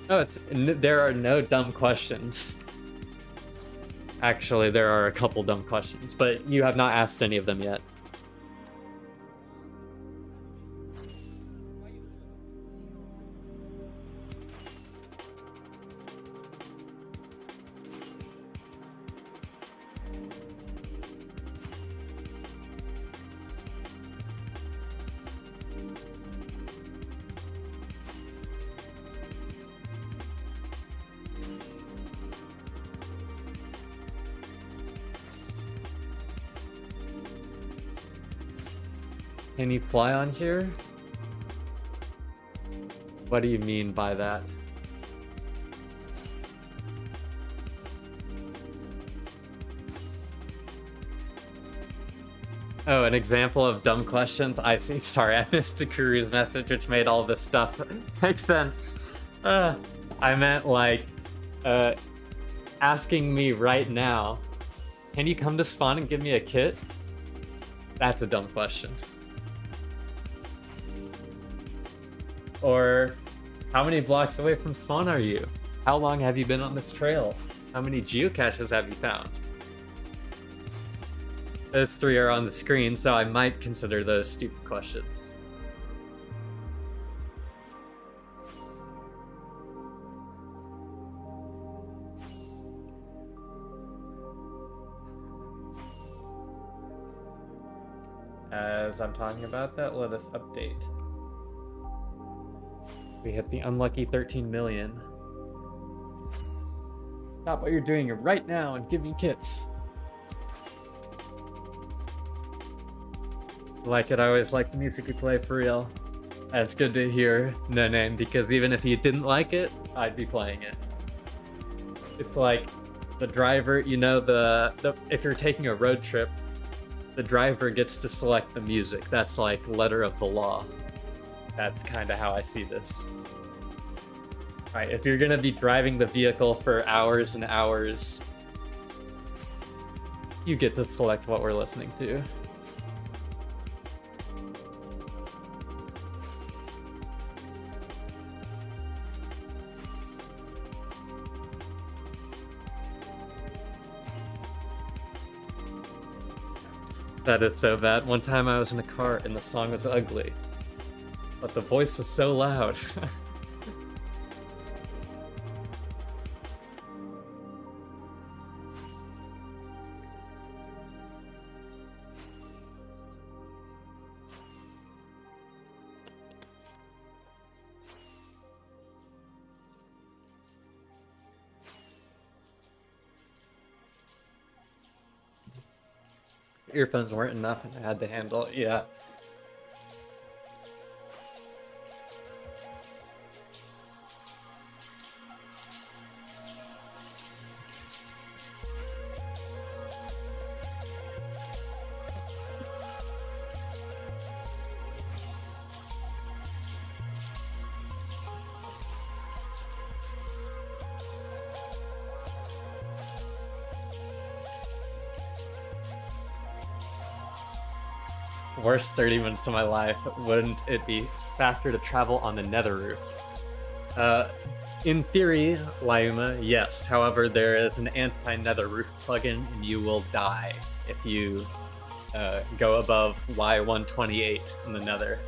No, there are no dumb questions. Actually, there are a couple dumb questions, but you have not asked any of them yet. Can you fly on here? What do you mean by that? Oh, an example of dumb questions? I see. Sorry, I missed a Kuru's message which made all this stuff make sense. I meant like, asking me right now, can you come to spawn and give me a kit? That's a dumb question. Or, how many blocks away from spawn are you? How long have you been on this trail? How many geocaches have you found? Those three are on the screen, so I might consider those stupid questions. As I'm talking about that, let us update. We hit the unlucky 13 million. Stop what you're doing right now and give me kits. Like it, I always like the music you play, for real. That's good to hear, No Name, because even if you didn't like it, I'd be playing it. It's like the driver, you know, if you're taking a road trip, the driver gets to select the music. That's like letter of the law. That's kind of how I see this. Alright, if you're gonna be driving the vehicle for hours and hours, you get to select what we're listening to. That is so bad. One time I was in a car and the song was ugly, but the voice was so loud. Earphones weren't enough and I had to handle it, yeah. Worst 30 minutes of my life. Wouldn't it be faster to travel on the nether roof? In theory, Lyuma, yes. However, there is an anti-nether roof plugin, and you will die if you go above Y128 in the nether.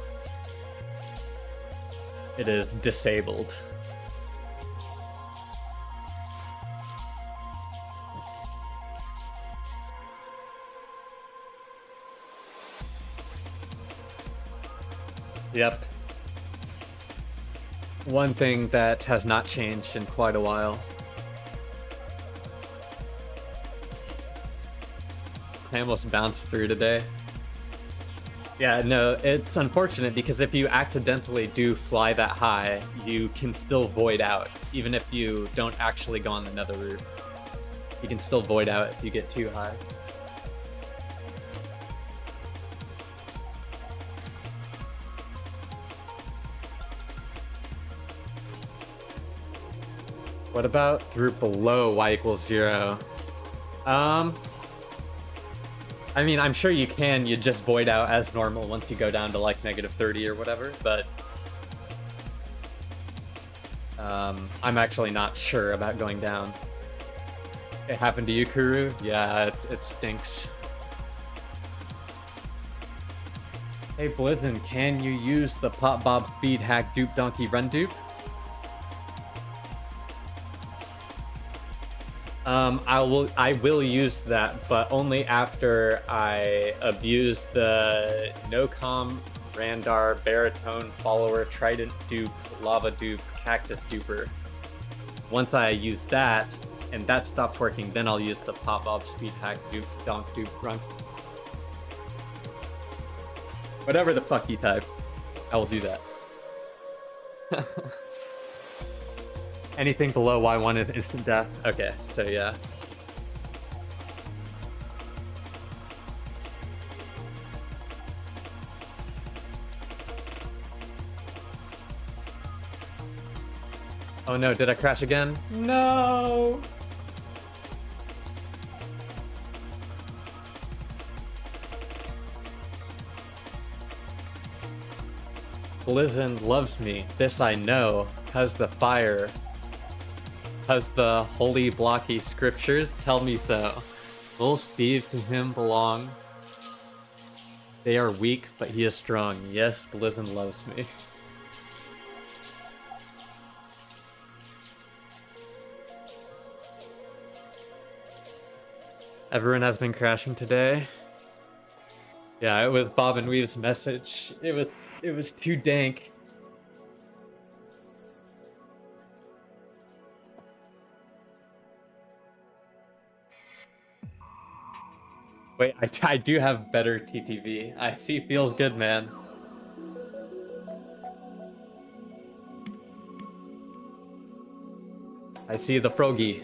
It is disabled. Yep. One thing that has not changed in quite a while. I almost bounced through today. Yeah, no, it's unfortunate because if you accidentally do fly that high, you can still void out, even if you don't actually go on the nether roof. You can still void out if you get too high. What about group below y=0? I mean, I'm sure you can, you just void out as normal once you go down to like -30 or whatever, but I'm actually not sure about going down. It happened to you, Kuru? Yeah, it stinks. Hey Blizzin, can you use the Pop Bob Speed Hack Dupe Donkey Run Dupe? I will use that, but only after I abuse the No-Com, Randar, Baritone, Follower, Trident Dupe, Lava Dupe, Cactus Duper. Once I use that, and that stops working, then I'll use the Pop-Up Speed Hack Dupe, Donk Dupe, Run. Whatever the fuck you type, I will do that. Anything below Y1 is instant death? Okay, so yeah. Oh no, did I crash again? No! Blizzin loves me, this I know, 'cause the fire. 'Cause the holy blocky scriptures tell me so. Full Steve to him belong. They are weak, but he is strong. Yes, Blizzin loves me. Everyone has been crashing today. Yeah, it was Bob and Weave's message. It was too dank. Wait, I do have better TTV. I see, feels good, man. I see the froggy.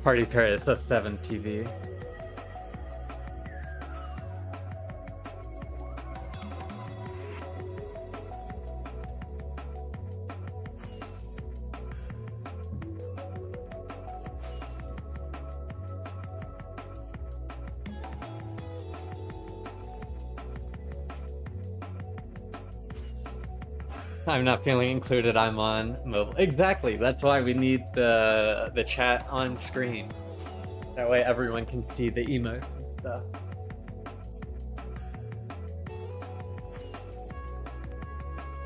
Party Paris, that's 7 TV. I'm not feeling included, I'm on mobile. Exactly, that's why we need the chat on screen. That way everyone can see the emotes and stuff.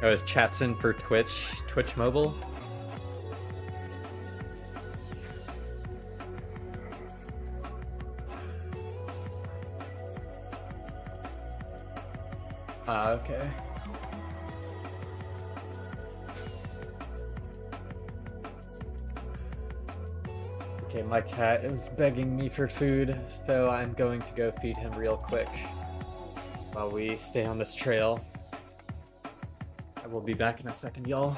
Oh, is chats in for Twitch mobile? Okay. Okay, my cat is begging me for food, so I'm going to go feed him real quick while we stay on this trail. I will be back in a second, y'all.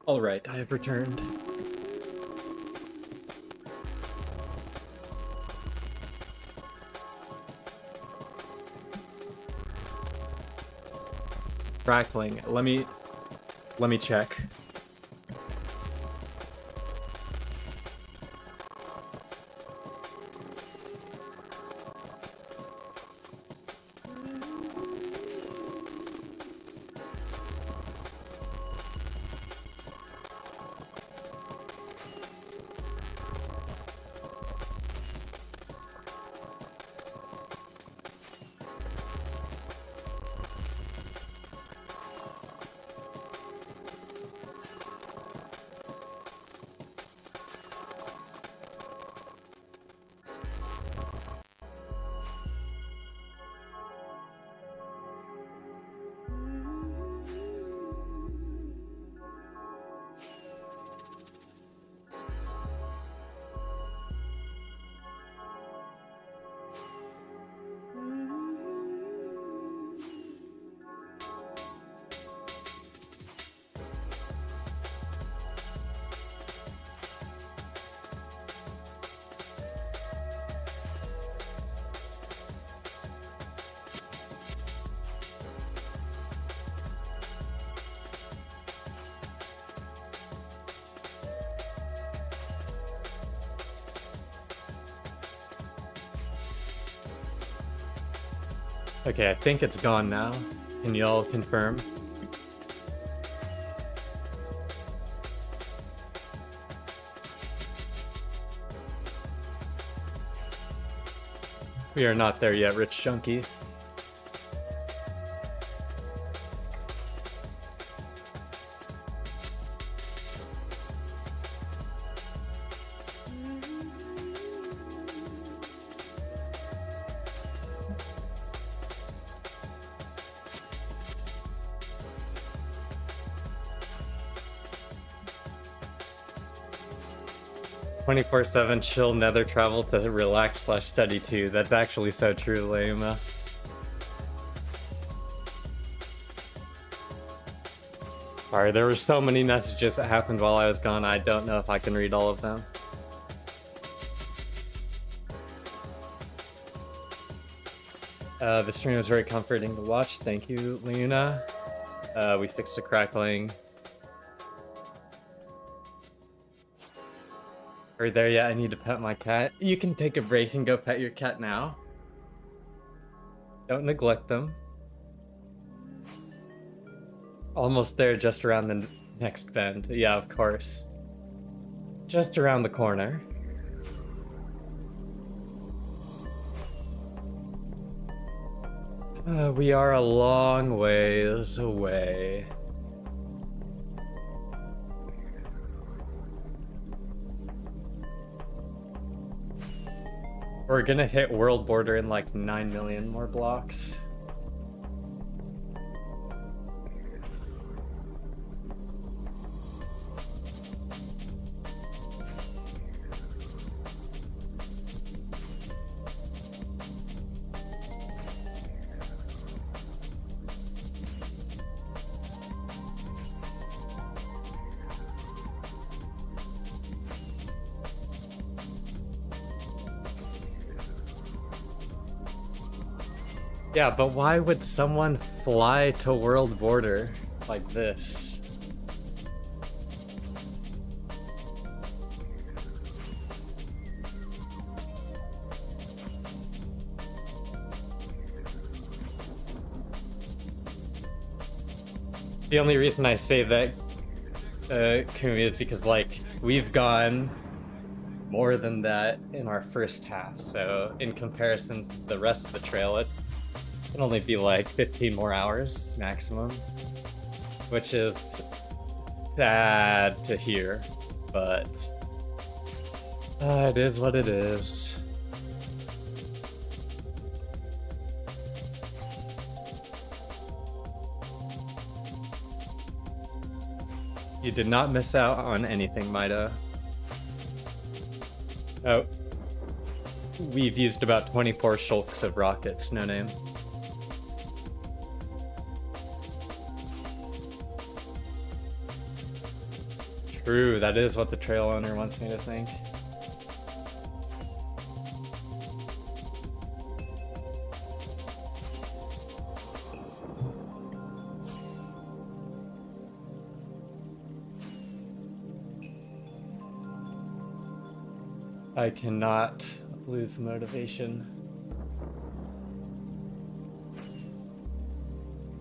Alright, I have returned. Crackling. Let me check. Okay, I think it's gone now. Can y'all confirm? We are not there yet, Rich Junkie. "24/7 chill nether travel to relax/study too." That's actually so true, Leuma. Sorry, there were so many messages that happened while I was gone. I don't know if I can read all of them. The stream was very comforting to watch. Thank you, Luna. We fixed the crackling. Are you there yet? I need to pet my cat. You can take a break and go pet your cat now. Don't neglect them. Almost there, just around the next bend. Yeah, of course. Just around the corner. We are a long ways away. We're gonna hit world border in like 9 million more blocks. Yeah, but why would someone fly to world border like this? The only reason I say that, Kumi, is because, like, we've gone more than that in our first half, so in comparison to the rest of the trail, it can only be like 15 more hours maximum, which is sad to hear, but it is what it is. You did not miss out on anything, Maida. Oh. We've used about 24 shulks of rockets, no name. True, that is what the trail owner wants me to think. I cannot lose motivation.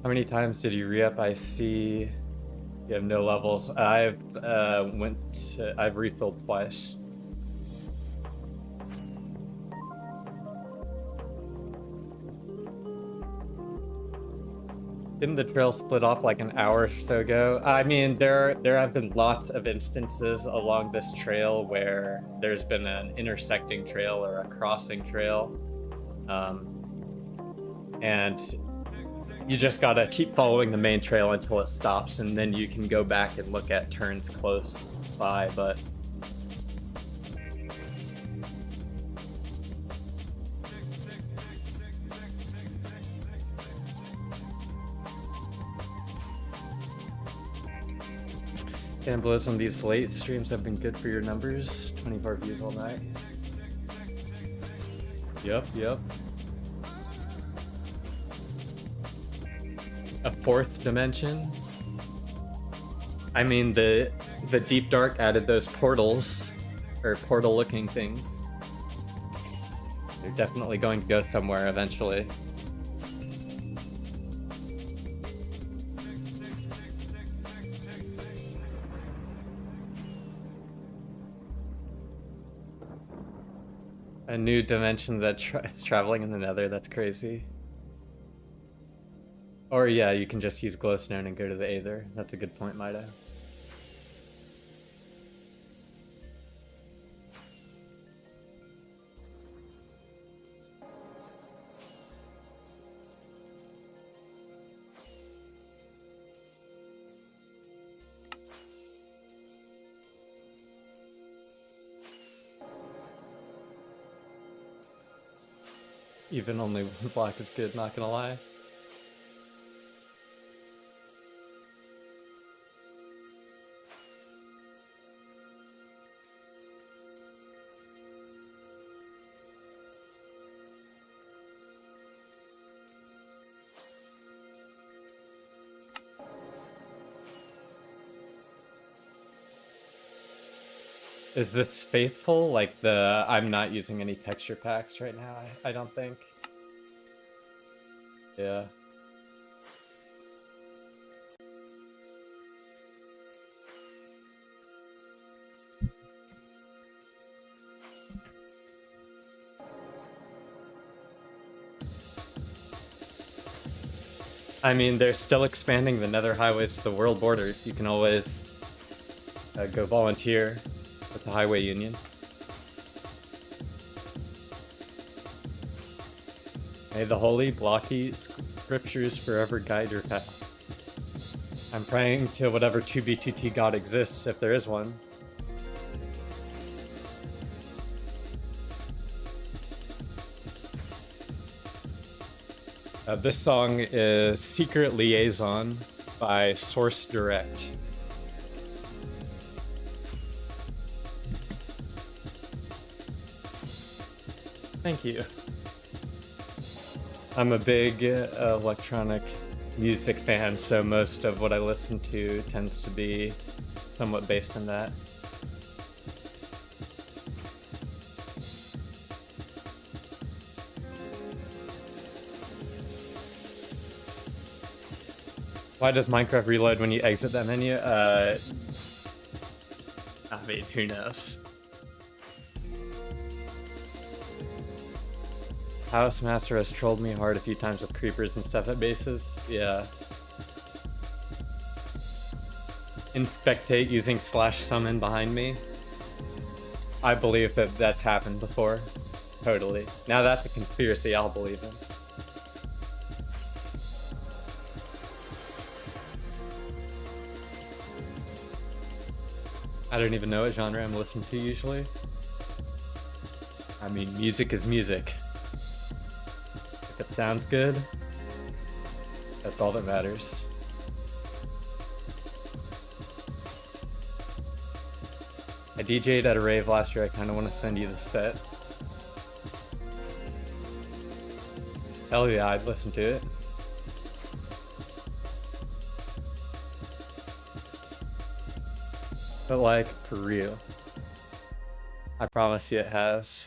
How many times did you re-up? I see you have no levels. I've refilled twice. Didn't the trail split off like an hour or so ago? I mean, there have been lots of instances along this trail where there's been an intersecting trail or a crossing trail. And you just gotta keep following the main trail until it stops, and then you can go back and look at turns close by, but cannibalism, these late streams have been good for your numbers. 24 views all night. Yep. A fourth dimension? I mean, the Deep Dark added those portals, or portal-looking things. They're definitely going to go somewhere eventually. A new dimension that is traveling in the nether, that's crazy. Or yeah, you can just use glowstone and go to the aether. That's a good point, Maida. Even only one block is good, not gonna lie. Is this faithful? Like I'm not using any texture packs right now, I don't think. Yeah. I mean, they're still expanding the nether highways to the world border. You can always go volunteer with the Highway Union. May the holy, blocky scriptures forever guide your path. I'm praying to whatever 2BTT god exists, if there is one. This song is Secret Liaison by Source Direct. Thank you. I'm a big electronic music fan, so most of what I listen to tends to be somewhat based on that. Why does Minecraft reload when you exit that menu? I mean, who knows? House Master has trolled me hard a few times with creepers and stuff at bases. Yeah. Infectate using /summon behind me. I believe that that's happened before. Totally. Now that's a conspiracy I'll believe in. I don't even know what genre I'm listening to usually. I mean, music is music. If it sounds good, that's all that matters. I DJ'd at a rave last year. I kind of want to send you the set. Hell yeah, I'd listen to it. But like, for real. I promise you it has.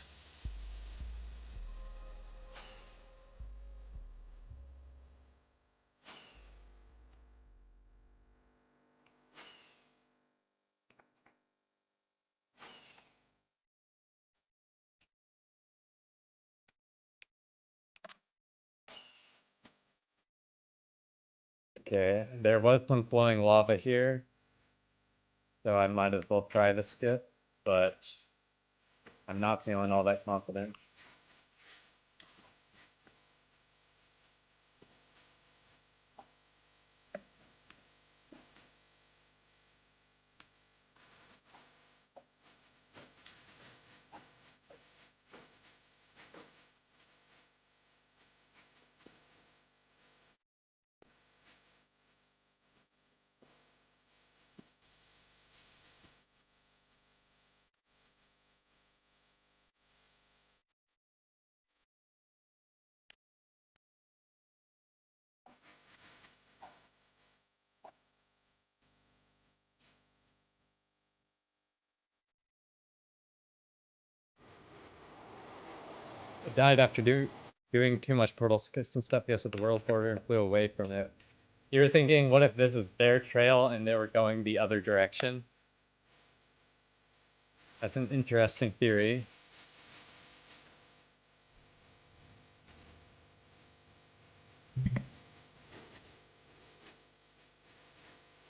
Okay, there was some flowing lava here, so I might as well try the skip, but I'm not feeling all that confident. I died after doing too much portal skips and stuff, yes, at the world border and flew away from it. You were thinking, what if this is their trail and they were going the other direction? That's an interesting theory.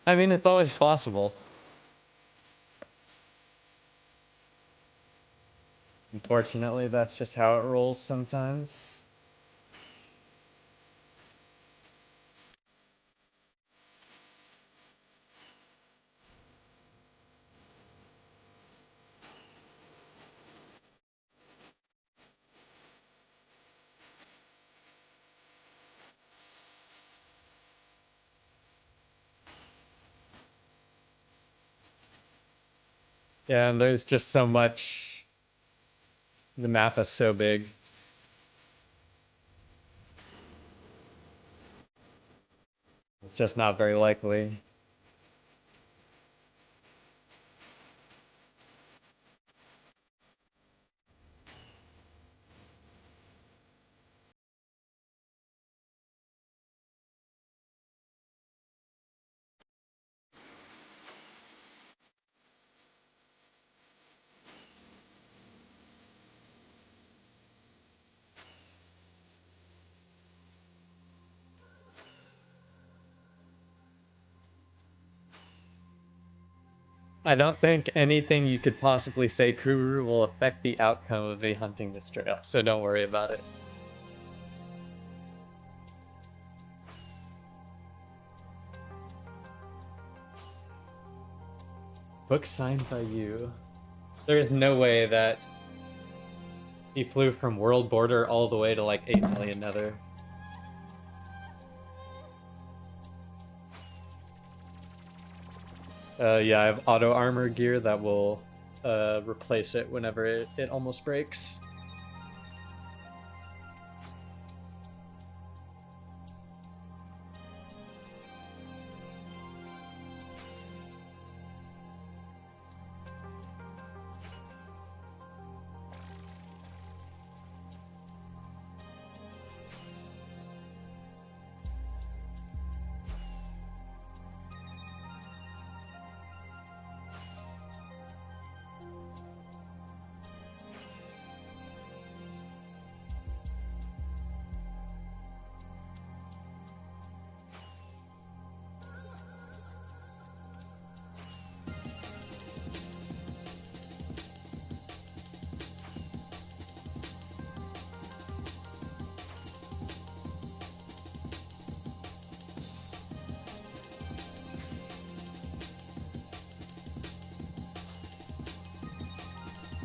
I mean, it's always possible. Unfortunately, that's just how it rolls sometimes. Yeah, and there's just so much. The map is so big. It's just not very likely. I don't think anything you could possibly say, Kuru, will affect the outcome of me hunting this trail, so don't worry about it. Book signed by you. There is no way that he flew from world border all the way to like 8 million nether. Yeah, I have auto armor gear that will replace it whenever it almost breaks.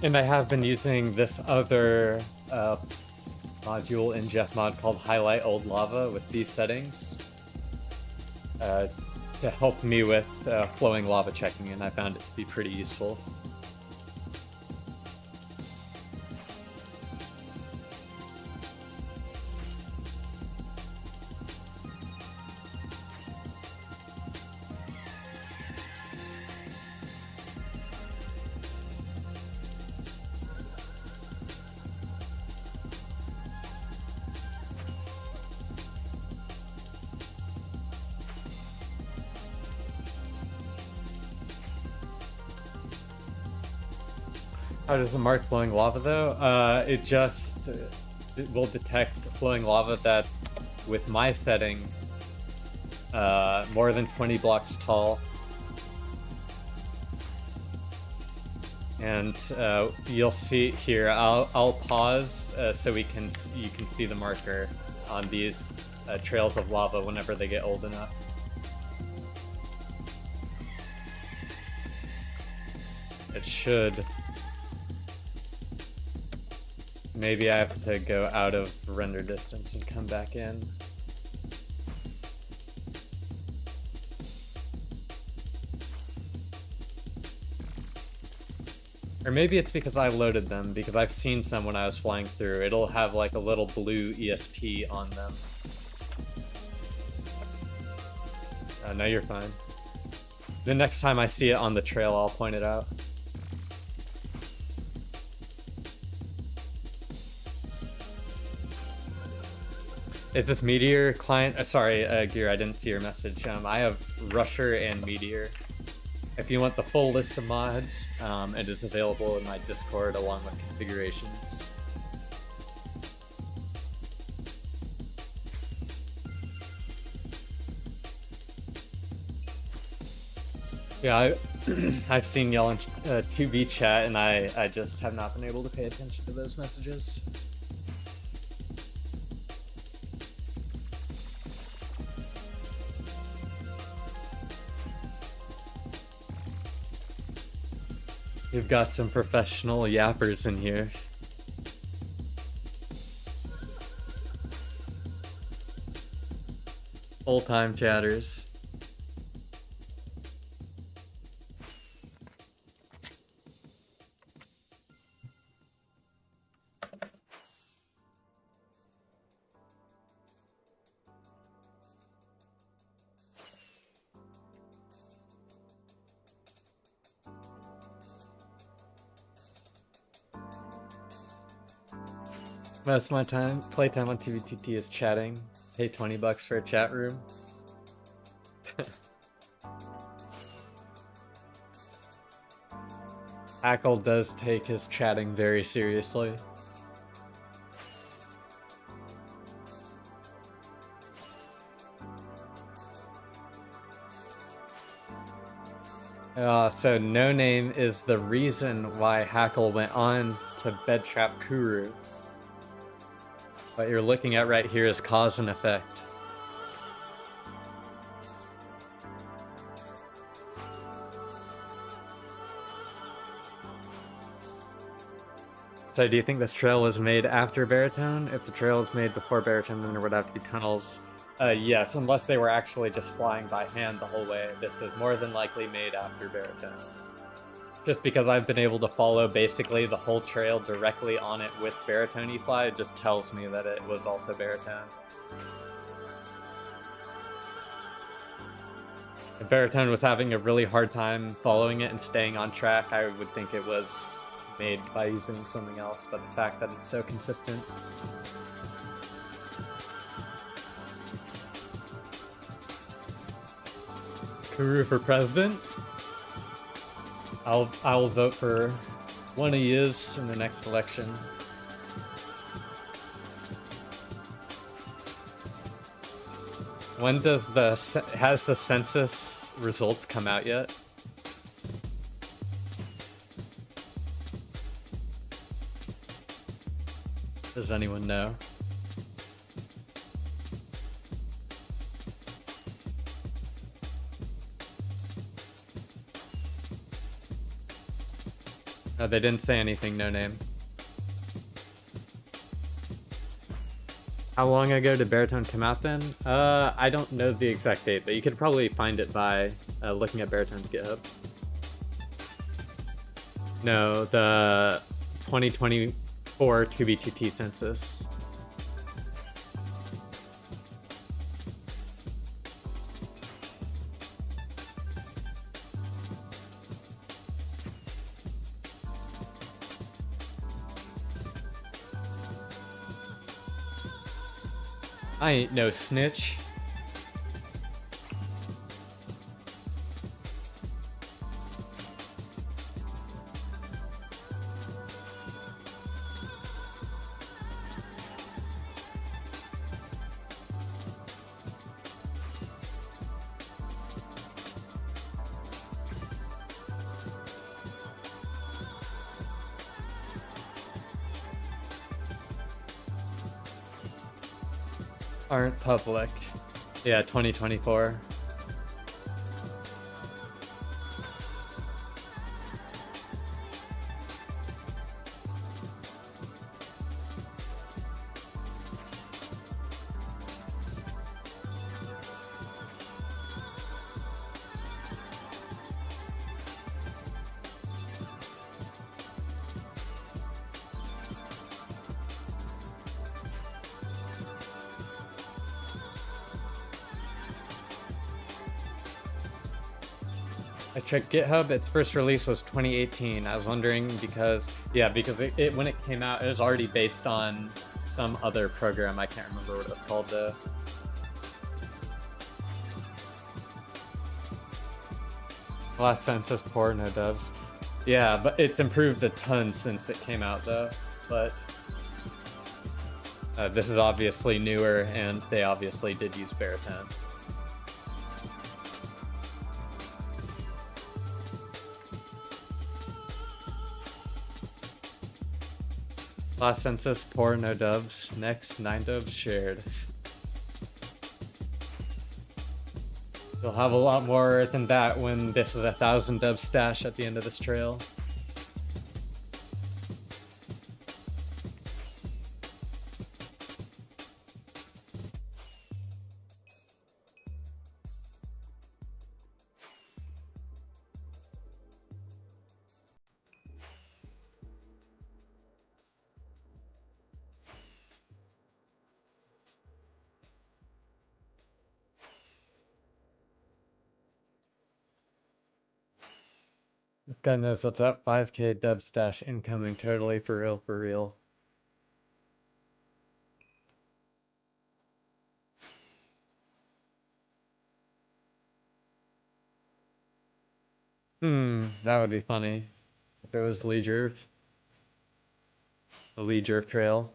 And I have been using this other module in GefMod called Highlight Old Lava with these settings to help me with flowing lava checking, and I found it to be pretty useful. How does it mark flowing lava though? It will detect flowing lava that, with my settings, more than 20 blocks tall. And you'll see here, I'll pause so you can see the marker on these trails of lava whenever they get old enough. It should. Maybe I have to go out of render distance and come back in. Or maybe it's because I loaded them, because I've seen some when I was flying through. It'll have like a little blue ESP on them. Oh, no, you're fine. The next time I see it on the trail, I'll point it out. Is this Meteor client? Sorry, Gear, I didn't see your message. I have Rusher and Meteor. If you want the full list of mods, it is available in my Discord along with configurations. Yeah, I've seen y'all in 2B chat, and I just have not been able to pay attention to those messages. We've got some professional yappers in here. Full-time chatters. Most of my playtime on TVTT is chatting. Pay 20 bucks for a chat room. Hackle does take his chatting very seriously. So No Name is the reason why Hackle went on to bedtrap Kuru. What you're looking at right here is cause and effect. So do you think this trail was made after Baritone? If the trail was made before Baritone, then there would have to be tunnels. Yes, unless they were actually just flying by hand the whole way. This is more than likely made after Baritone. Just because I've been able to follow basically the whole trail directly on it with Baritone fly, it just tells me that it was also Baritone. If Baritone was having a really hard time following it and staying on track, I would think it was made by using something else, but the fact that it's so consistent. Kuru for president? I'll vote for one of yous in the next election. When does has the census results come out yet? Does anyone know? No, they didn't say anything, no name. How long ago did Baritone come out then? I don't know the exact date, but you could probably find it by looking at Baritone's GitHub. No, the 2024 2B2T census. I ain't no snitch. Aren't public. Yeah, 2024. I checked GitHub, its first release was 2018. I was wondering because, yeah, because it when it came out, it was already based on some other program. I can't remember what it was called though. Last census poor, no dubs. Yeah, but it's improved a ton since it came out though. But this is obviously newer, and they obviously did use Baritone. Last census, poor, no dubs. Next, 9 dubs shared. You'll have a lot more than that when this is 1,000 dub stash at the end of this trail. God knows what's up. 5K dub stash incoming. Totally for real, for real. That would be funny. If it was Leisure. The Leisure Trail.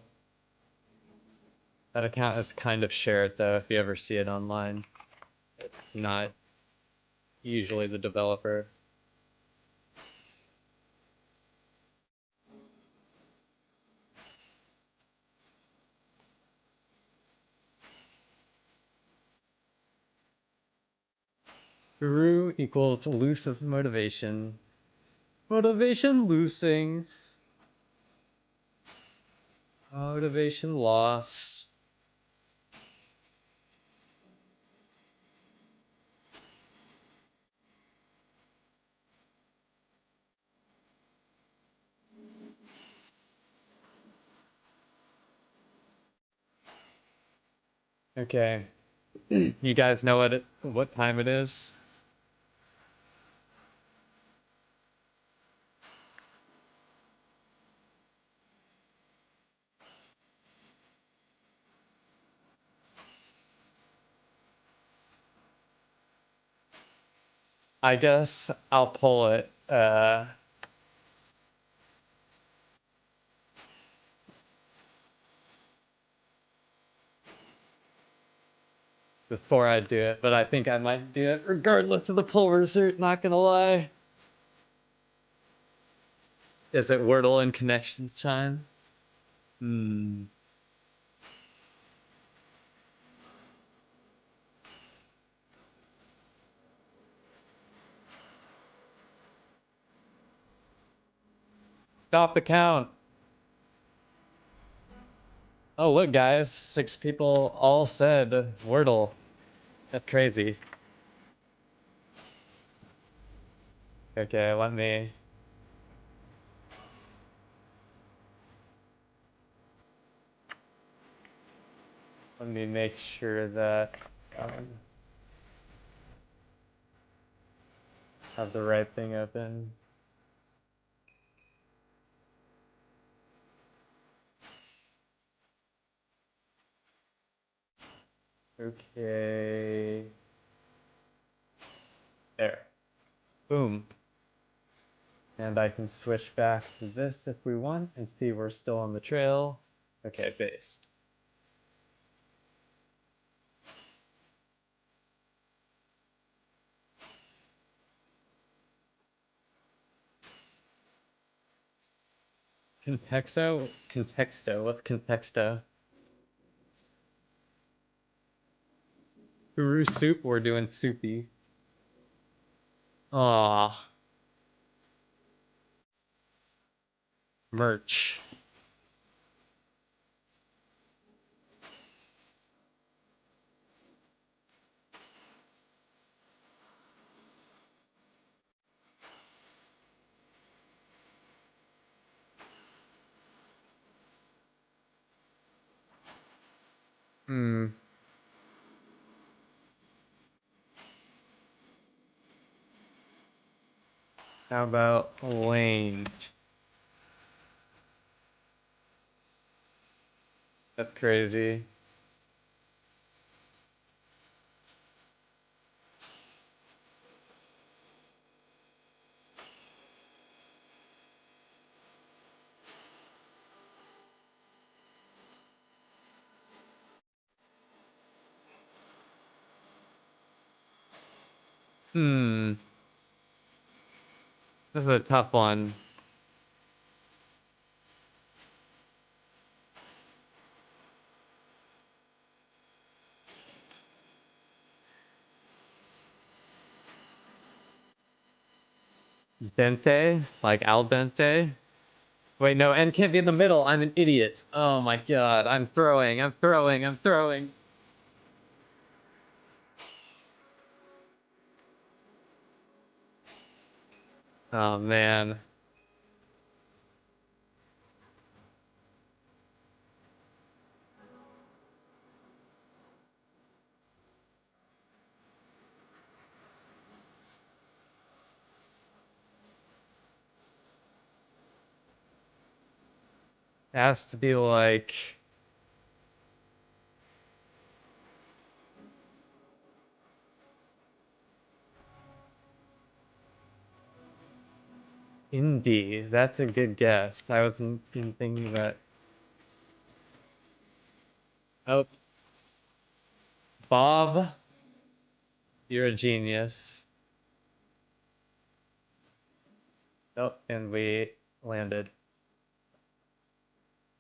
That account is kind of shared though, if you ever see it online. It's not usually the developer. Guru equals elusive motivation. Motivation losing. Motivation loss. Okay. You guys know what time it is? I guess I'll pull it. Before I do it, but I think I might do it regardless of the pull result, not gonna lie. Is it Wordle and Connections time? Stop the count. Oh, look, guys. 6 people all said Wordle. That's crazy. Okay, let me make sure that have the right thing open. Okay. There. Boom. And I can switch back to this if we want and see we're still on the trail. Okay, based. Contexto? Contexto? What's contexto? Uru soup? We're doing soupy. Aw. Merch. Hmm. How about lane? That's crazy. Hmm. This is a tough one. Dente? Like al dente? Wait, no, N can't be in the middle. I'm an idiot. Oh my god. I'm throwing. Oh man. It has to be like indie. That's a good guess. I was thinking that. Oh, Bob, you're a genius. Oh, and we landed.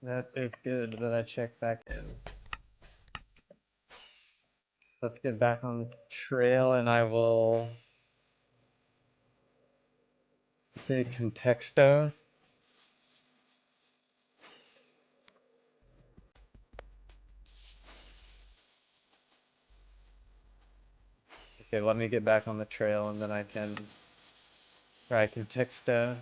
That is good that I checked back in. Let's get back on the trail and I will say contexto. Okay, let me get back on the trail and then I can try contexto.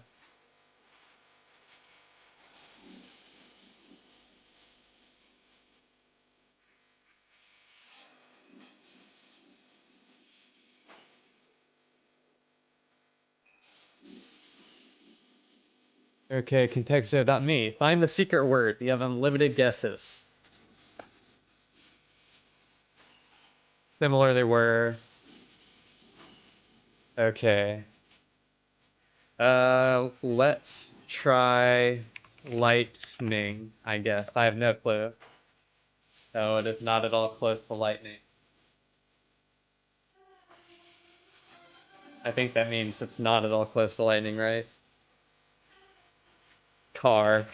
Okay, contexto.me. Find the secret word. You have unlimited guesses. Similar they were. Okay. Let's try lightning, I guess. I have no clue. No, it is not at all close to lightning. I think that means it's not at all close to lightning, right? Car.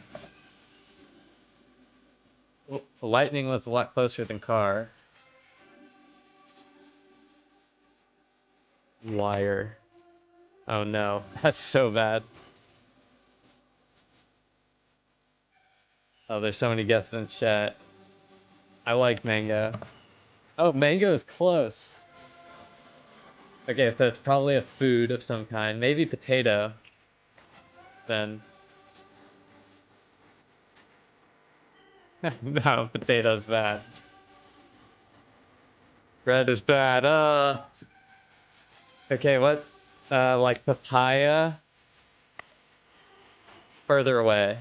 Lightning was a lot closer than car. Liar. Oh no, that's so bad. Oh, there's so many guesses in chat. I like mango. Oh, mango is close. Okay, so it's probably a food of some kind. Maybe potato. Then. No, potato's bad. Bread is bad. Okay, what? Like papaya? Further away.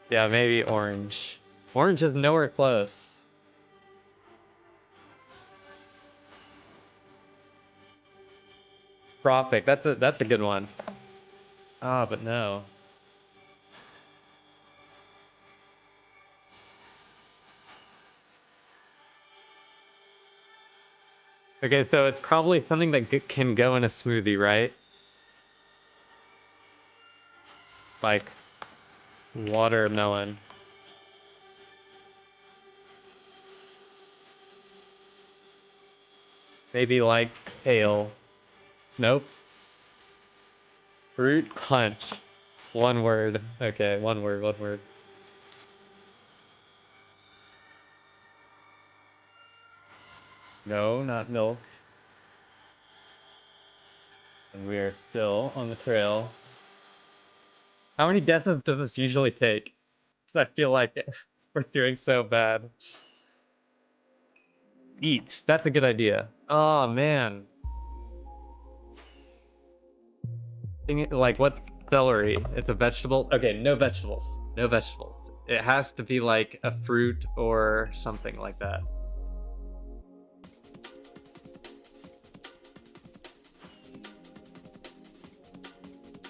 Yeah, maybe orange. Orange is nowhere close. Tropic, that's a good one. Ah, but no. Okay, so it's probably something that can go in a smoothie, right? Like watermelon. Maybe like kale. Nope. Fruit punch. One word. Okay, one word. No, not milk. And we are still on the trail. How many guesses does this usually take? 'Cause I feel like we're doing so bad. Eat. That's a good idea. Oh man. Like what? Celery. It's a vegetable. Okay, no vegetables. No vegetables. It has to be like a fruit or something like that.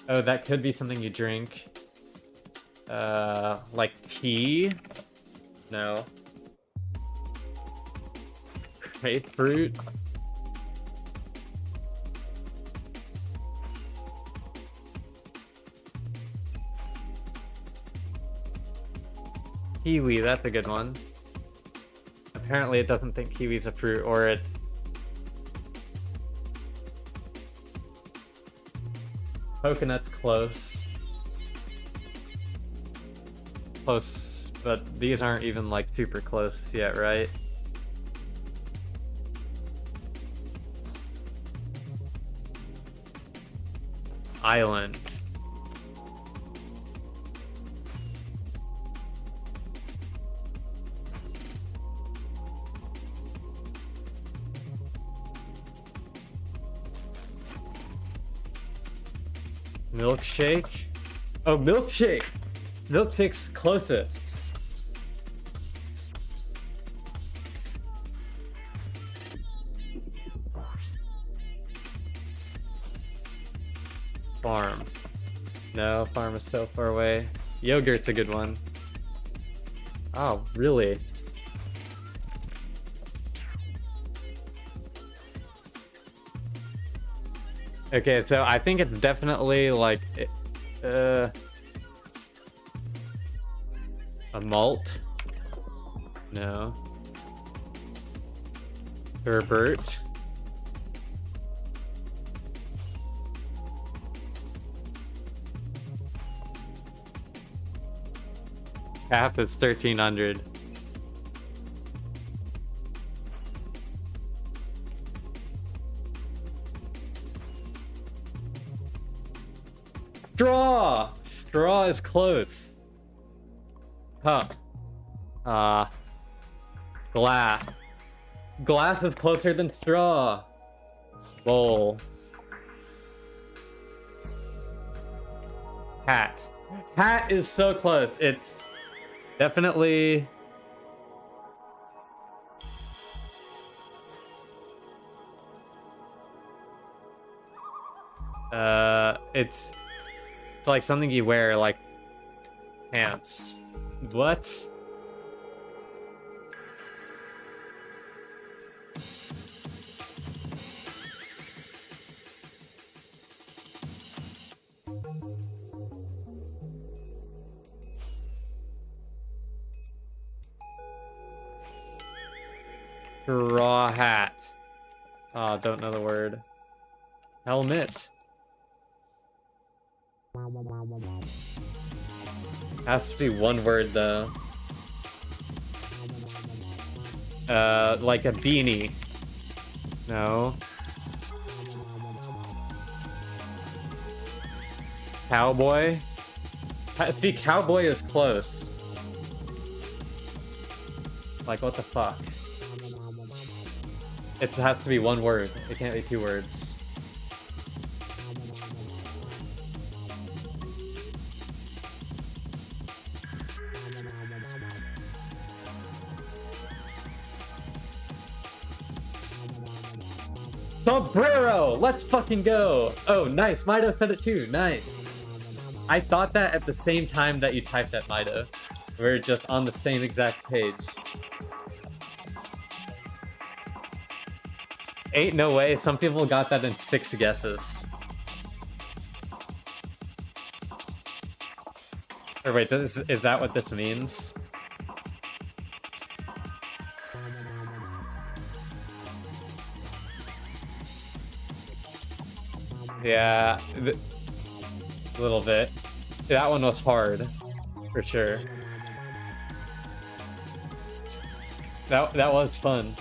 Oh, that could be something you drink. Like tea? No. Grapefruit? Kiwi, that's a good one. Apparently it doesn't think kiwi's a fruit, or it's... Coconut's close. Close, but these aren't even like super close yet, right? Island. Milkshake? Oh, milkshake! Milkshake's closest. Farm. No, farm is so far away. Yogurt's a good one. Oh, really? Okay, so I think it's definitely like a malt. No. Herbert. Half is 1300. Straw! Straw is close. Cup. Glass. Glass is closer than straw. Bowl. Hat. Hat is so close. It's definitely... It's like something you wear, like pants. What? Straw hat. Oh, don't know the word. Helmet. Has to be one word though. Like a beanie. No. Cowboy? See, cowboy is close. Like, what the fuck? It has to be one word. It can't be two words. Sombrero! Let's fucking go! Oh, nice. Mido said it too. Nice. I thought that at the same time that you typed that, Mido. We're just on the same exact page. Ain't no way. Some people got that in 6 guesses. Or wait, is that what this means? Yeah, a little bit. That one was hard, for sure. That was fun.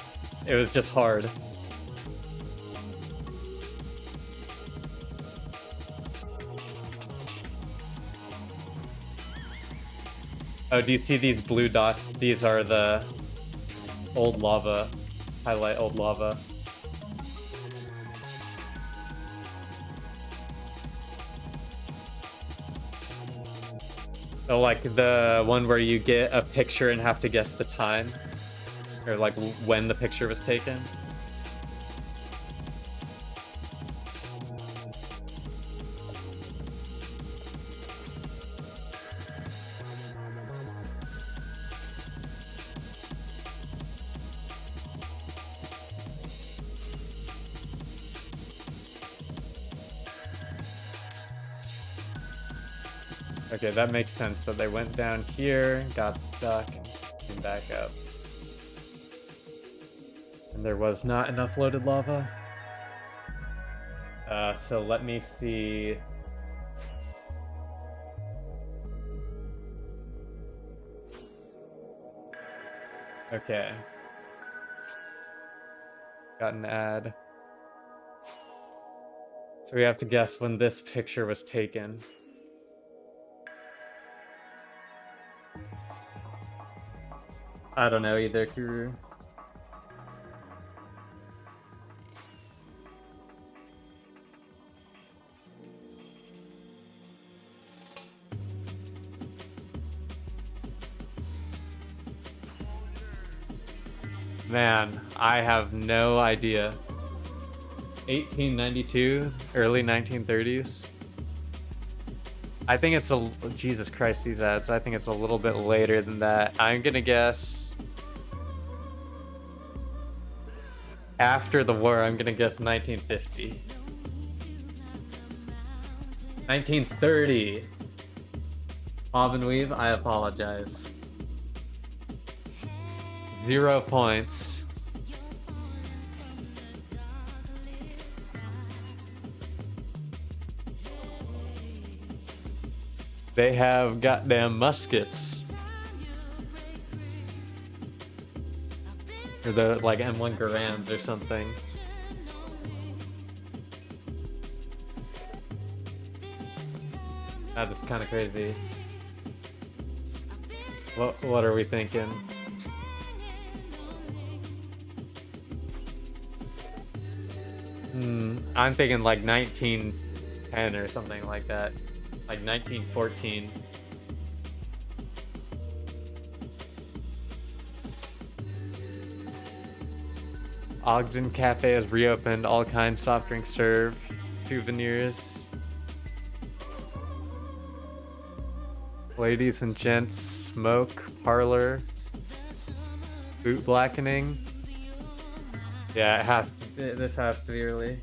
It was just hard. Oh, do you see these blue dots? These are the old lava. Highlight old lava. So like the one where you get a picture and have to guess the time, or like when the picture was taken. Okay, that makes sense. So they went down here, got stuck, and came back up. And there was not enough loaded lava. So let me see. Okay. Got an ad. So we have to guess when this picture was taken. I don't know either, Kuru. Man, I have no idea. 1892, early 1930s. I think it's a... Jesus Christ, these ads. I think it's a little bit later than that. I'm gonna guess... After the war, I'm gonna guess 1950. 1930. Bob and Weave, I apologize. 0 points. They have goddamn muskets. Or the like M1 Garands or something. That is kind of crazy. What are we thinking? I'm thinking like 1910 or something like that. Like 1914. Ogden Cafe has reopened. All kinds soft drinks served. Souvenirs. Ladies and gents, smoke parlor. Boot blackening. Yeah, it has to. This has to be early.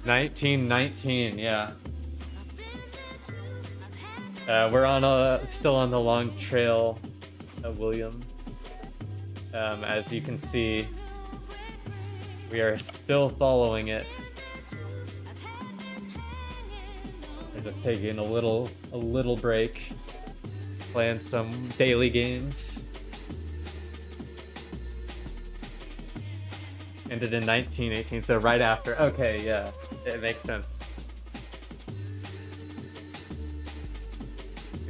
'1919, yeah. We're still on the long trail of William. As you can see, we are still following it. We're just taking a little break, playing some daily games. Ended in 1918, so right after. Okay, yeah, it makes sense.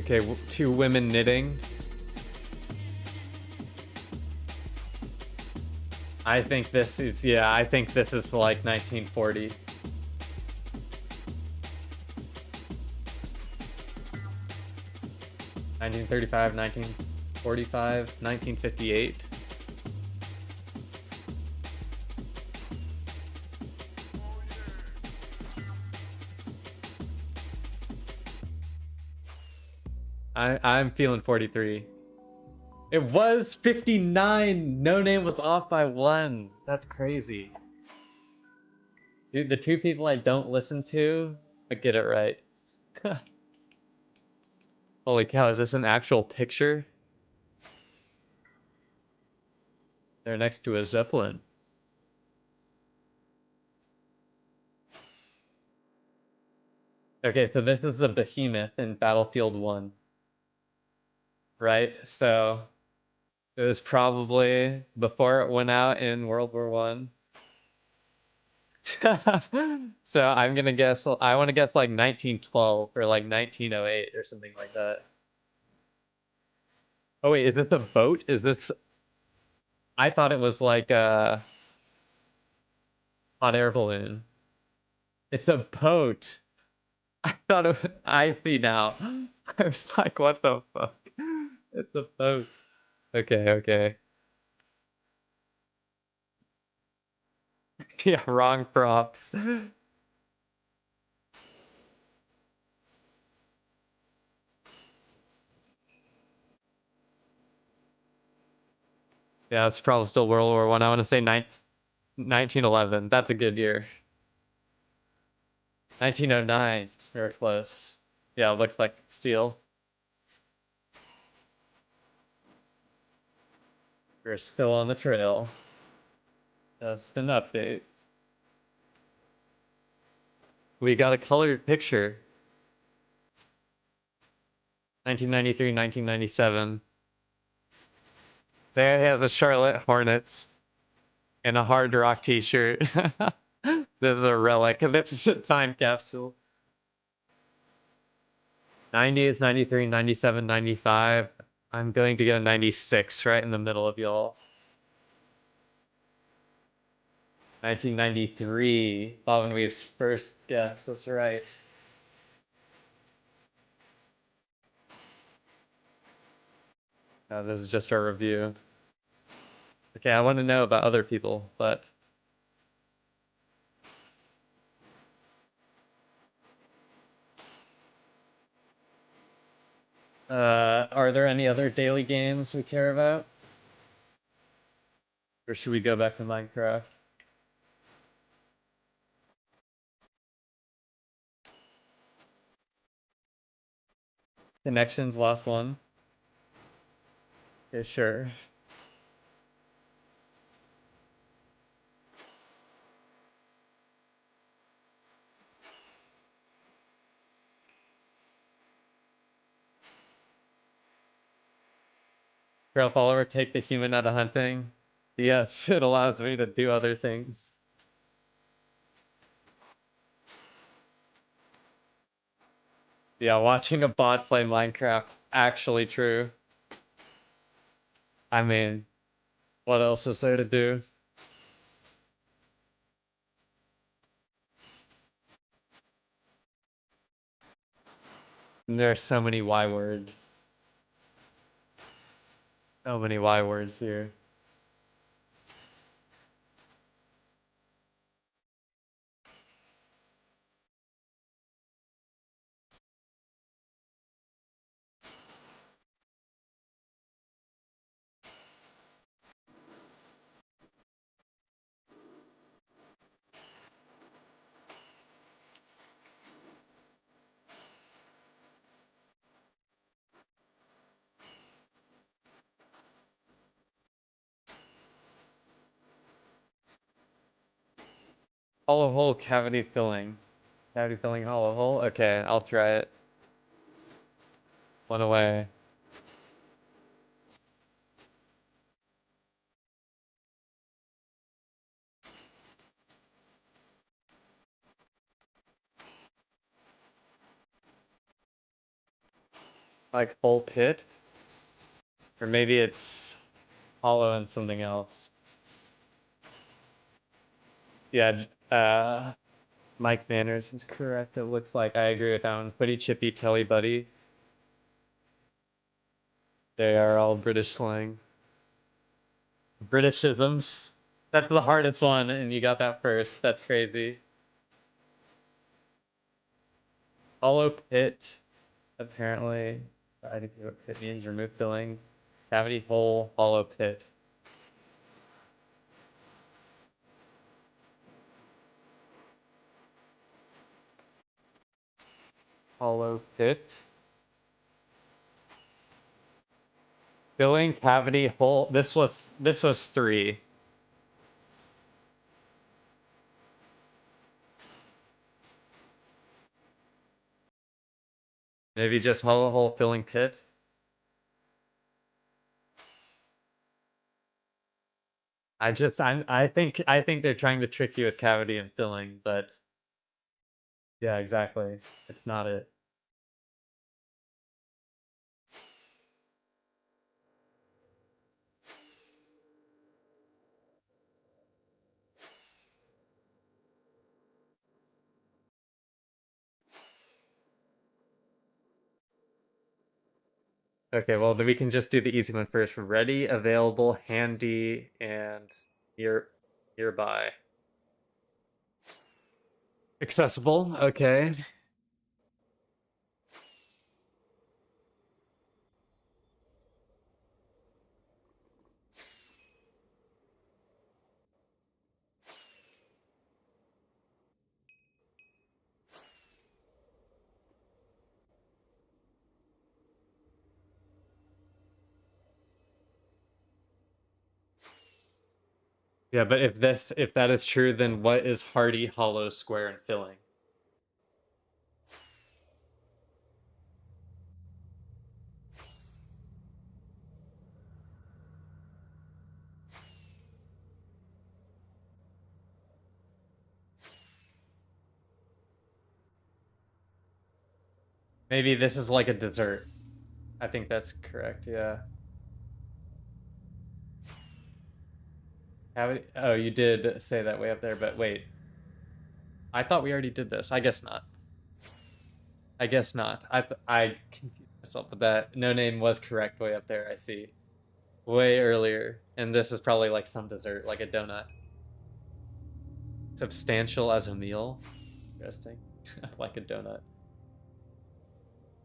Okay, 2 women knitting. I think this is, yeah, I think this is like 1940. (1935, 1945, 1958). I'm feeling 43. It was 59. No Name was off by 1. That's crazy. Dude, the 2 people I don't listen to, I get it right. Holy cow, is this an actual picture? They're next to a Zeppelin. Okay, so this is the behemoth in Battlefield 1. Right? So it was probably before it went out in World War One. So I'm gonna guess, I want to guess like 1912 or like 1908 or something like that. Oh wait, is this a boat? Is this... I thought it was like a hot air balloon. It's a boat. I thought it was... I see now. I was like, what the fuck? It's a boat. Okay, okay. Yeah, wrong props. Yeah, it's probably still World War One. I want to say 1911. That's a good year. 1909. Very close. Yeah, it looks like steel. We're still on the trail. Just an update. We got a colored picture. 1993, 1997. There has a Charlotte Hornets and a Hard Rock t-shirt. This is a relic. This is a time capsule. 90s, 93, 97, 95. I'm going to go 96, right in the middle of y'all. 1993. Bob and Weave's first guess. That's right. This is just our review. Okay, I want to know about other people, but... are there any other daily games we care about? Or should we go back to Minecraft? Connections, last one. Yeah, sure. Trail follower, take the human out of hunting. Yes, it allows me to do other things. Yeah, watching a bot play Minecraft, actually true. I mean, what else is there to do? And there are so many Y words. So many Y words here. Hollow hole, cavity filling. Cavity filling, hollow hole. Okay, I'll try it. One away. Like hole pit? Or maybe it's hollow and something else. Yeah, Mike Manners is correct. It looks like I agree with that one. Footy, chippy, telly buddy. They are all British slang. Britishisms. That's the hardest one, and you got that first. That's crazy. Hollow pit, apparently. I think what pit means. Remove filling. Cavity hole, hollow pit. Hollow pit. Filling, cavity, hole. This was 3. Maybe just hollow hole, filling pit. I think they're trying to trick you with cavity and filling, but yeah, exactly. It's not it. Okay, well then we can just do the easy one first. Ready, available, handy, and nearby. Accessible, okay. Yeah, but if that is true, then what is hardy, hollow, square, and filling? Maybe this is like a dessert. I think that's correct, yeah. Oh, you did say that way up there, but wait. I thought we already did this. I guess not. I guess not. I confused myself with that. No name was correct way up there, I see. Way earlier. And this is probably like some dessert, like a donut. Substantial as a meal. Interesting. Like a donut.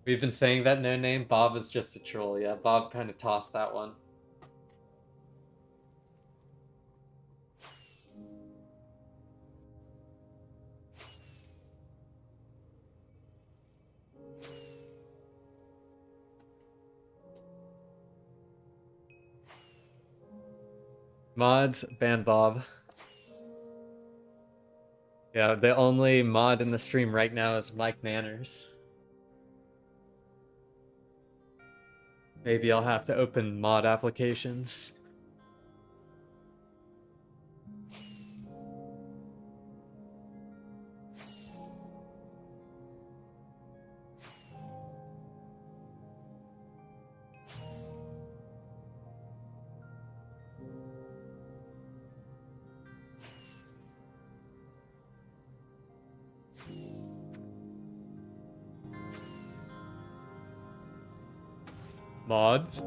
We've been saying that no name. Bob is just a troll. Yeah, Bob kind of tossed that one. Mods, ban Bob. Yeah, the only mod in the stream right now is Mike Manners. Maybe I'll have to open mod applications. Mods.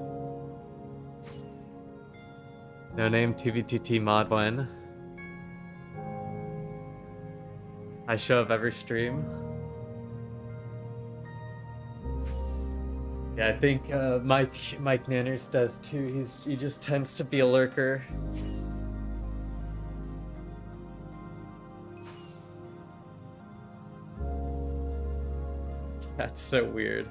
No name 2v2t mod when. I show up every stream. Yeah, I think Mike Manners does too. He just tends to be a lurker. That's so weird.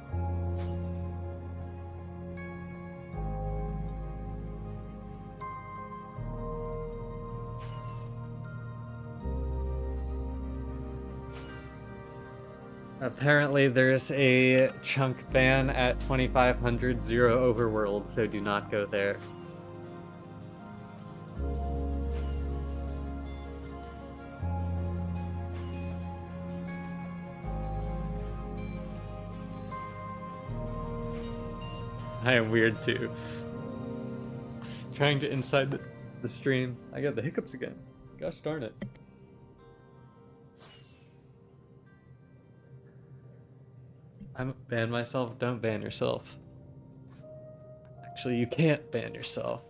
Apparently there's a chunk ban at 2500 Zero Overworld, so do not go there. I am weird too. Trying to inside the stream. I got the hiccups again. Gosh darn it. I'm ban myself, don't ban yourself. Actually, you can't ban yourself.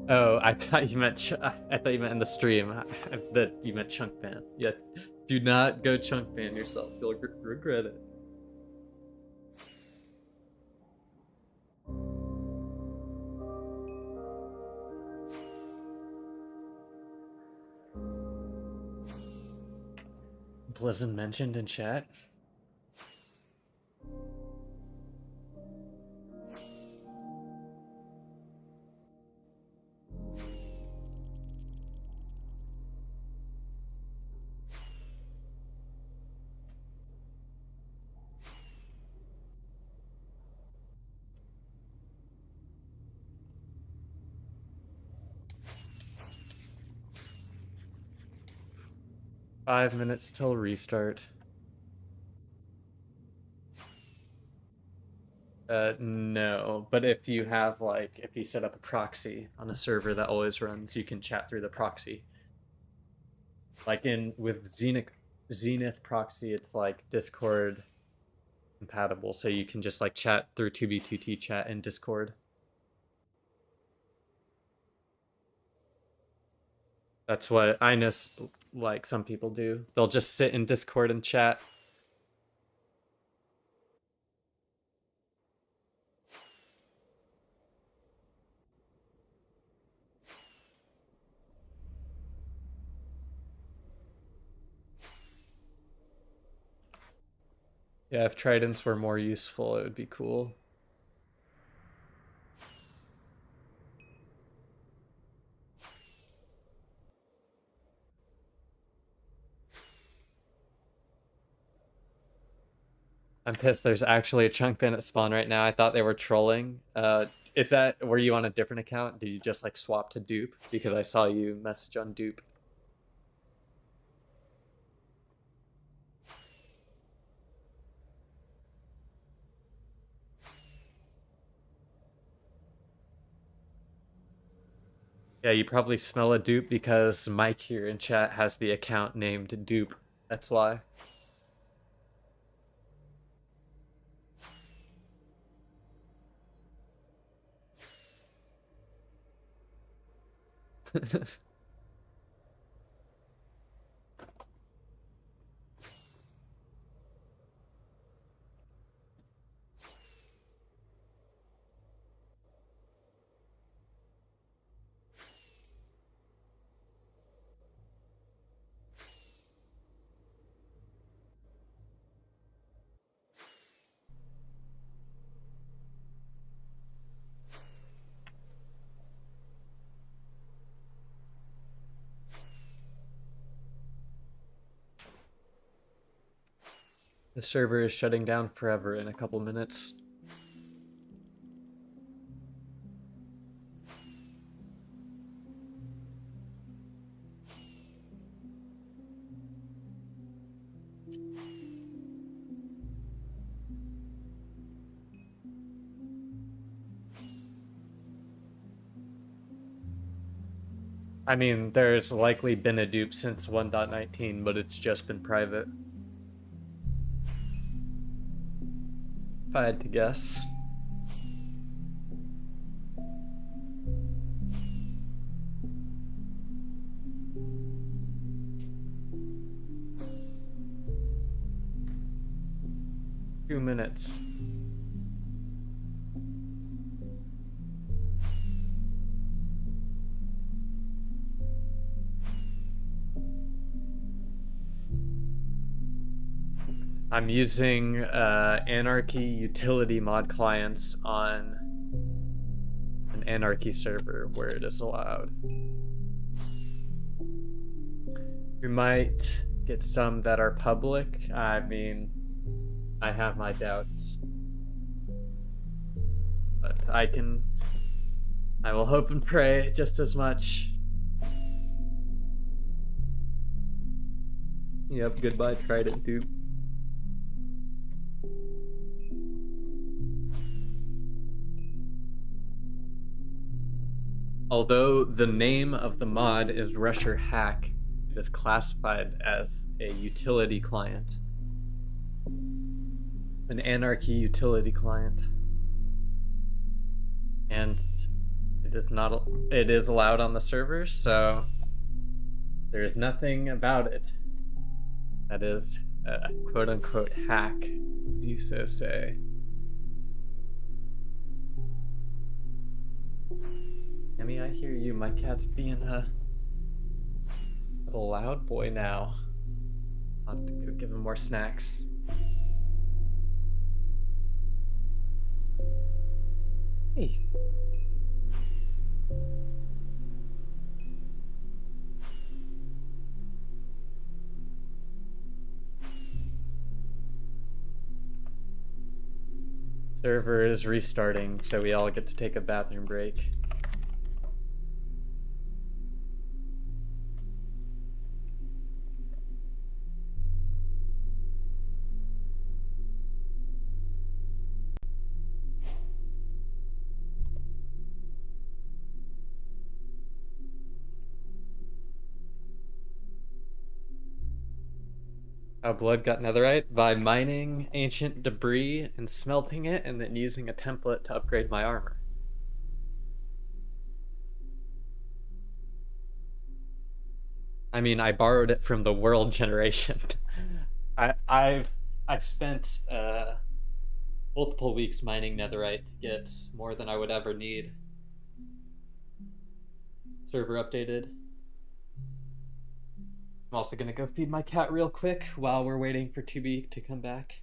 Oh, I thought you meant in the stream that you meant chunk ban. Yeah, do not go chunk ban yourself. You'll regret it. Blizzard mentioned in chat. Five minutes till restart. No, but if you have if you set up a proxy on a server that always runs, you can chat through the proxy. Like with Zenith proxy, it's like Discord compatible, so you can just chat through 2b2t chat in Discord. That's what I know, some people do. They'll just sit in Discord and chat. Yeah, if tridents were more useful, it would be cool. I'm pissed there's actually a chunk ban at spawn right now. I thought they were trolling. Were you on a different account? Did you just swap to dupe? Because I saw you message on dupe. Yeah, you probably smell a dupe because Mike here in chat has the account named dupe. That's why. The server is shutting down forever in a couple minutes. I mean, there's likely been a dupe since 1.19, but it's just been private. If I had to guess. Two minutes. I'm using anarchy utility mod clients on an anarchy server where it is allowed. We might get some that are public. I mean, I have my doubts. But I will hope and pray just as much. Yep, goodbye, Trident dupe. Although the name of the mod is Rusher Hack, it is classified as a utility client. An anarchy utility client. And it is allowed on the server, so there's nothing about it that is a quote-unquote hack, as you so say. Emmy, I hear you. My cat's being a little loud boy now. I'll have to go give him more snacks. Hey. Server is restarting, so we all get to take a bathroom break. How blood got netherite? By mining ancient debris and smelting it, and then using a template to upgrade my armor. I mean, I borrowed it from the world generation. I've spent multiple weeks mining netherite to get more than I would ever need. Server updated. I'm also gonna go feed my cat real quick while we're waiting for 2B to come back.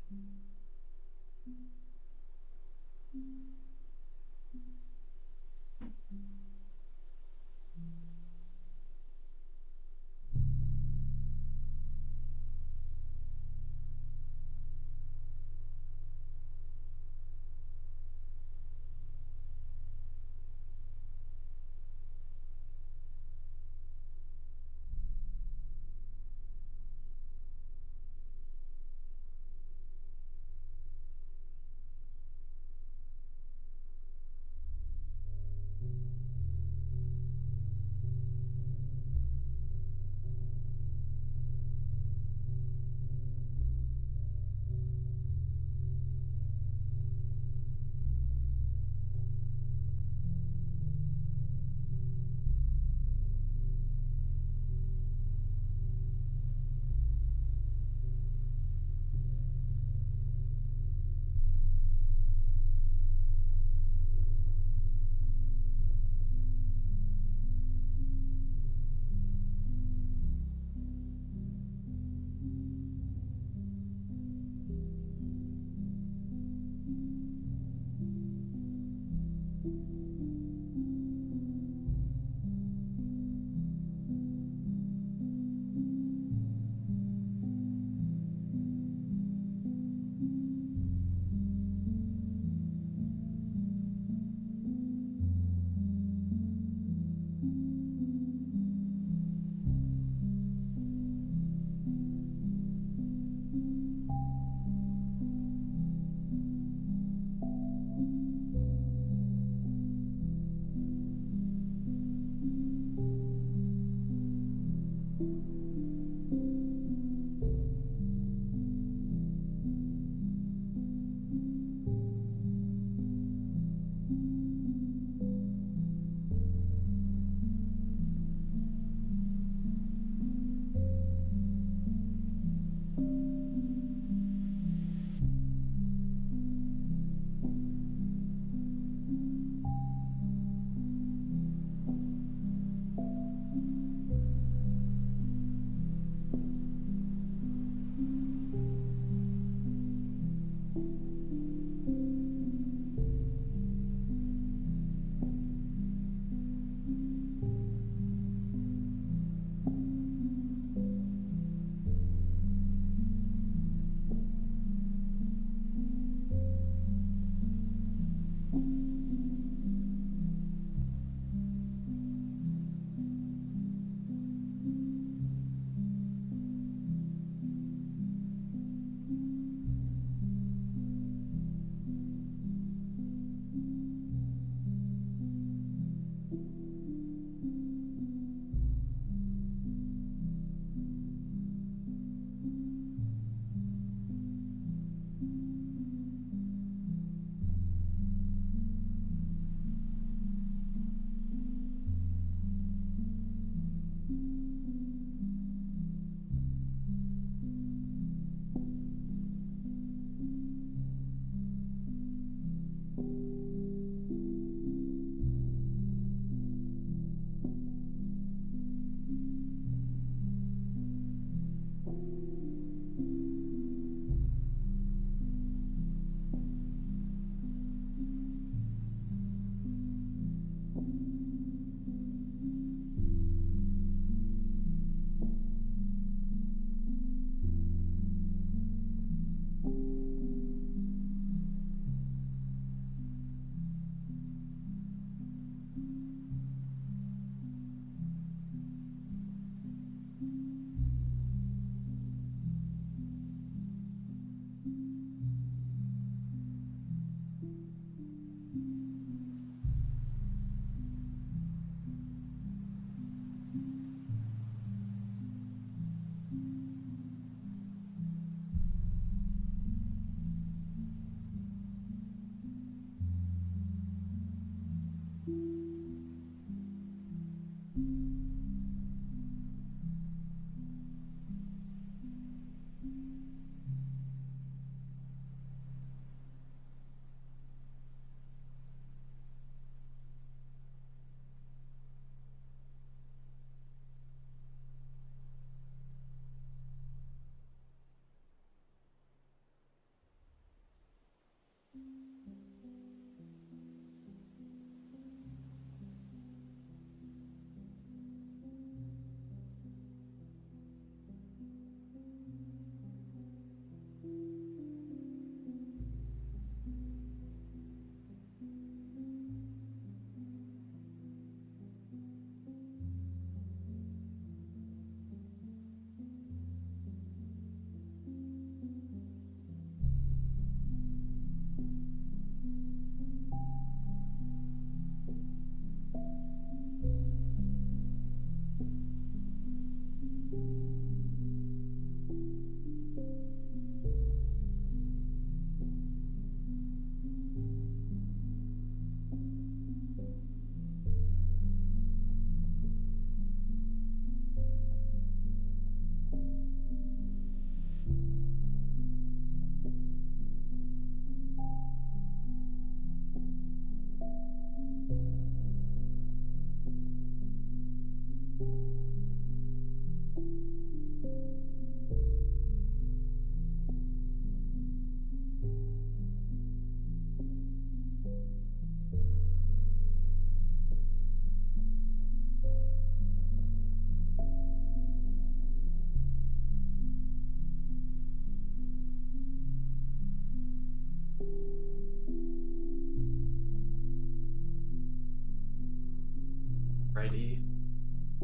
Righty.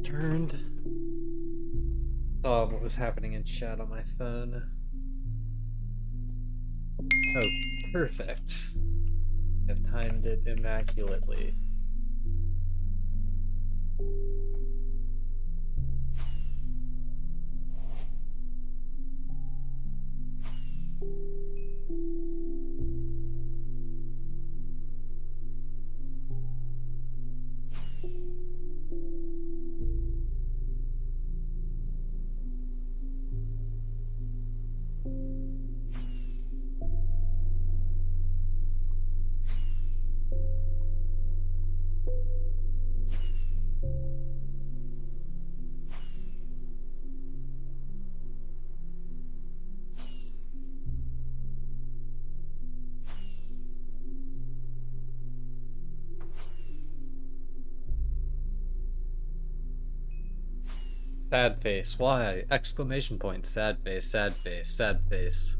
Turned. Saw what was happening in chat on my phone. Oh, perfect. I've timed it immaculately. Sad face. Why? Exclamation point. Sad face, sad face, sad face.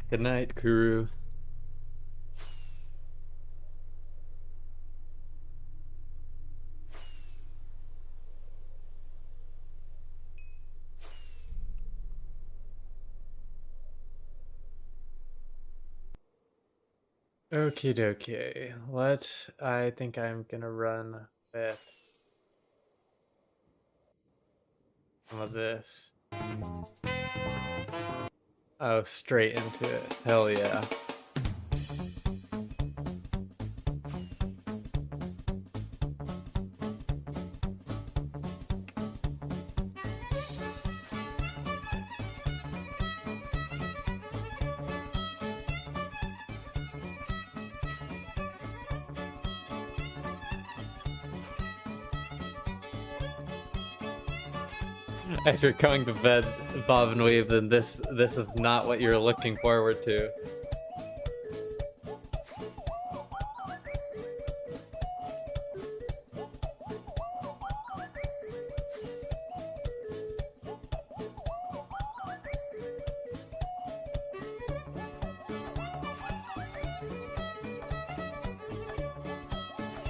Good night, Kuru. Okie dokie. I think I'm gonna run with some of this. Oh, straight into it. Hell yeah. If you're going to bed, Bob and Weave, then this is not what you're looking forward to.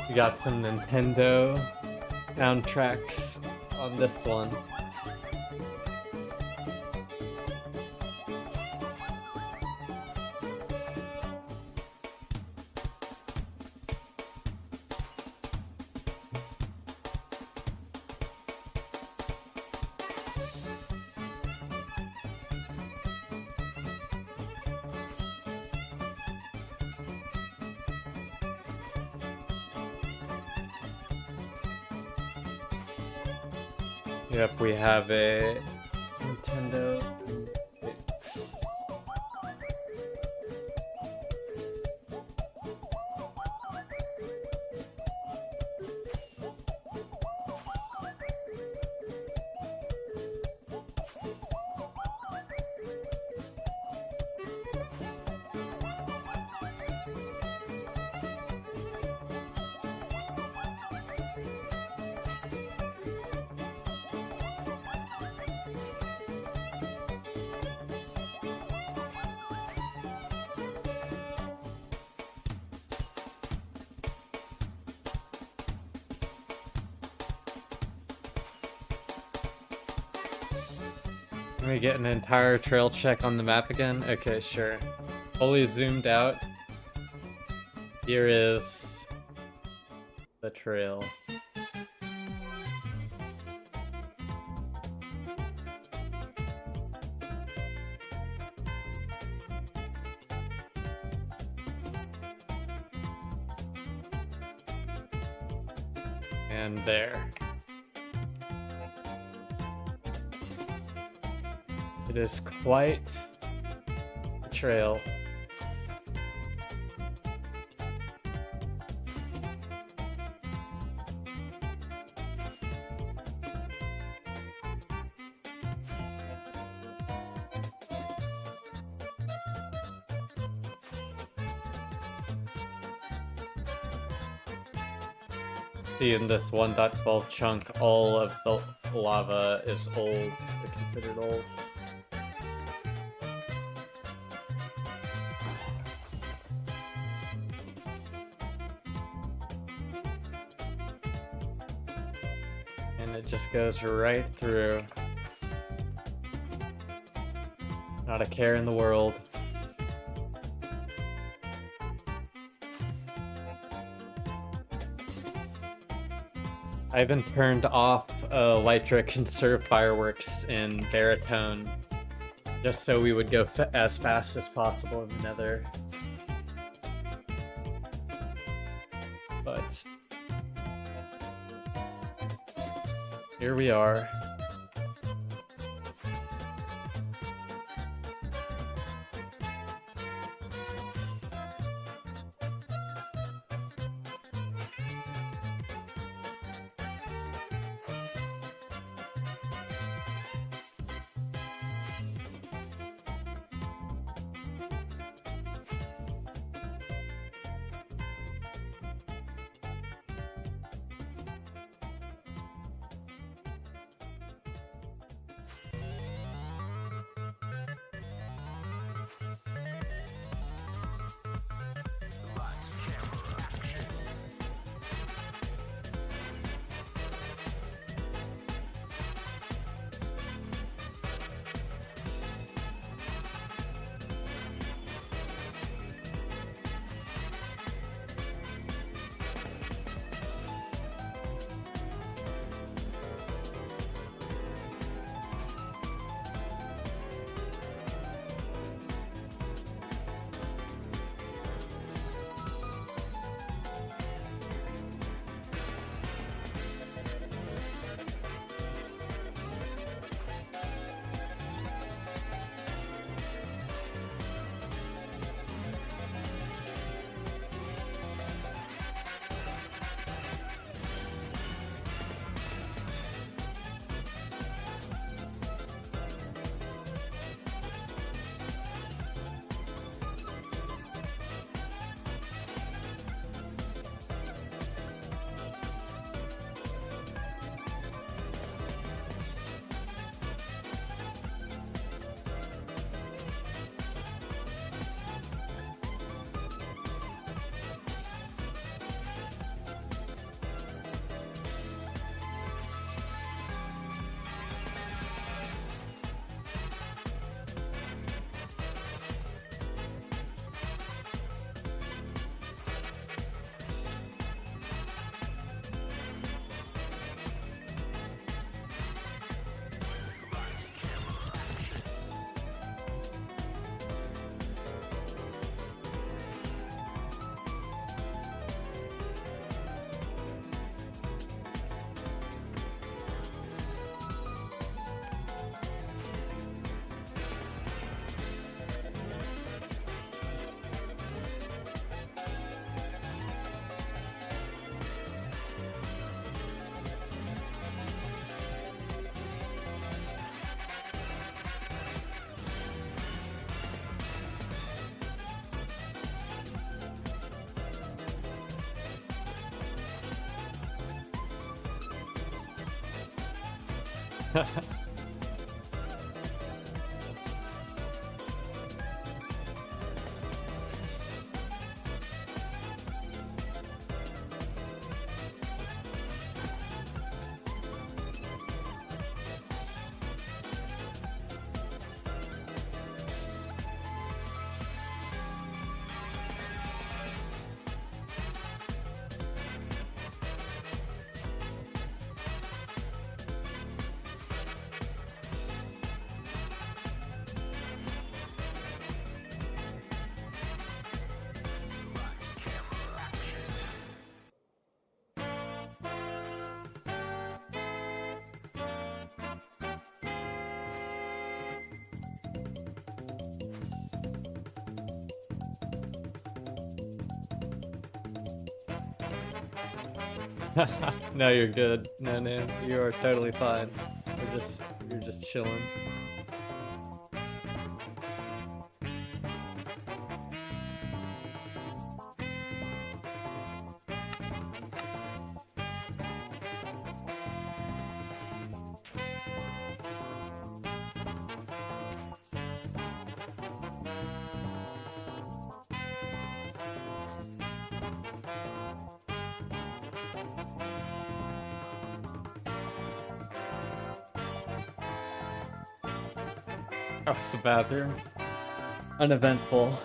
You got some Nintendo soundtracks on this one. Yep, we have a Nintendo Mix. Can we get an entire trail check on the map again? Okay, sure. Fully zoomed out. Here is the trail. And there. It is quite a trail. See, in this 1.12 chunk, all of the lava is old, or considered old. And it just goes right through. Not a care in the world. I even turned off Lytra conserve fireworks in baritone just so we would go as fast as possible in the nether. But here we are. No, you're good. No, no, you are totally fine. You're just chilling. Oh, it's the bathroom. Uneventful.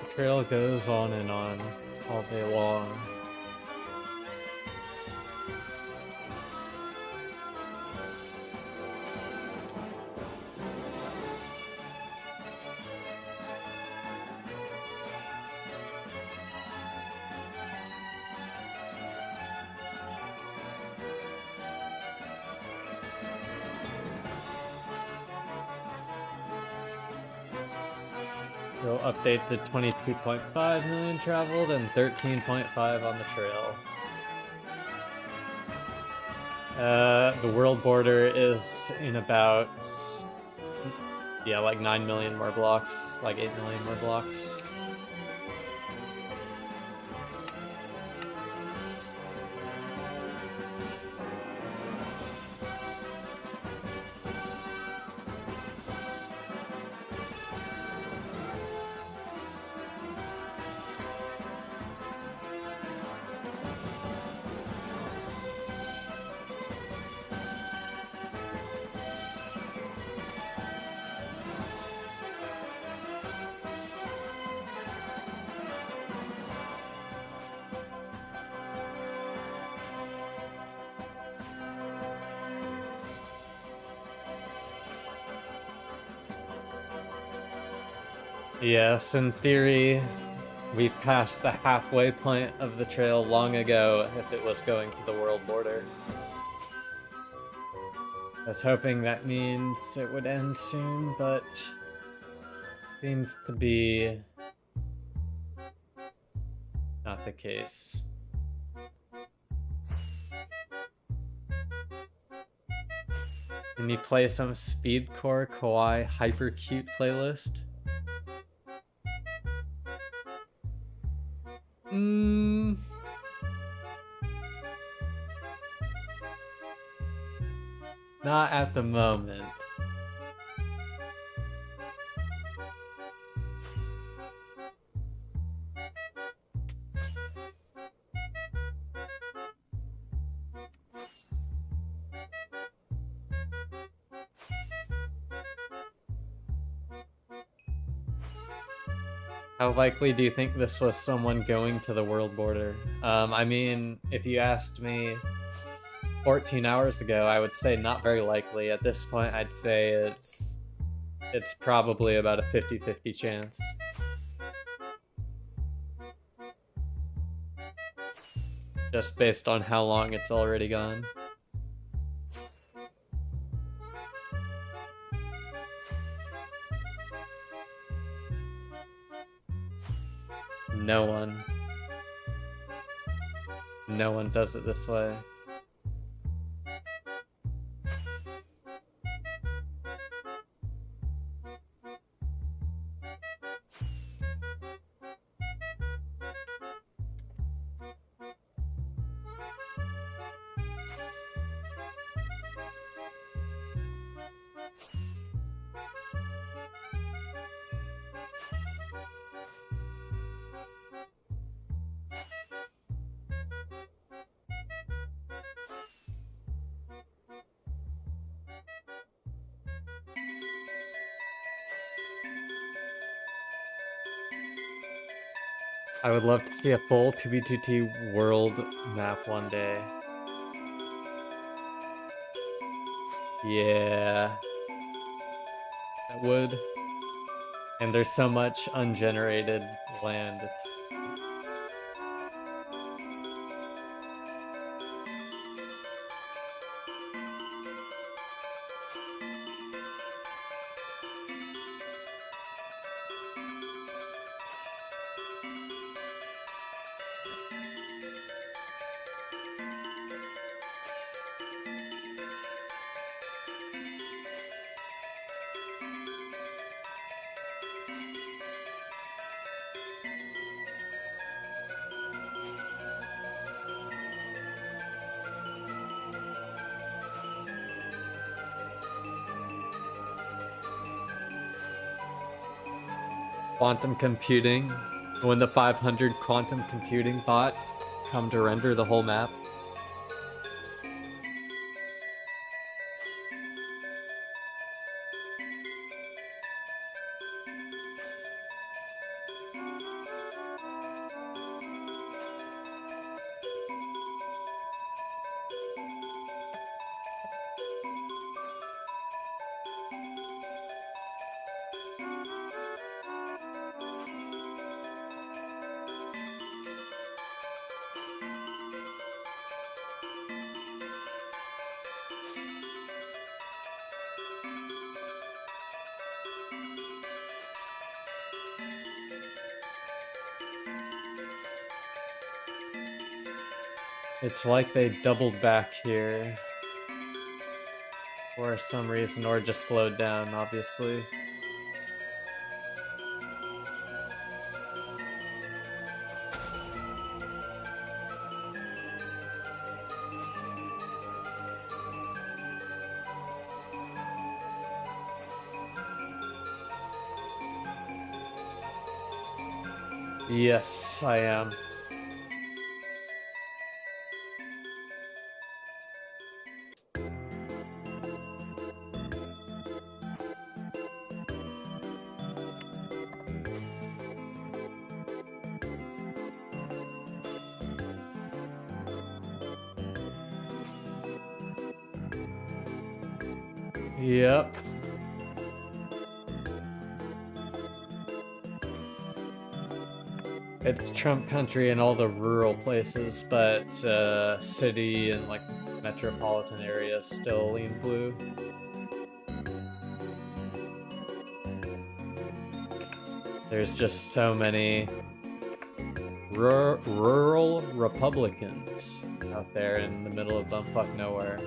The trail goes on and on all day long. You'll update to 22.5 million traveled and 13.5 on the trail. The world border is in about, yeah, like 9 million more blocks, like 8 million more blocks. Yes, in theory, we've passed the halfway point of the trail long ago if it was going to the world border. I was hoping that means it would end soon, but seems to be not the case. Can you play some speedcore kawaii hyper cute playlist? Not at the moment. How likely do you think this was someone going to the world border? I mean, if you asked me 14 hours ago, I would say not very likely. At this point, I'd say it's probably about a 50-50 chance. Just based on how long it's already gone. No one. No one does it this way. I would love to see a full 2B2T world map one day. Yeah. I would. And there's so much ungenerated land. Quantum computing. When the 500 quantum computing bots come to render the whole map. It's like they doubled back here for some reason, or just slowed down, obviously. Yes, I am. Yep. It's Trump country in all the rural places, but city and like metropolitan areas still lean blue. There's just so many rural Republicans out there in the middle of bumfuck nowhere.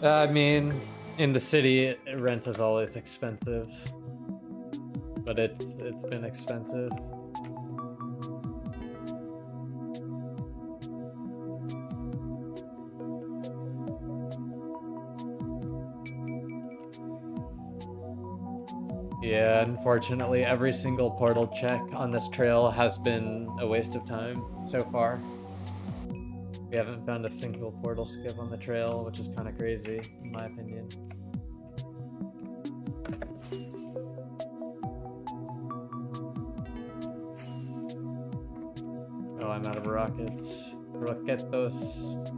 I mean, in the city, rent is always expensive, but it's been expensive. Yeah, unfortunately, every single portal check on this trail has been a waste of time so far. We haven't found a single portal skip on the trail, which is kind of crazy, in my opinion. Oh, I'm out of rockets. Roquetos.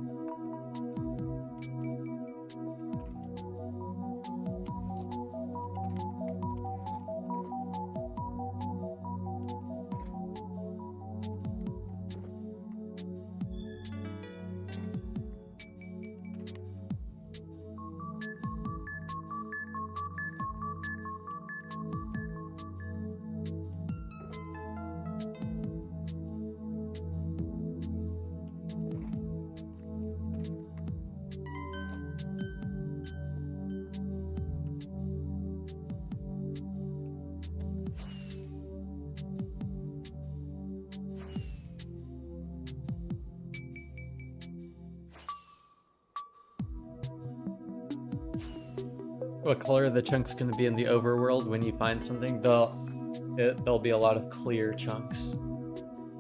What color are the chunks going to be in the overworld when you find something? There'll be a lot of clear chunks.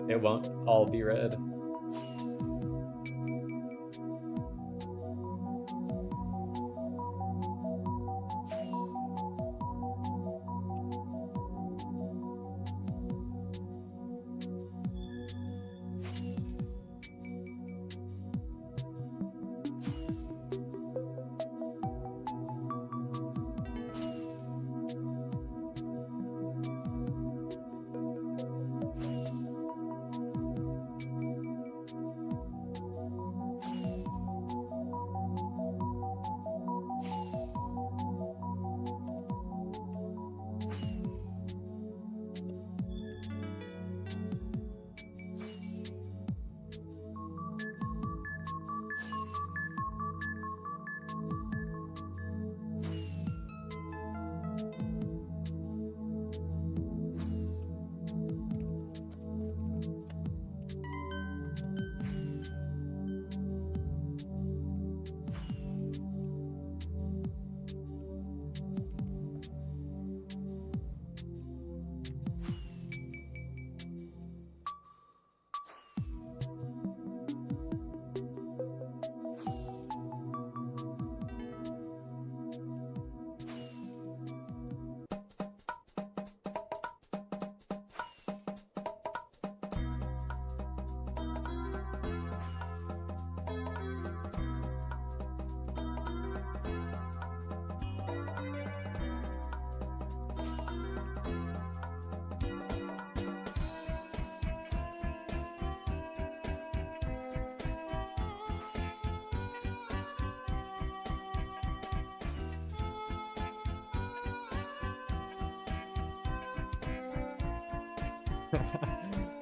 It won't all be red.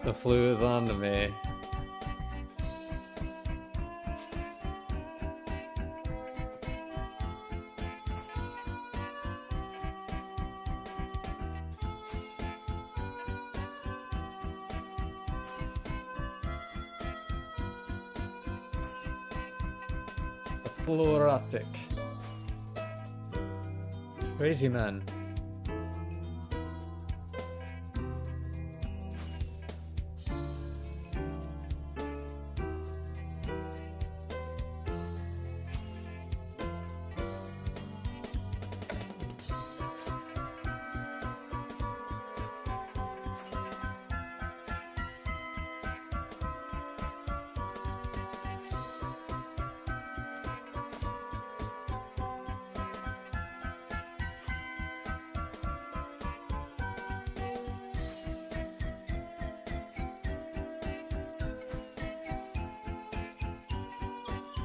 The flu is on to me. Fluorotic. Crazy man.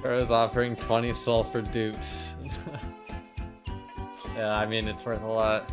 I was offering 20 sulfur dupes. Yeah, I mean, it's worth a lot.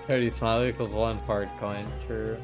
Cody smiley equals 1 hard coin. True.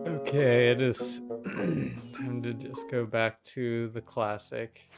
Okay, it is time to just go back to the classic.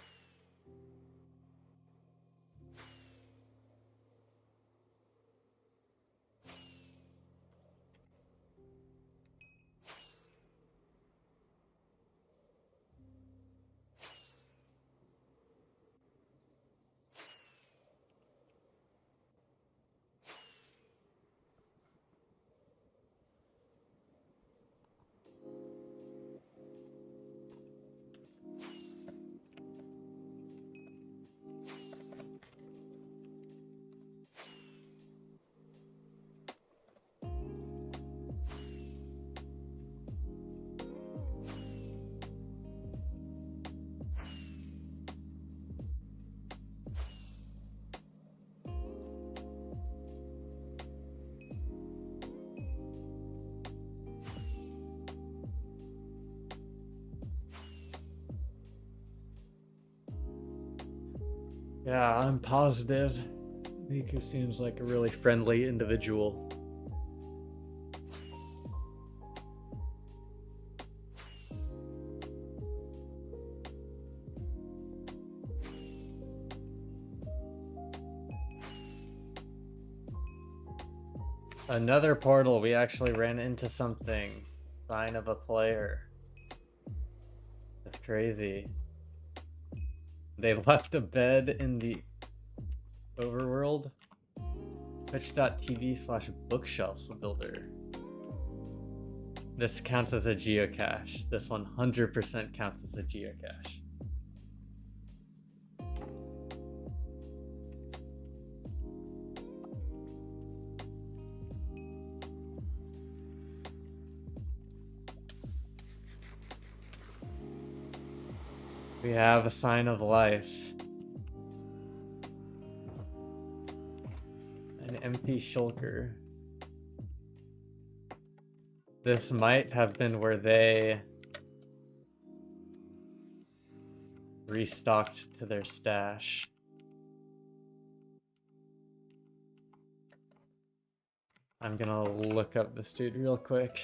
Yeah, I'm positive. Miku seems like a really friendly individual. Another portal, we actually ran into something. Sign of a player. That's crazy. They left a bed in the overworld. Twitch.tv/bookshelf builder. This counts as a geocache. This 100% counts as a geocache. We have a sign of life. An empty shulker. This might have been where they restocked to their stash. I'm gonna look up this dude real quick.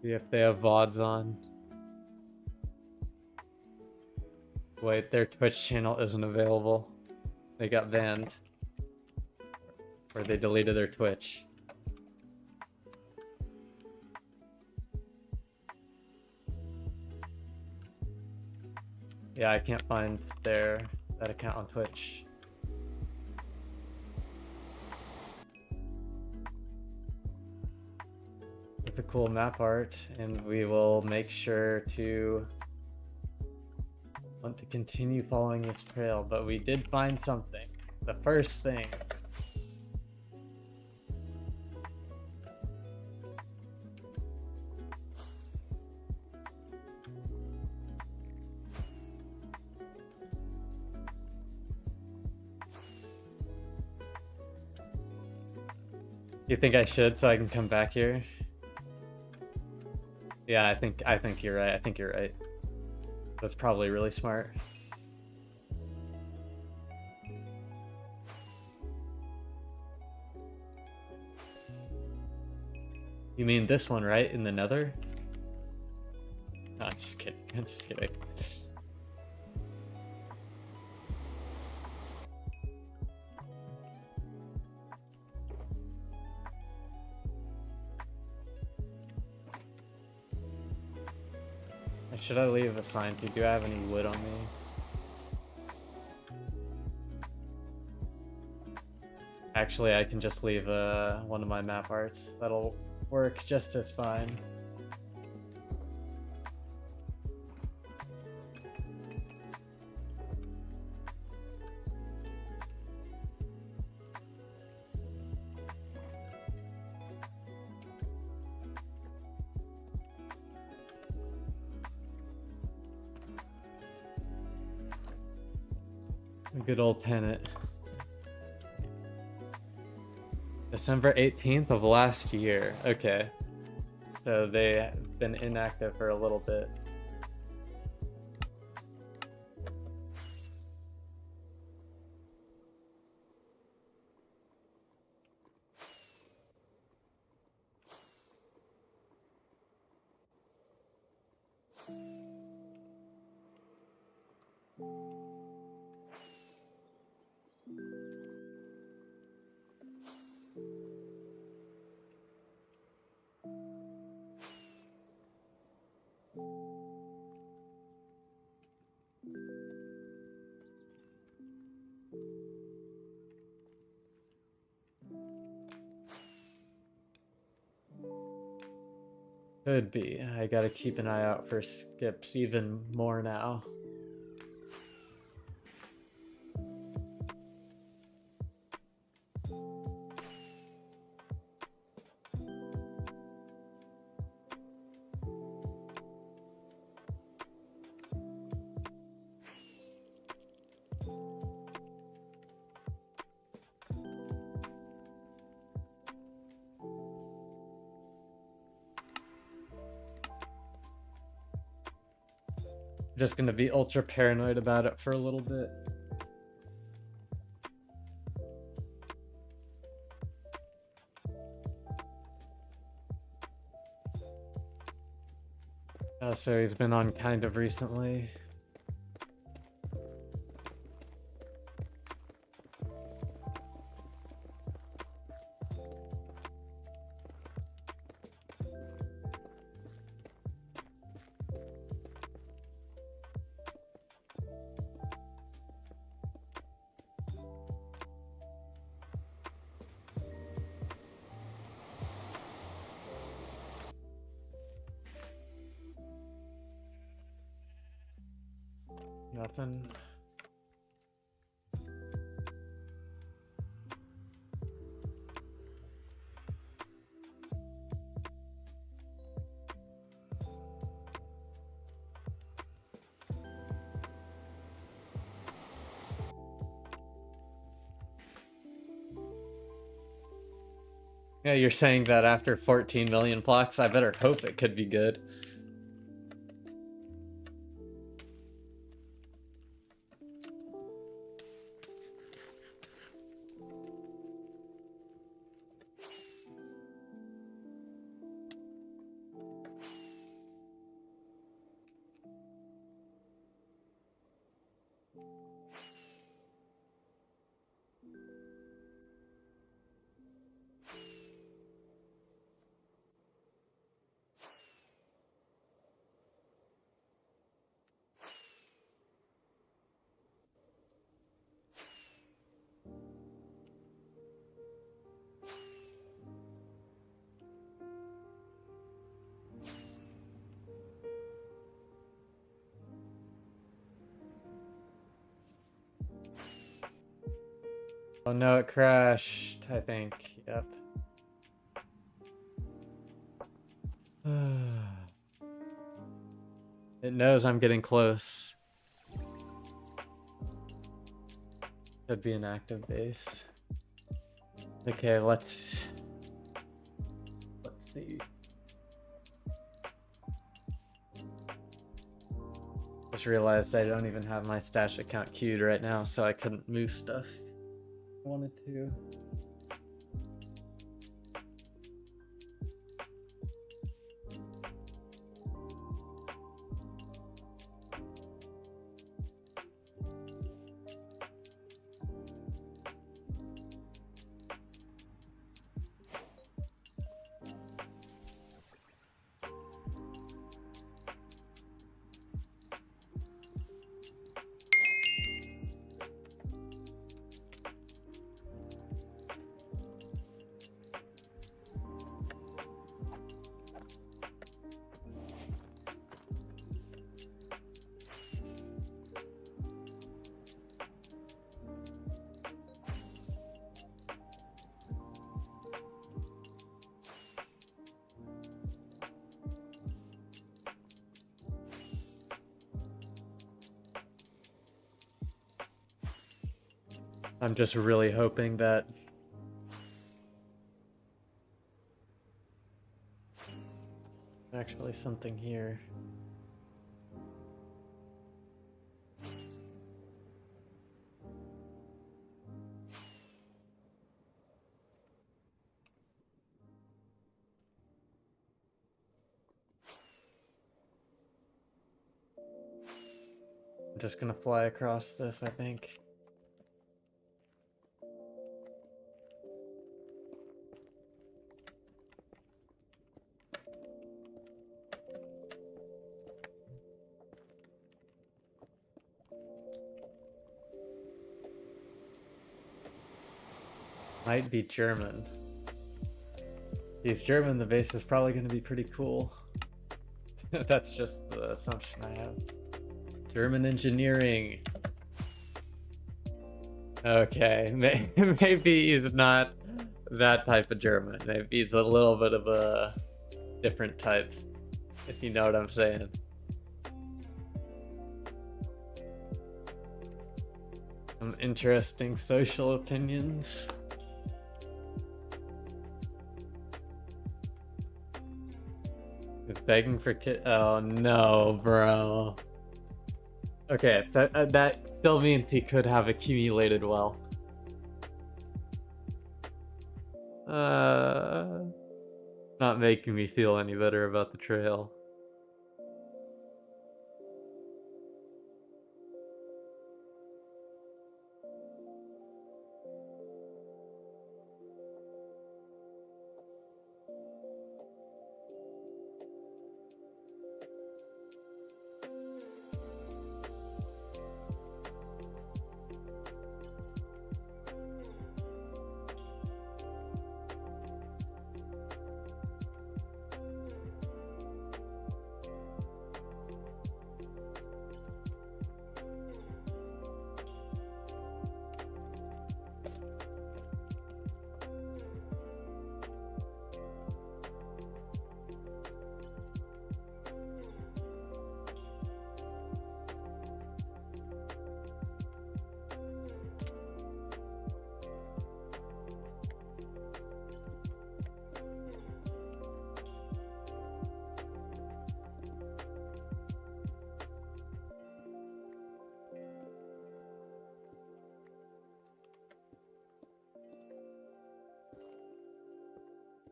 See if they have VODs on. Wait, their Twitch channel isn't available. They got banned. Or they deleted their Twitch. Yeah, I can't find that account on Twitch. It's a cool map art, and we will make sure to want to continue following this trail, but we did find something. The first thing. You think I should so I can come back here? Yeah, I think you're right. I think you're right. That's probably really smart. You mean this one, right? In the nether? No, I'm just kidding. I'm just kidding. Should I leave a sign? Do I have any wood on me? Actually, I can just leave one of my map arts. That'll work just as fine. Good old tenant. December 18th of last year. Okay. So they've been inactive for a little bit. Could be. I gotta keep an eye out for skips even more now. I'm just gonna be ultra paranoid about it for a little bit. So he's been on kind of recently. Nothing. Yeah, you're saying that after 14 million blocks, I better hope it could be good. Oh no, it crashed, I think. Yep. It knows I'm getting close. Could be an active base. Okay, let's see. Just realized I don't even have my stash account queued right now, so I couldn't move stuff if I wanted to. I'm just really hoping that actually something here. I'm just gonna fly across this, I think. Might be German. He's German, the base is probably going to be pretty cool. That's just the assumption I have. German engineering. Okay, maybe he's not that type of German. Maybe he's a little bit of a different type, if you know what I'm saying. Some interesting social opinions. He's begging for kid. Oh no, bro. Okay, that still means he could have accumulated wealth. Not making me feel any better about the trail.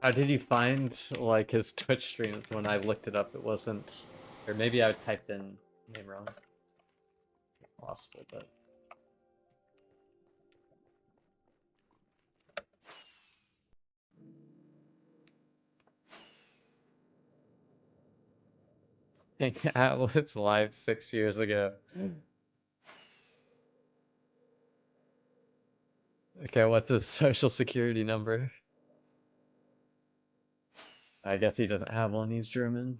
How did you find like his Twitch streams? When I looked it up, it wasn't, or maybe I typed in name wrong. It's possible, but that was live 6 years ago. Okay, what's his social security number? I guess he doesn't have one. He's German.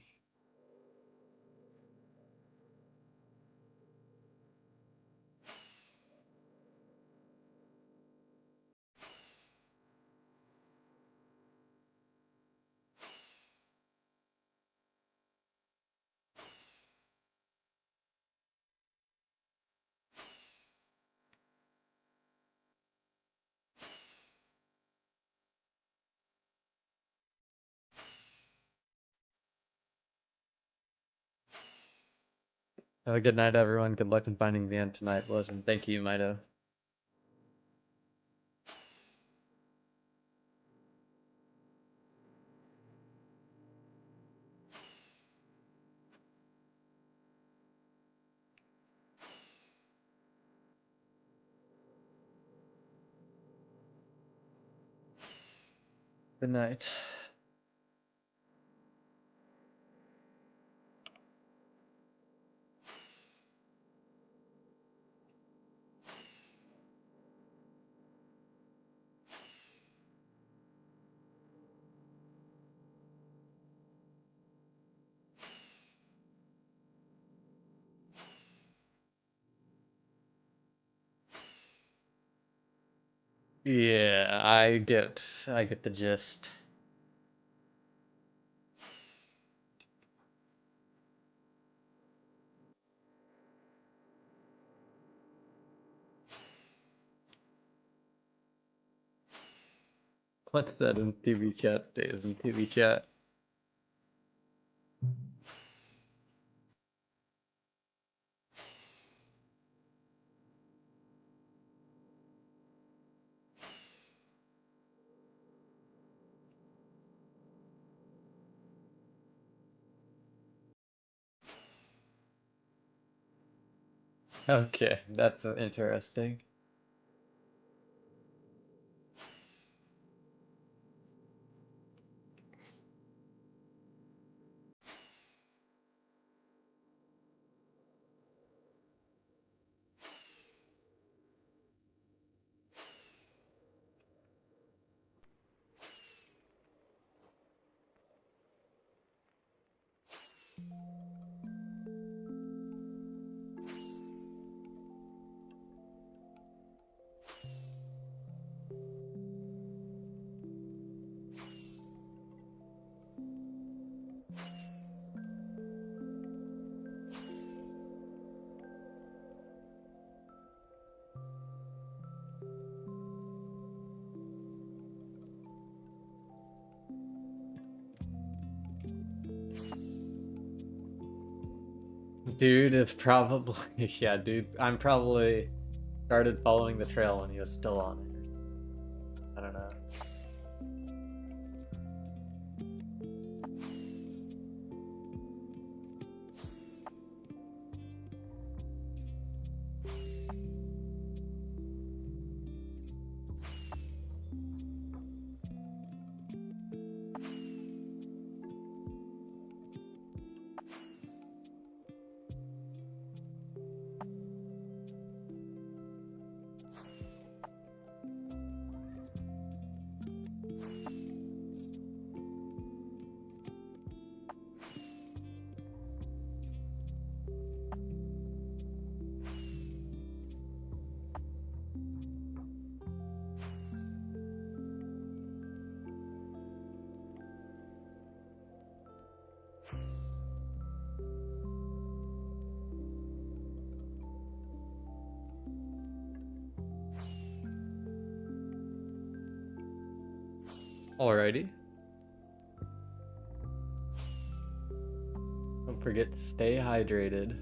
Have a good night, everyone. Good luck in finding the end tonight, boys, and thank you, Mido. Good night. Yeah, I get the gist. What's that in TV chat stays in TV chat? Okay, that's interesting. Dude, it's probably yeah, dude. I'm probably started following the trail when he was still on it. I don't know. Alrighty. Don't forget to stay hydrated.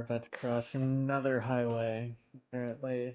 about to cross another highway, apparently.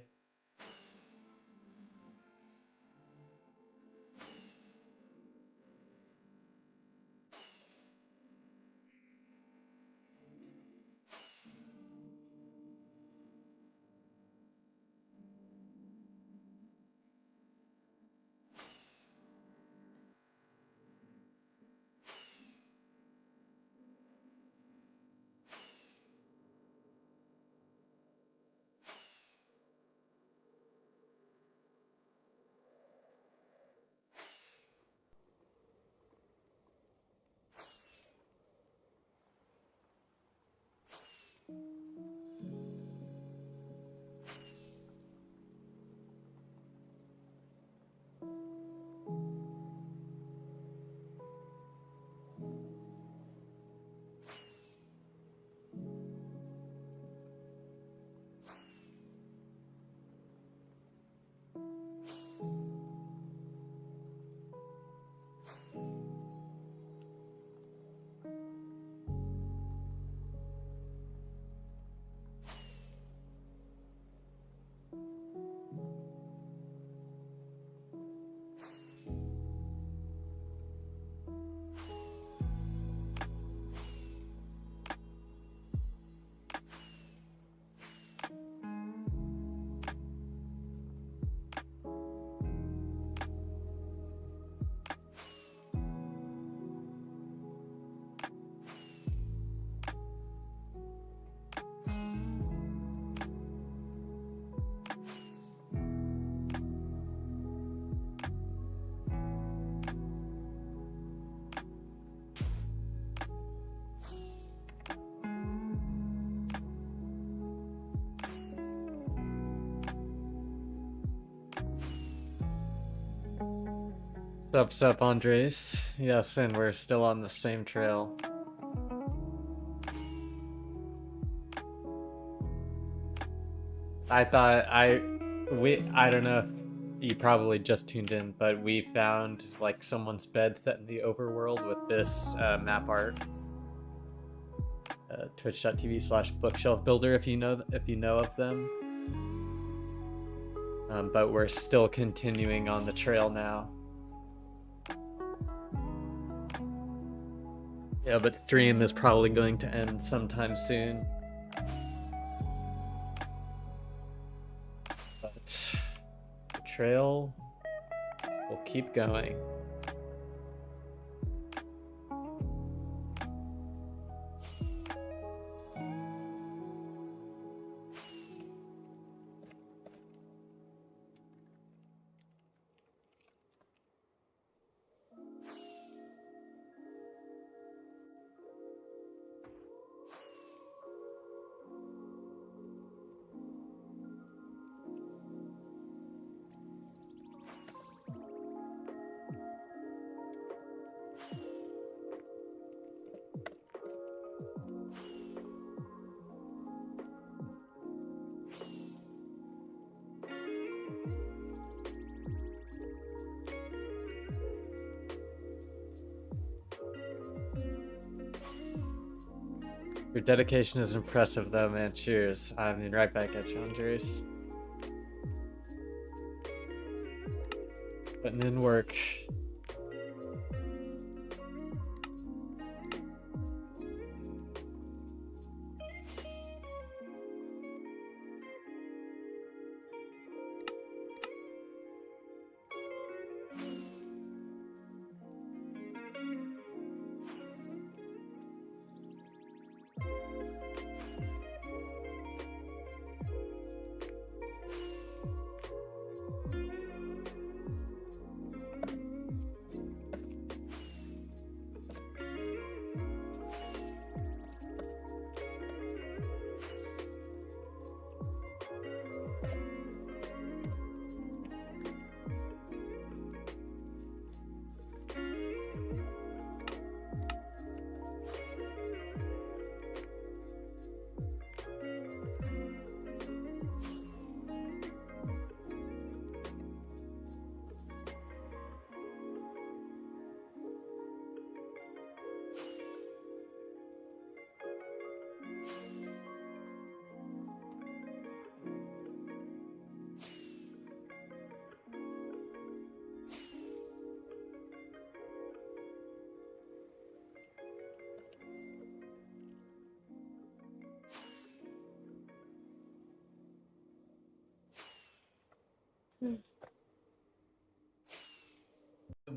Sup, Andres. Yes, and we're still on the same trail. I don't know if you probably just tuned in, but we found like someone's bed set in the overworld with this map art. Twitch.tv/bookshelfbuilder if you know of them. But we're still continuing on the trail now. Yeah, but stream is probably going to end sometime soon. But the trail will keep going. Your dedication is impressive though, man. Cheers. I mean, right back at you, Andres. Putting in work.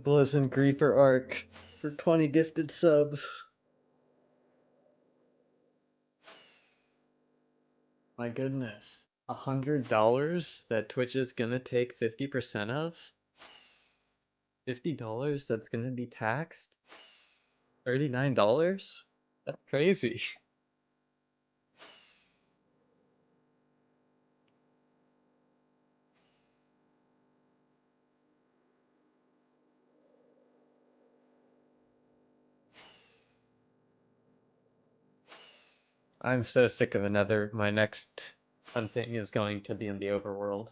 Blizz and Griefer arc for 20 gifted subs. My goodness. $100 that Twitch is gonna take 50% of? $50 that's gonna be taxed? $39? That's crazy. I'm so sick of another. My next hunting is going to be in the overworld.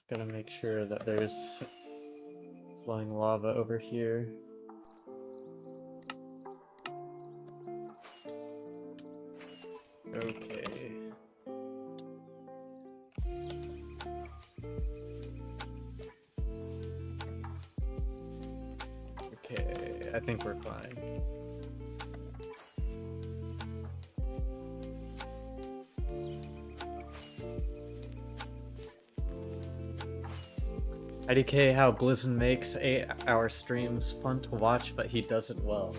Gotta make sure that there's flowing lava over here. Okay. Okay, I think we're fine. IDK how Blizzard makes 8-hour streams fun to watch, but he does it well.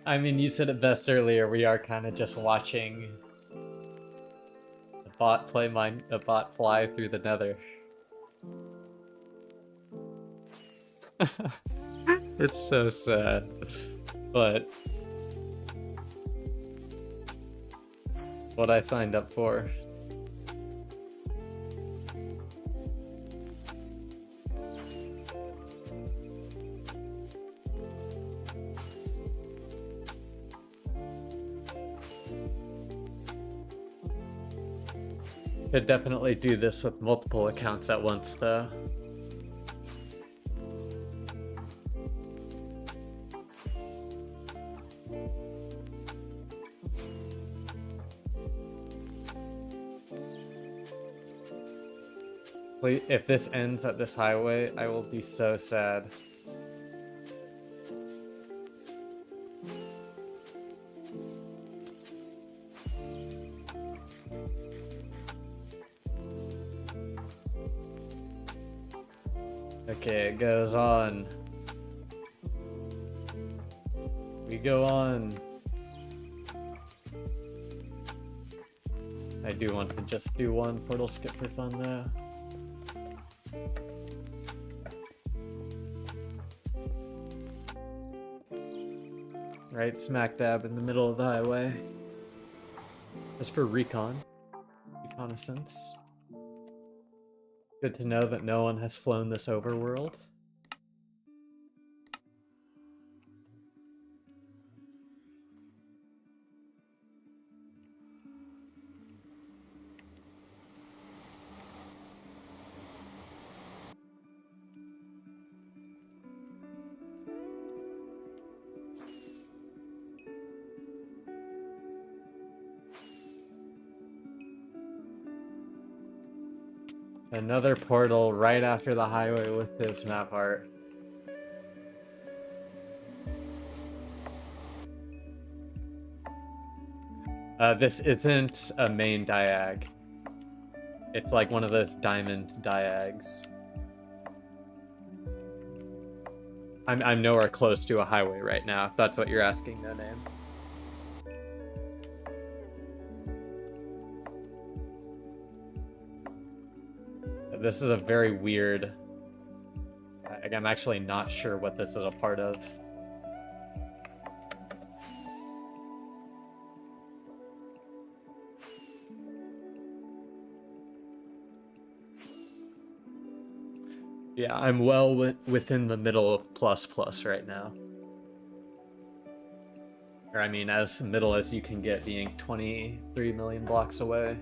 I mean, you said it best earlier. We are kind of just watching the bot fly through the nether. It's so sad, but what I signed up for. Could definitely do this with multiple accounts at once, though. Please, if this ends at this highway, I will be so sad. Okay, it goes on. We go on. I do want to just do one portal skip for fun though. Right smack dab in the middle of the highway. Just for reconnaissance. Good to know that no one has flown this overworld. Another portal right after the highway with this map art. This isn't a main diag. It's like one of those diamond diags. I'm nowhere close to a highway right now, if that's what you're asking, No Name. This is a very weird... I'm actually not sure what this is a part of. Yeah, I'm well within the middle of plus plus right now. Or I mean, as middle as you can get, being 23 million blocks away.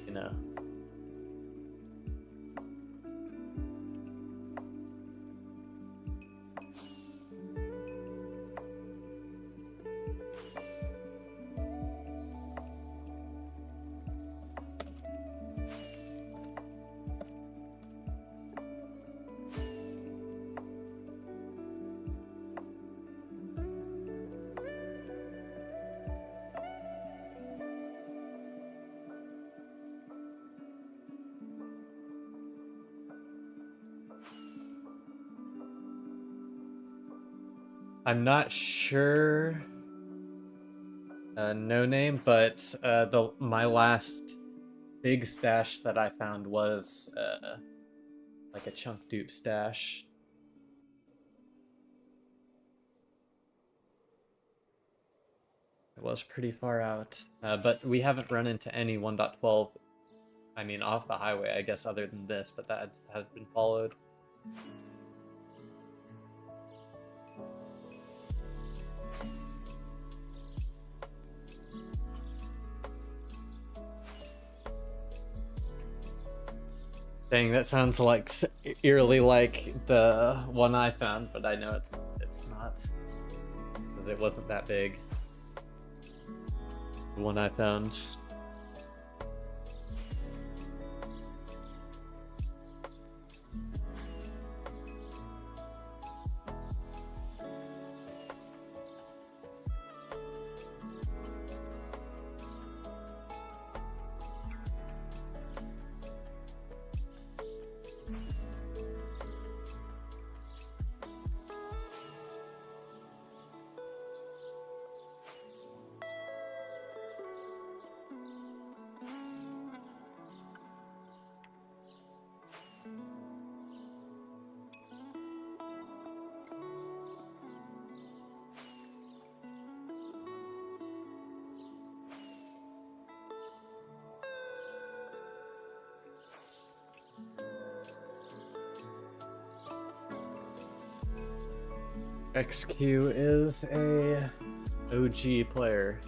You know. I'm not sure, No Name, but my last big stash that I found was like a chunk dupe stash. It was pretty far out, but we haven't run into any 1.12. I mean, off the highway, I guess, other than this, but that has been followed. Dang, that sounds like eerily like the one I found, but I know it's not, because it wasn't that big. The one I found. XQ is a OG player.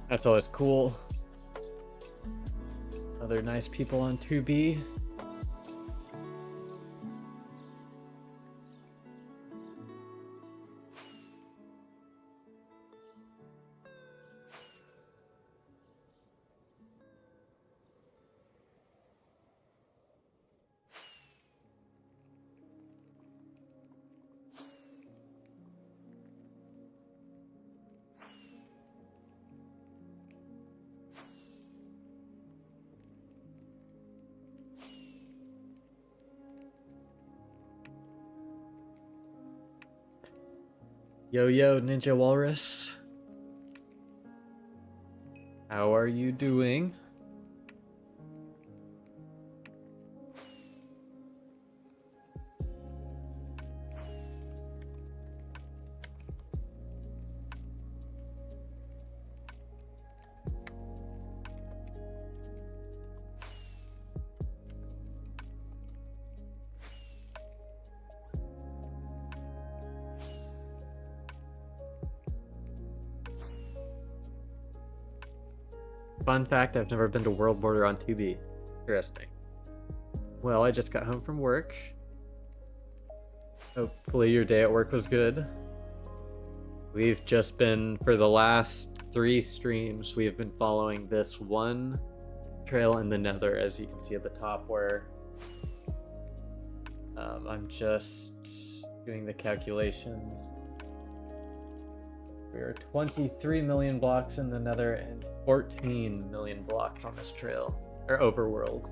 That's always cool. Other nice people on 2B. Yo, Ninja Walrus. How are you doing? Fun fact, I've never been to World Border on 2B. Interesting. Well, I just got home from work. Hopefully your day at work was good. We've just been, for the last 3 streams, we have been following this one trail in the nether, as you can see at the top, where I'm just doing the calculations. We are 23 million blocks in the nether and 14 million blocks on this trail, or overworld.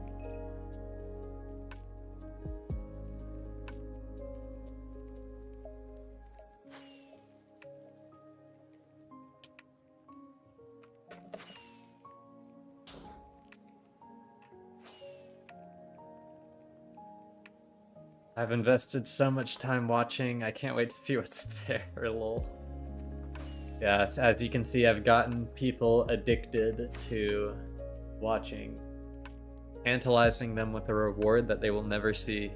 I've invested so much time watching, I can't wait to see what's there, lol. Yeah, as you can see, I've gotten people addicted to watching, tantalizing them with a reward that they will never see.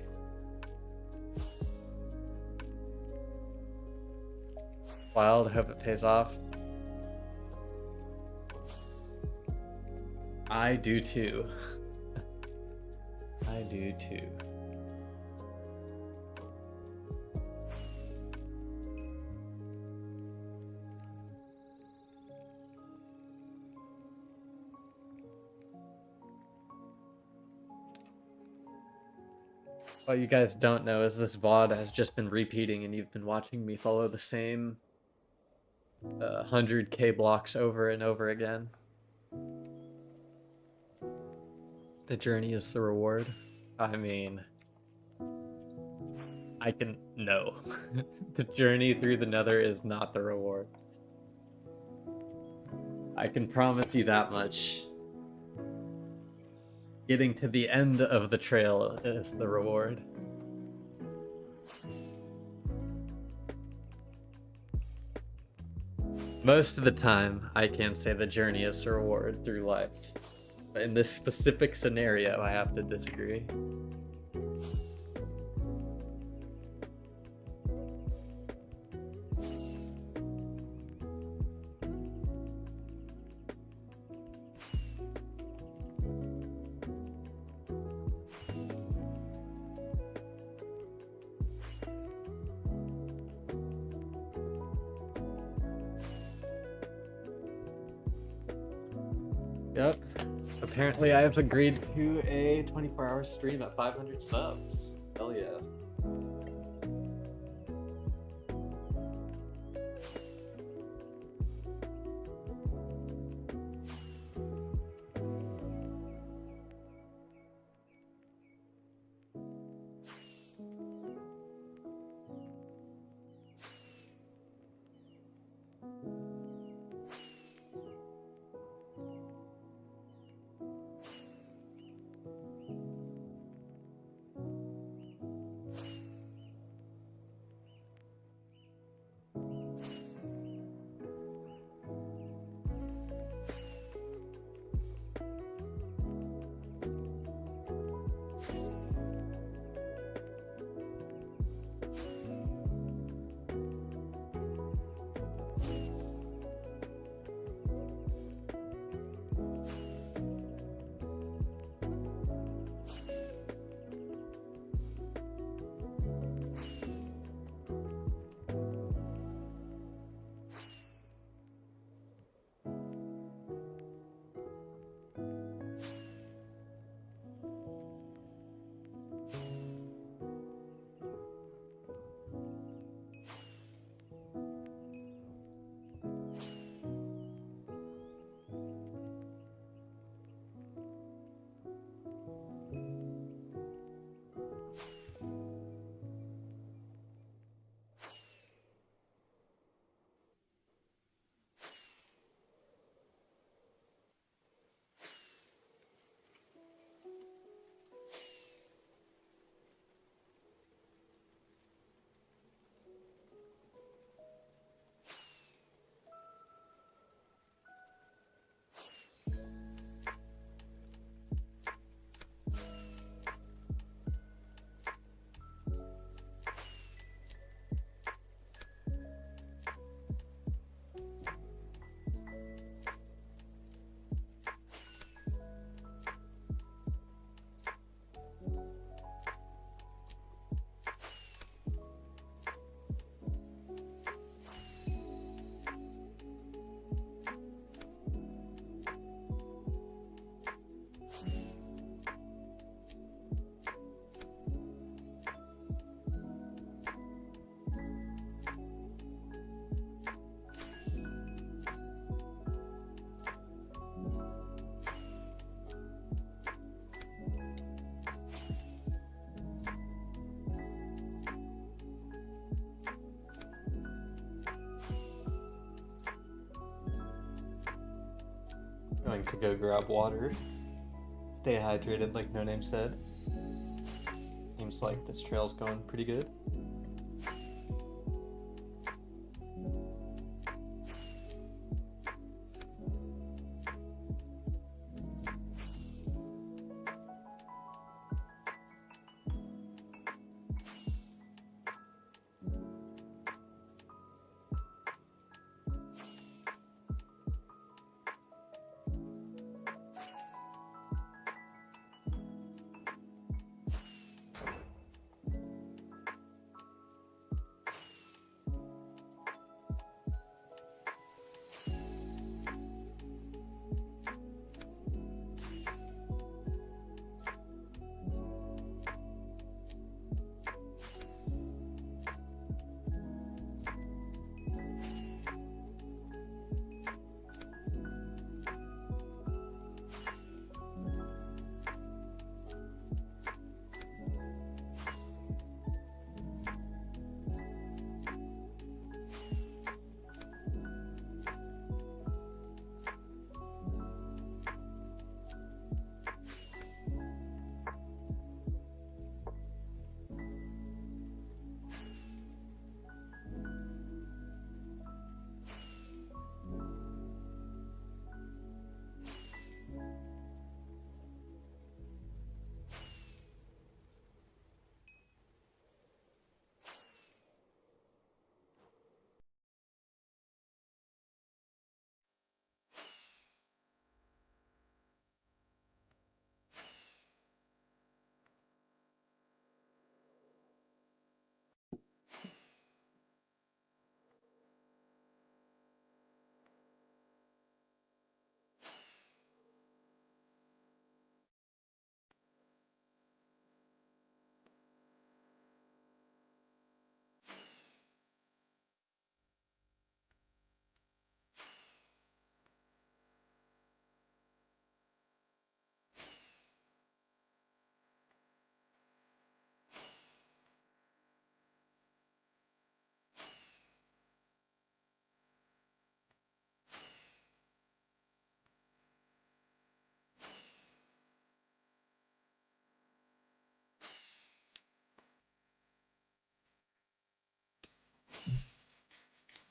Wild, I hope it pays off. I do too. I do too. What you guys don't know is this VOD has just been repeating and you've been watching me follow the same 100k blocks over and over again. The journey is the reward. I mean, no. The journey through the nether is not the reward. I can promise you that much. Getting to the end of the trail is the reward. Most of the time, I can say the journey is the reward through life. But in this specific scenario, I have to disagree. Yep. Apparently I have agreed to a 24-hour stream at 500 subs. Hell yeah. going to go grab water. Stay hydrated, like No Name said. Seems like this trail's going pretty good.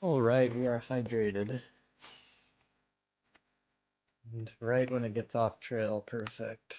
Alright, we are hydrated. And right when it gets off trail, perfect.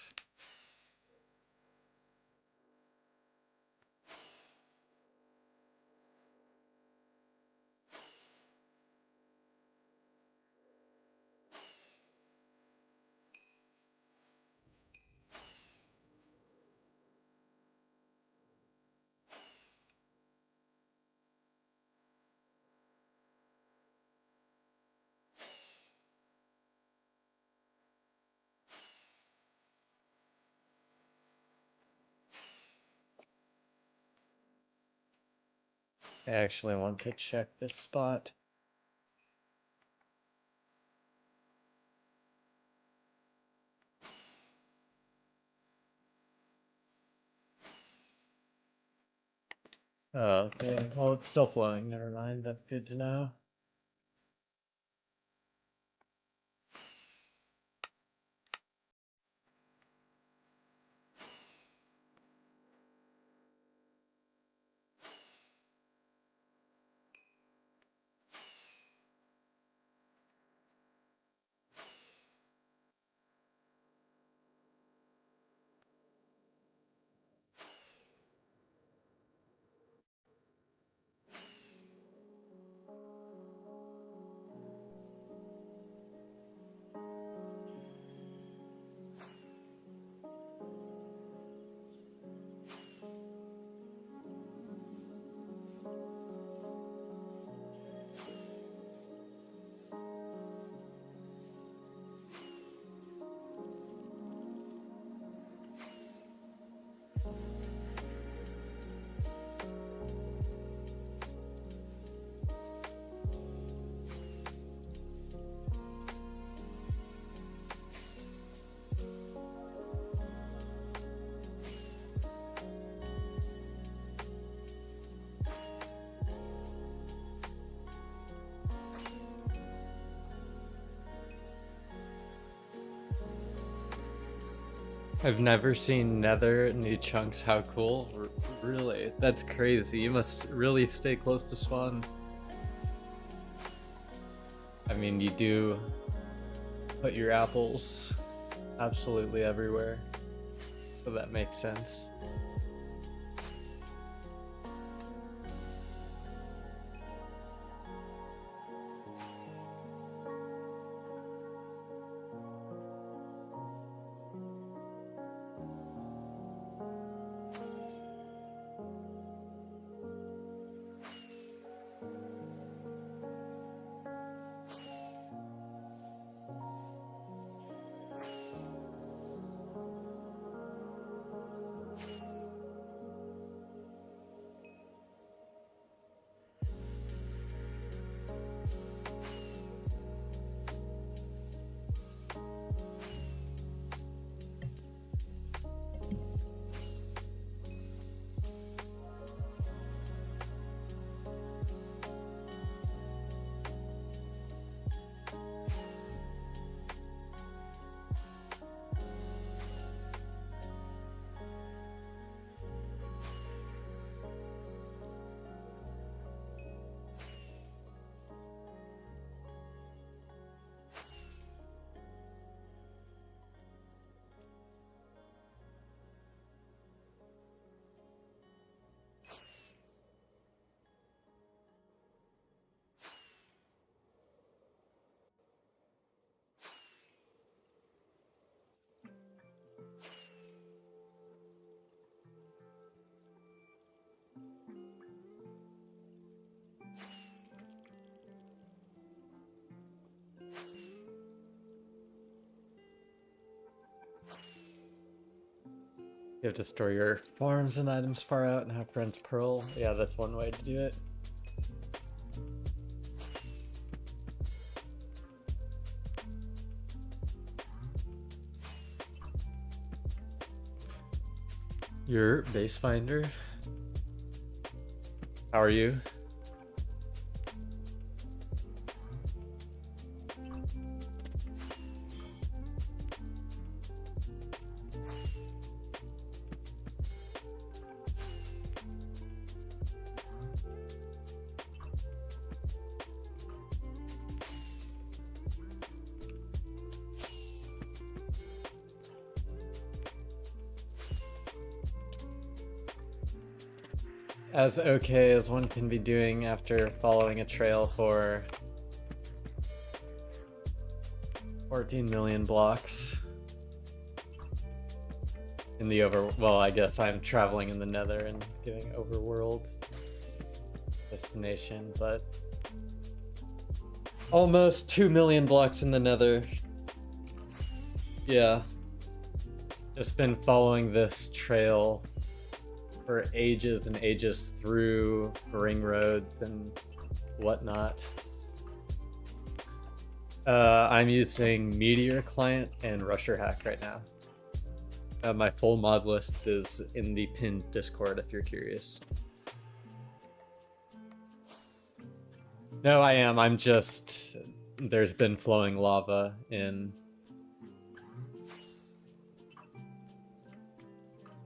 I actually want to check this spot. Oh, okay. Well, it's still flowing. Never mind. That's good to know. I've never seen nether new chunks. How cool. Really? That's crazy. You must really stay close to spawn. I mean, you do put your apples absolutely everywhere, so that makes sense. You have to store your farms and items far out and have friends pearl. Yeah, that's one way to do it. Your base finder. How are you? As okay as one can be doing after following a trail for 14 million blocks in the well, I guess I'm traveling in the nether and giving overworld destination, but almost 2 million blocks in the nether. Yeah, just been following this trail for ages and ages through ring roads and whatnot. I'm using Meteor Client and Rusher Hack right now. My full mod list is in the pinned Discord if you're curious. No, I am. I'm just... There's been flowing lava in...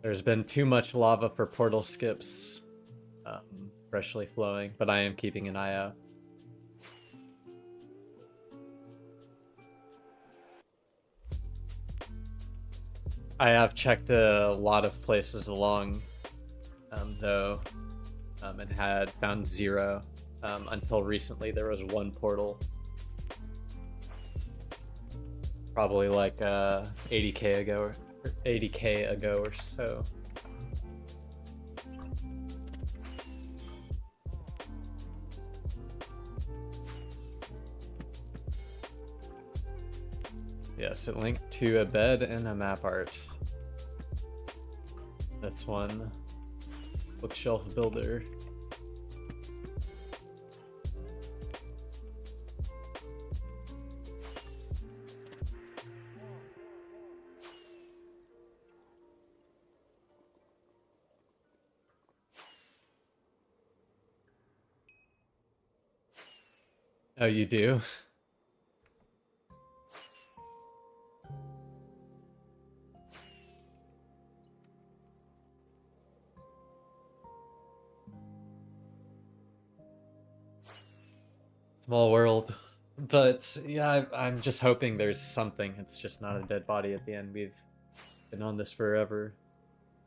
There's been too much lava for portal skips, freshly flowing, but I am keeping an eye out. I have checked a lot of places along, though, and had found zero. Until recently, there was one portal. Probably like 80k ago, or 80k ago or so. Yes, it linked to a bed and a map art. That's one. Bookshelf builder. Oh, you do? Small world. But yeah, I'm just hoping there's something. It's just not a dead body at the end. We've been on this forever.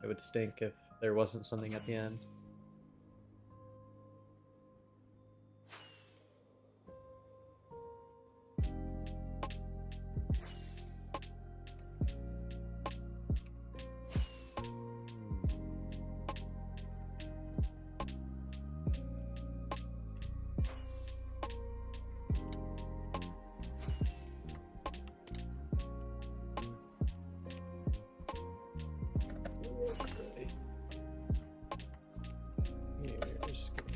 It would stink if there wasn't something at the end. Here's good.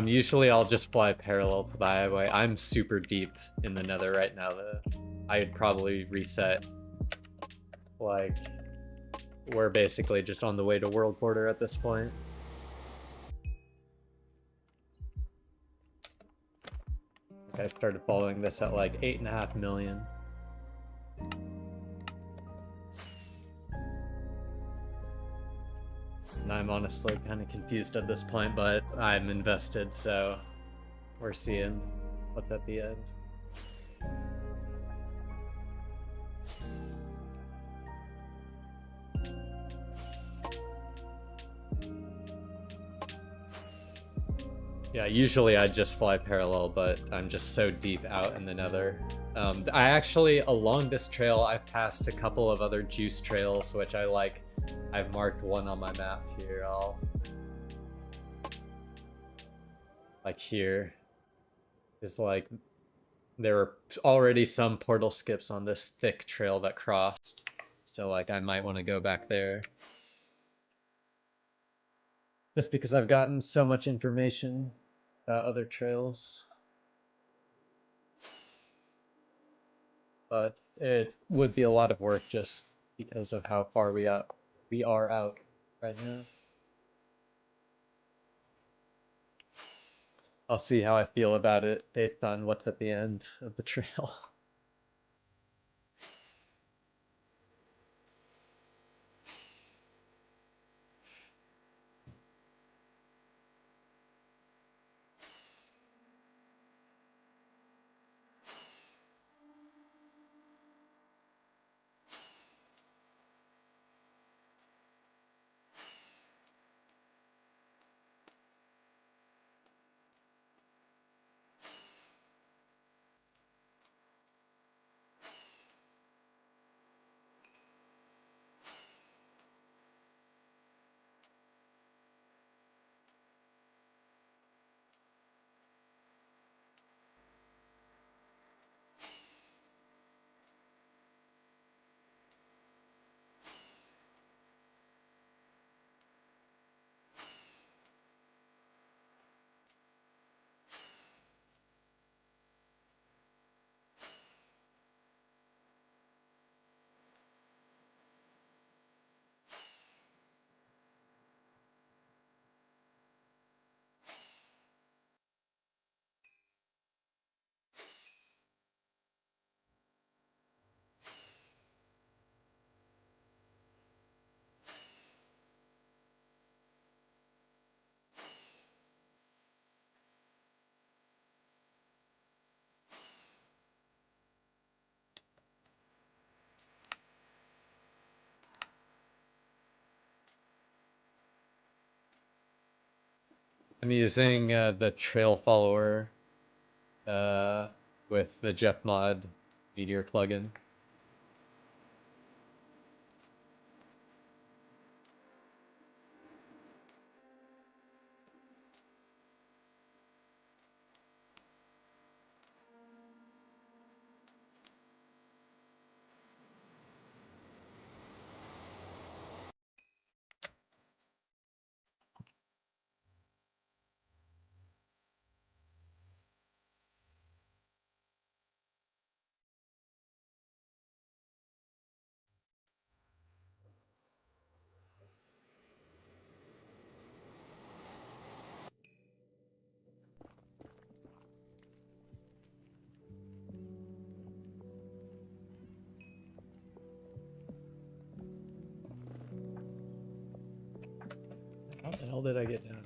Usually I'll just fly parallel to the highway. I'm super deep in the nether right now though. I'd probably reset. Like, we're basically just on the way to world border at this point. I started following this at like 8.5 million. And I'm honestly kind of confused at this point, but I'm invested, so we're seeing what's at the end. Yeah, usually I just fly parallel, but I'm just so deep out in the nether. I actually, along this trail, I've passed a couple of other juice trails, which I like. I've marked one on my map here. Like here is like, there were already some portal skips on this thick trail that crossed. So like, I might want to go back there. Just because I've gotten so much information about other trails. But it would be a lot of work just because of how far we are out right now. I'll see how I feel about it based on what's at the end of the trail. I'm using the trail follower with the Jeff Mod Meteor plugin. hell did I get down?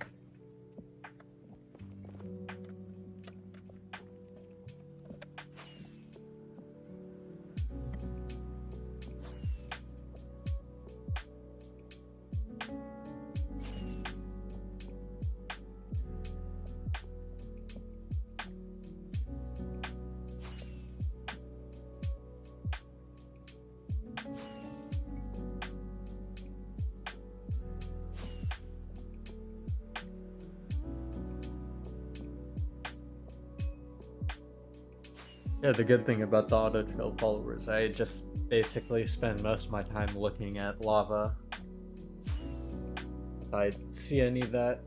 Yeah, the good thing about the auto trail followers, I just basically spend most of my time looking at lava. If I see any that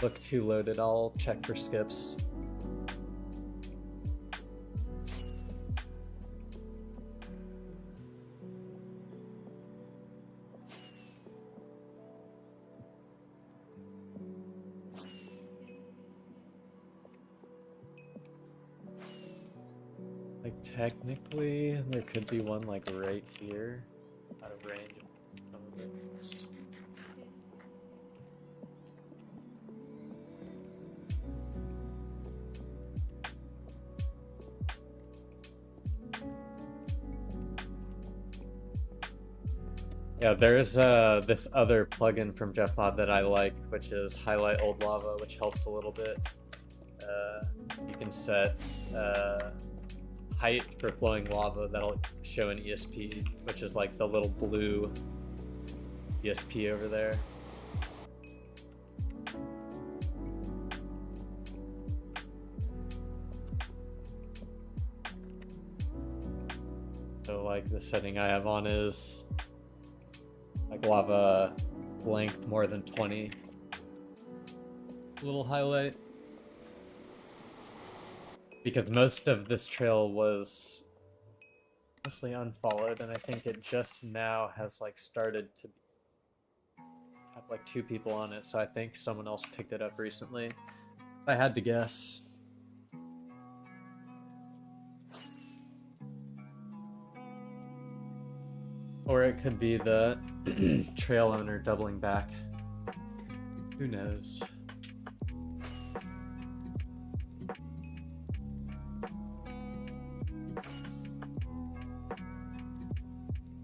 look too loaded, I'll check for skips. Like technically, there could be one like right here, out of range of some of those. Yeah, there's this other plugin from JeffPod that I like, which is Highlight Old Lava, which helps a little bit. You can set height for flowing lava that'll show an ESP, which is like the little blue ESP over there. So like the setting I have on is like lava length more than 20. Little highlight. Because most of this trail was mostly unfollowed, and I think it just now has like started to have like 2 people on it, so I think someone else picked it up recently. If I had to guess. Or it could be the trail owner doubling back. Who knows?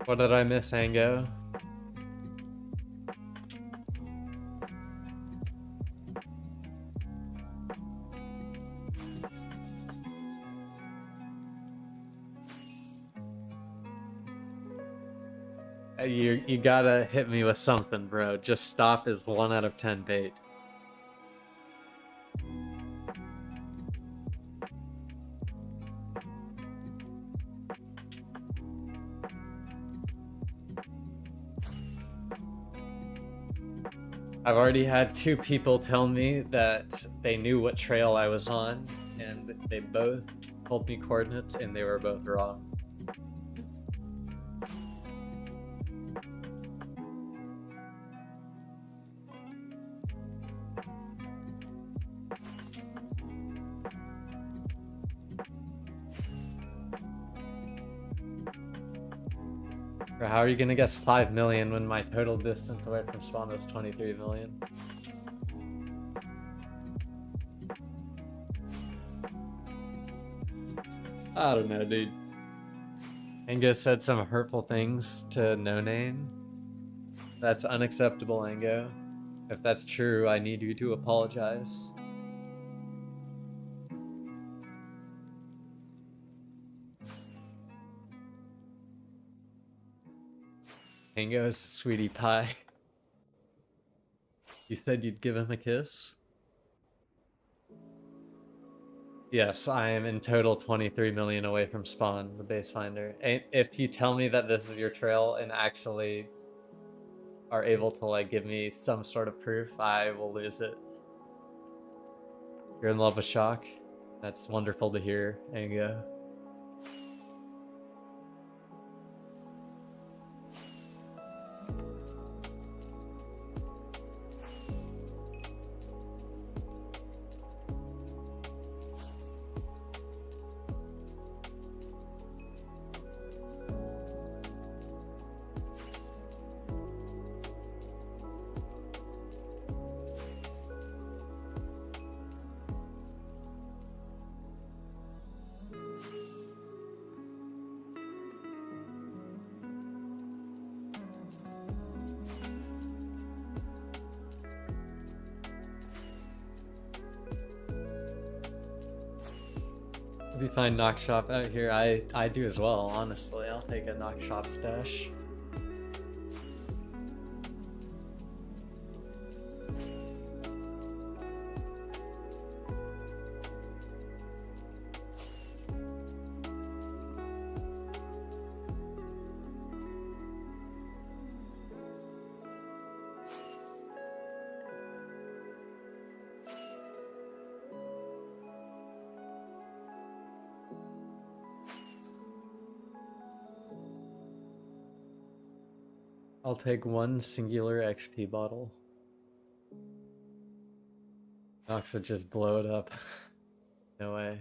What did I miss, Ango? You gotta hit me with something, bro. Just stop is 1 out of 10 bait. I've already had 2 people tell me that they knew what trail I was on, and they both told me coordinates, and they were both wrong. Or how are you gonna guess 5 million when my total distance away from spawn was 23 million? I don't know, dude. Ango said some hurtful things to No Name. That's unacceptable, Ango. If that's true, I need you to apologize. Ango's sweetie pie. You said you'd give him a kiss? Yes, I am in total 23 million away from spawn, the base finder. And if you tell me that this is your trail and actually are able to like give me some sort of proof, I will lose it. You're in love with shock? That's wonderful to hear, Ango. If you find knock shop out here, I do as well, honestly. I'll take a knock shop stash. I'll take one singular XP bottle. Nox would just blow it up. No way.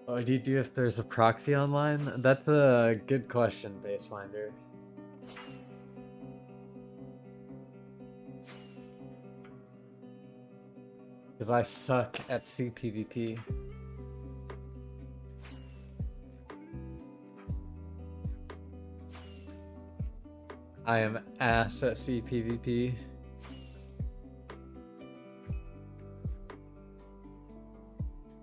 What do you do if there's a proxy online? That's a good question, Basefinder. Because I suck at CPvP. I am ass at CPvP.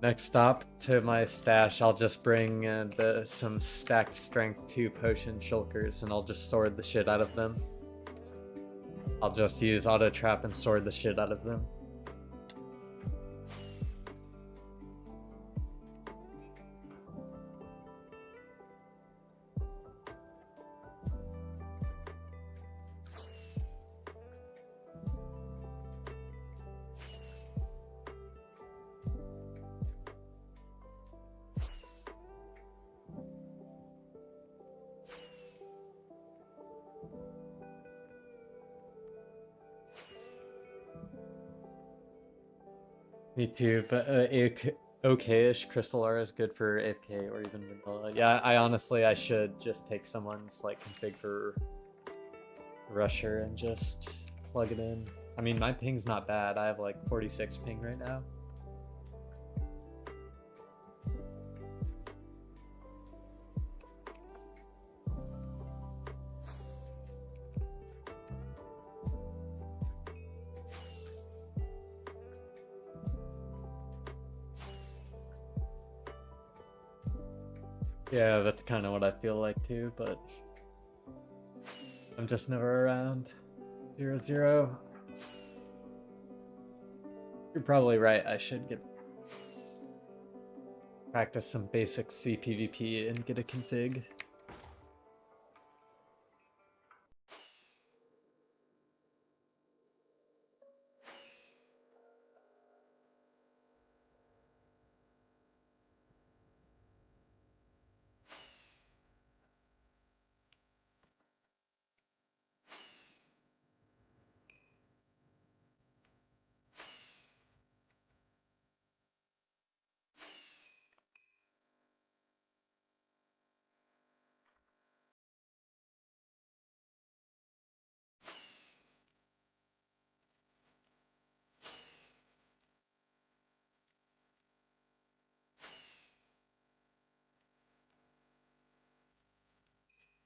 Next stop to my stash, I'll just bring some stacked strength 2 potion shulkers and I'll just sword the shit out of them. I'll just use auto trap and sword the shit out of them. Me too, but okay-ish Crystal R is good for AFK or even vanilla. Yeah, I should just take someone's like config for Rusher and just plug it in. I mean, my ping's not bad. I have like 46 ping right now. Yeah, that's kind of what I feel like too, but I'm just never around. 0-0. You're probably right. I should practice some basic CPvP and get a config.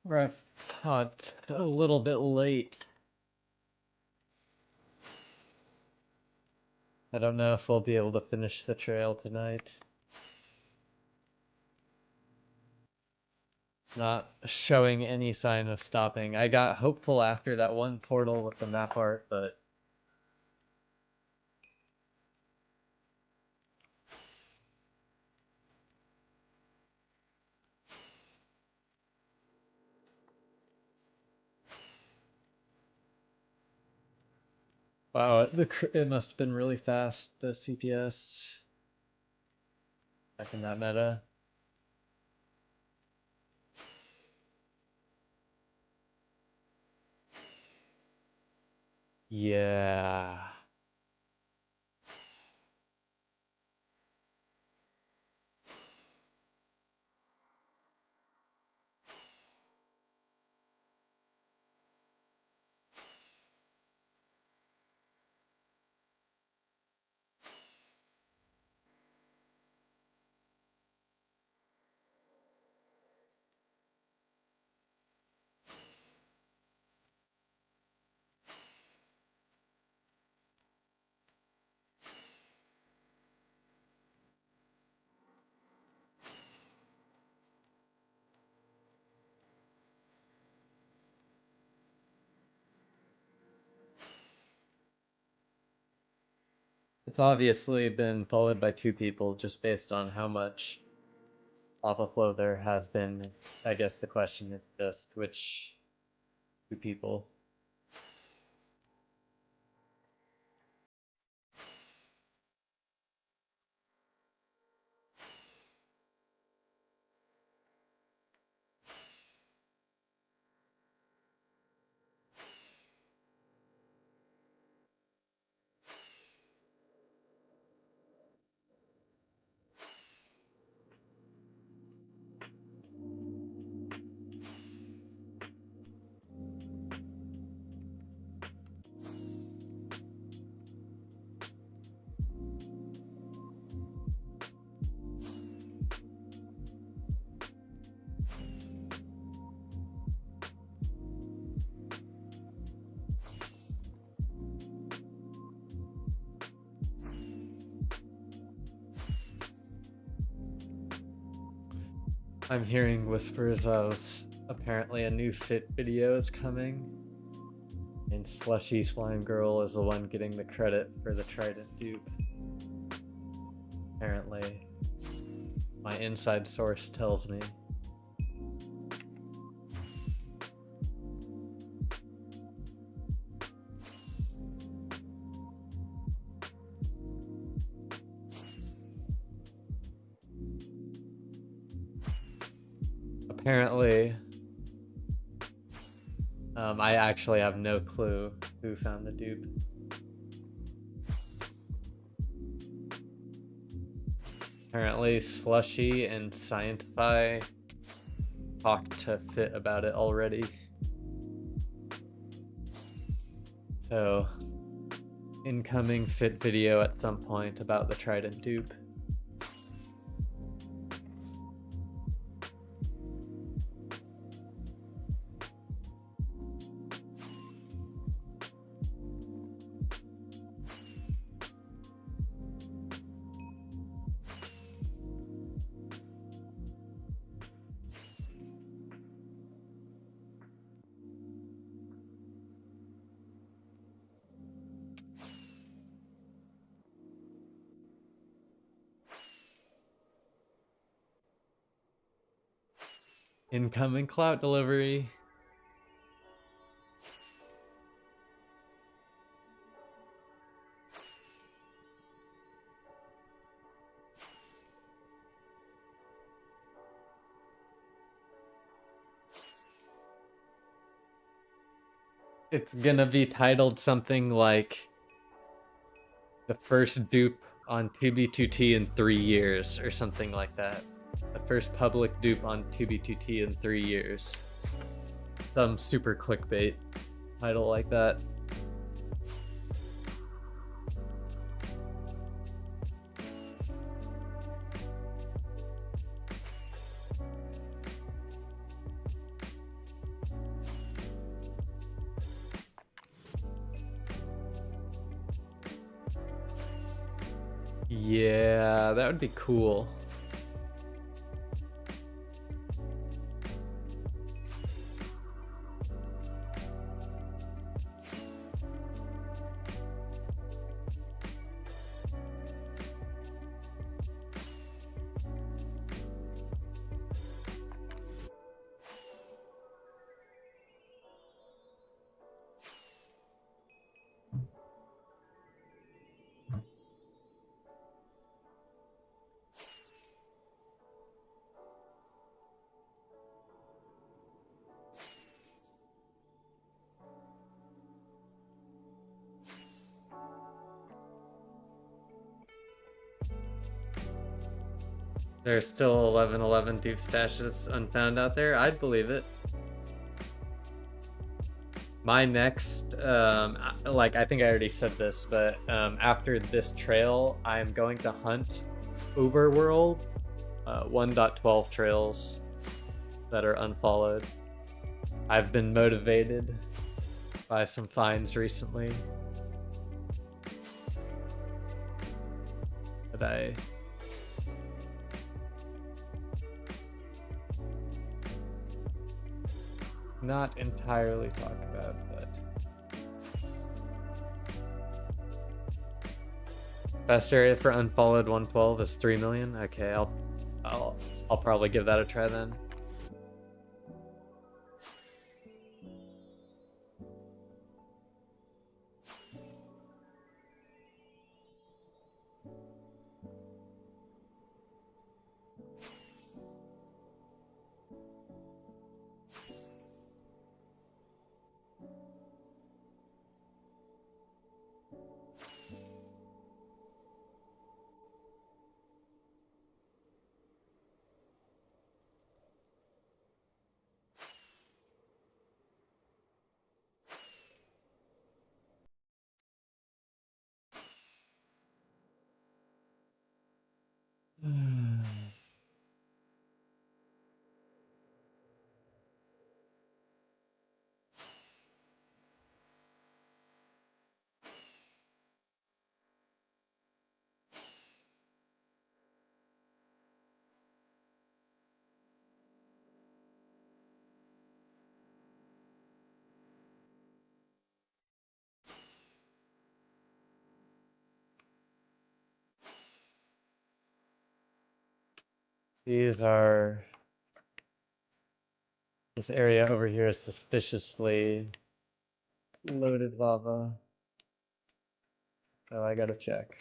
We're a little bit late. I don't know if we'll be able to finish the trail tonight. Not showing any sign of stopping. I got hopeful after that one portal with the map art, but wow, it must have been really fast, the CPS back in that meta. Yeah. It's obviously been followed by 2 people just based on how much lava flow there has been. I guess the question is just which 2 people. I'm hearing whispers of apparently a new fit video is coming, and Slushy Slime Girl is the one getting the credit for the Trident dupe. Apparently, my inside source tells me. Apparently, I actually have no clue who found the dupe. Apparently, Slushy and Scientify talked to Fit about it already. So, incoming Fit video at some point about the Trident dupe. Incoming clout delivery. It's gonna be titled something like the first dupe on 2B2T in 3 years or something like that. The first public dupe on 2B2T in 3 years. Some super clickbait title like that. Yeah, that would be cool. There's still 1111 dupe stashes unfound out there. I'd believe it. My next, like I think I already said this, but after this trail, I'm going to hunt Overworld 1.12 trails that are unfollowed. I've been motivated by some finds recently that I not entirely talk about, but Best area for unfollowed 112 is 3 million. Okay, I'll probably give that a try then. These are... This area over here is suspiciously loaded lava. So I gotta check.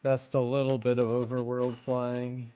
Just a little bit of overworld flying.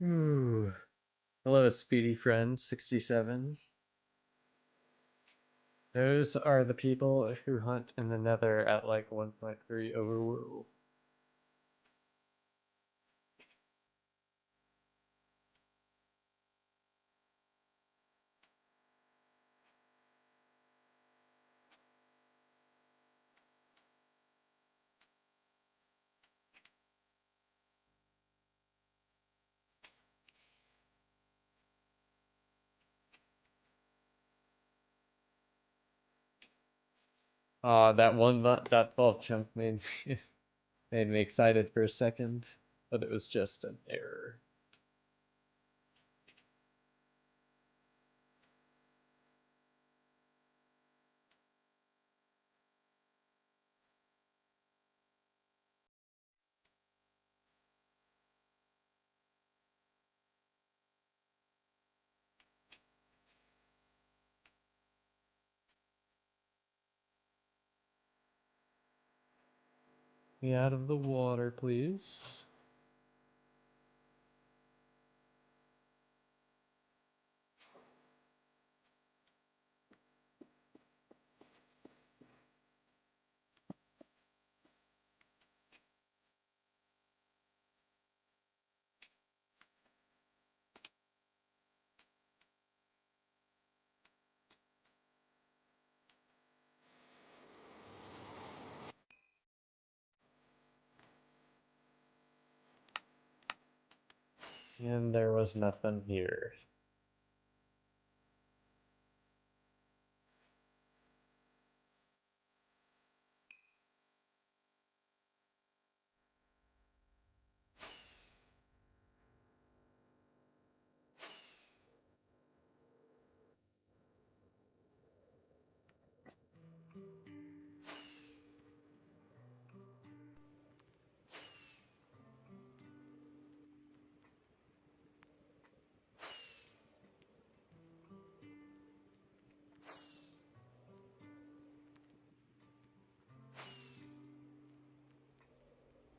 Ooh. Hello, Speedy Friend 67. Those are the people who hunt in the nether at like 1.3 overworld. That one that ball chunk made made me excited for a second, but it was just an error. Me out of the water, please. And there was nothing here.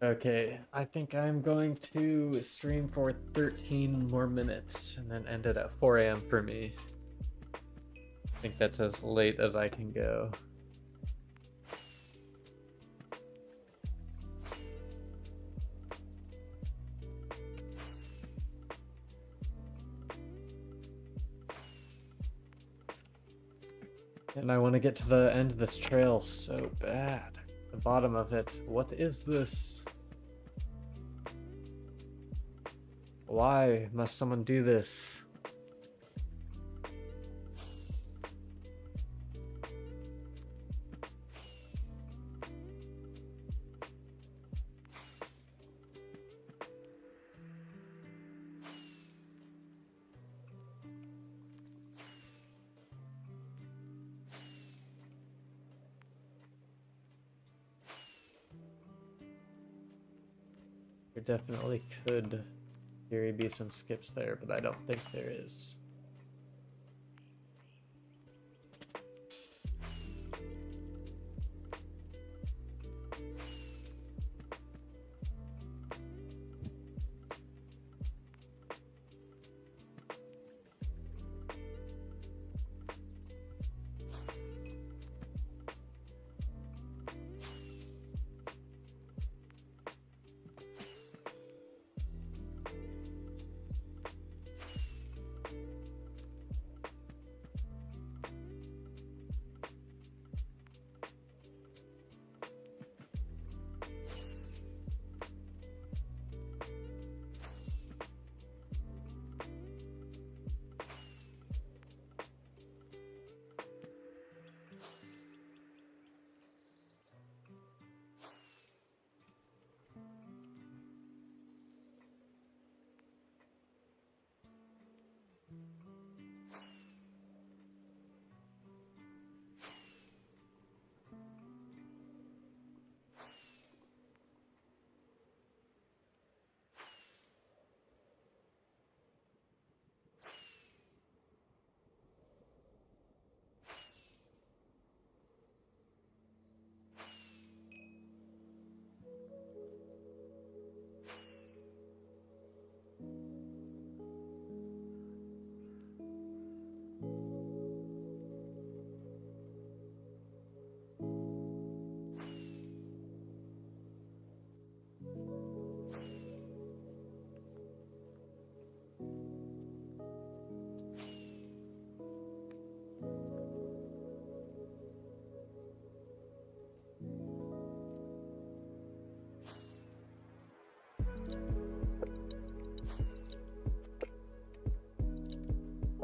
Okay, I think I'm going to stream for 13 more minutes and then end it at 4 a.m. for me. I think that's as late as I can go. And I want to get to the end of this trail so bad. The bottom of it. What is this? Why must someone do this? There definitely could, in theory, be some skips there, but I don't think there is.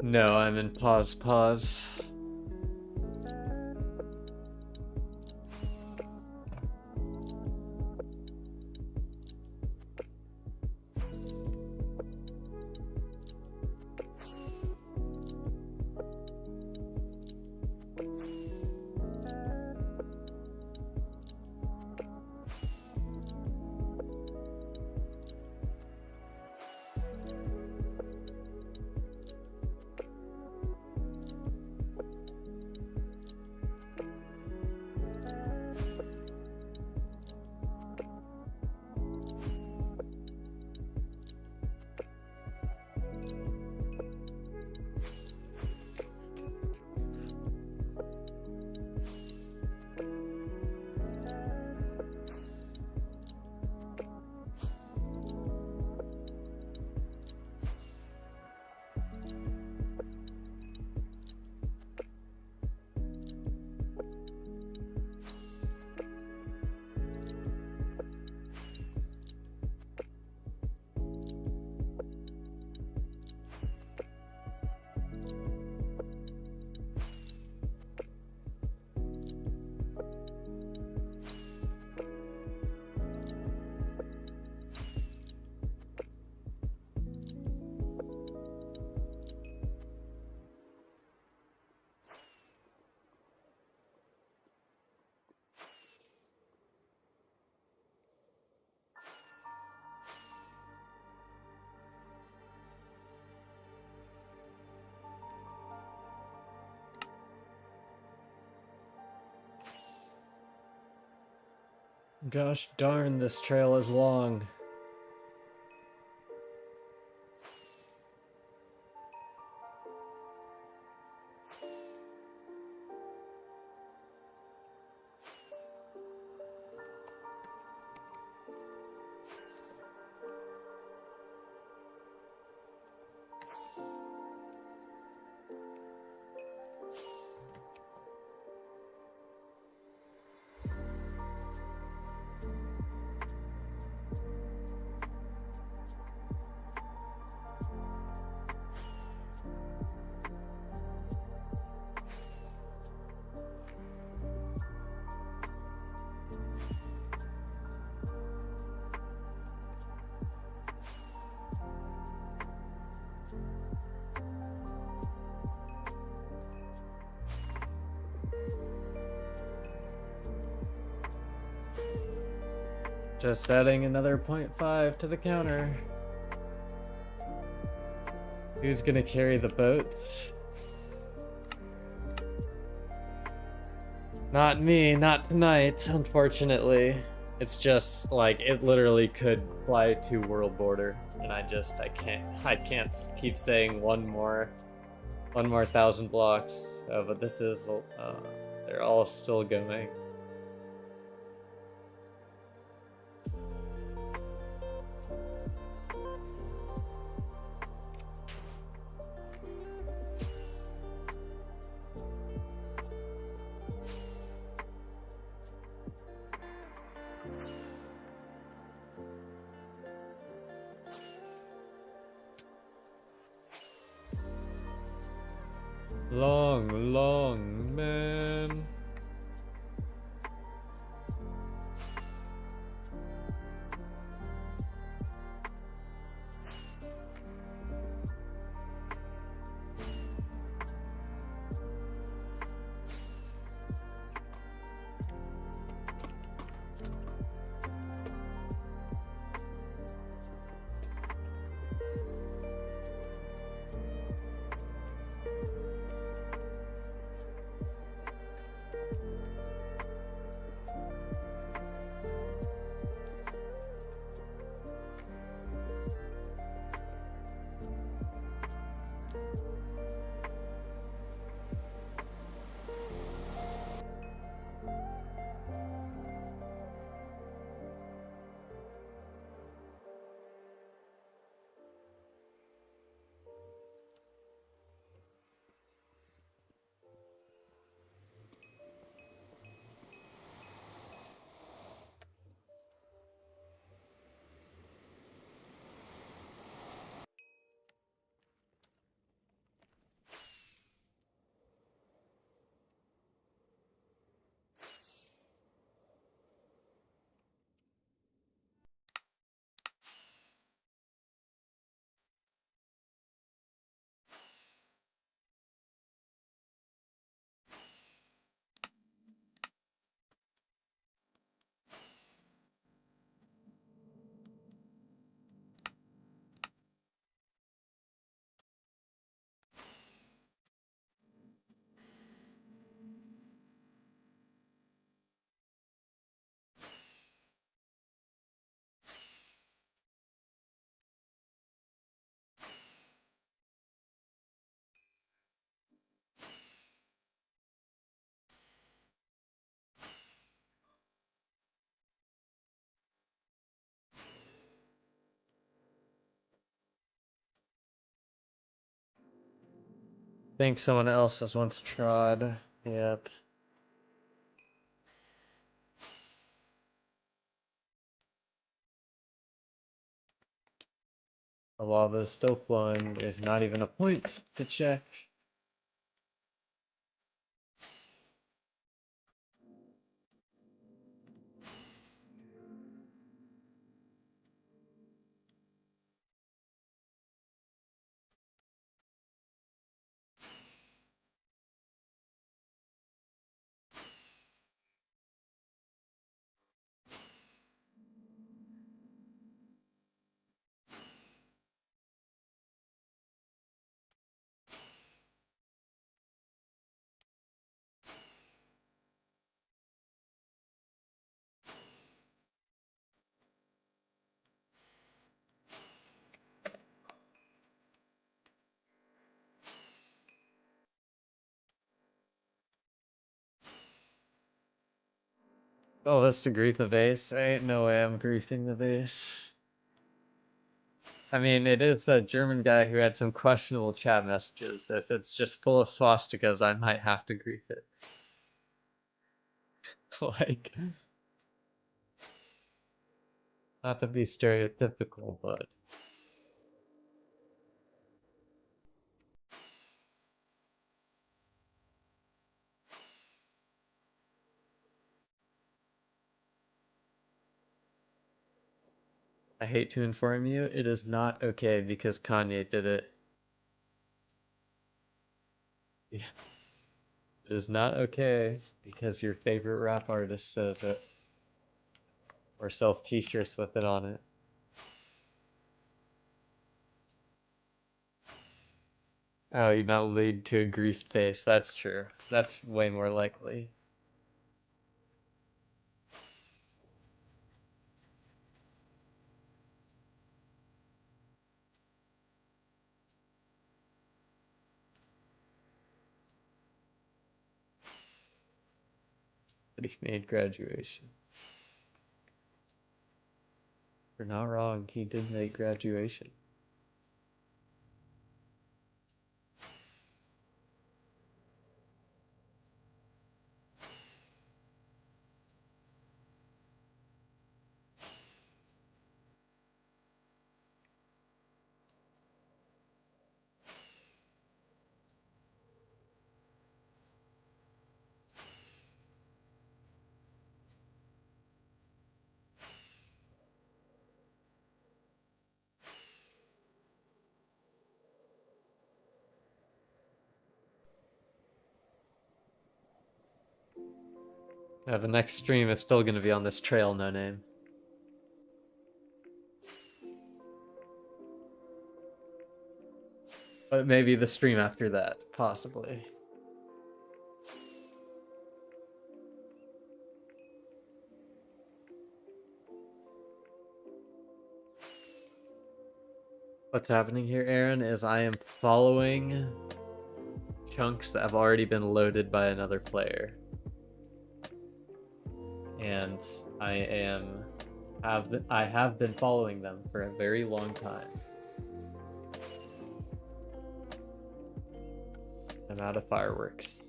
No, I'm in pause. Gosh darn, this trail is long. Just adding another 0.5 to the counter. Who's gonna carry the boats? Not me, not tonight, unfortunately. It's just like it literally could fly to world border, and I can't keep saying one more 1,000 blocks. But this is they're all still going. Long, long man. Think someone else has once trod. Yep. The lava is still flowing. There's not even a point to check. Oh, that's to grief the base. Ain't no way I'm griefing the base. I mean, it is that German guy who had some questionable chat messages. If it's just full of swastikas, I might have to grief it. Like, not to be stereotypical, but I hate to inform you, it is not okay because Kanye did it. Yeah. It is not okay because your favorite rap artist says it. Or sells t-shirts with it on it. Oh, you might lead to a grief face. That's true. That's way more likely. But he made graduation. You're not wrong, he did make graduation. Yeah, the next stream is still gonna be on this trail, no name. But maybe the stream after that, possibly. What's happening here, Aaron, is I am following chunks that have already been loaded by another player. And I have been following them for a very long time. I'm out of fireworks.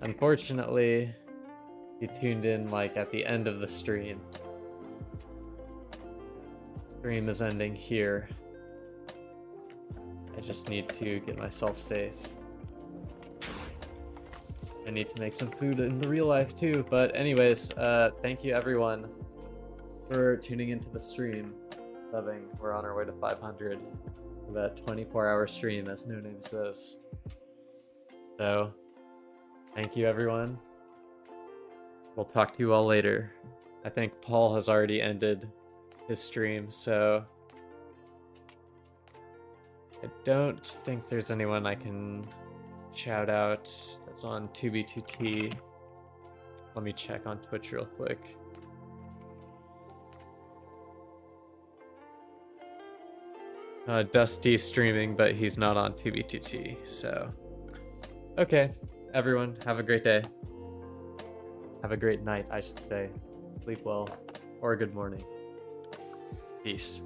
Unfortunately, you tuned in like at the end of the stream. Stream is ending here. I just need to get myself safe. I need to make some food in the real life too. But anyways, thank you everyone for tuning into the stream. Subbing. We're on our way to 500 for that 24-hour stream, as No Name says. So, thank you everyone. We'll talk to you all later. I think Paul has already ended his stream, so I don't think there's anyone I can shout out that's on 2B2T. Let me check on Twitch real quick. Dusty's streaming, but he's not on 2B2T, so. Okay, everyone, have a great day. Have a great night, I should say. Sleep well, or good morning. Peace.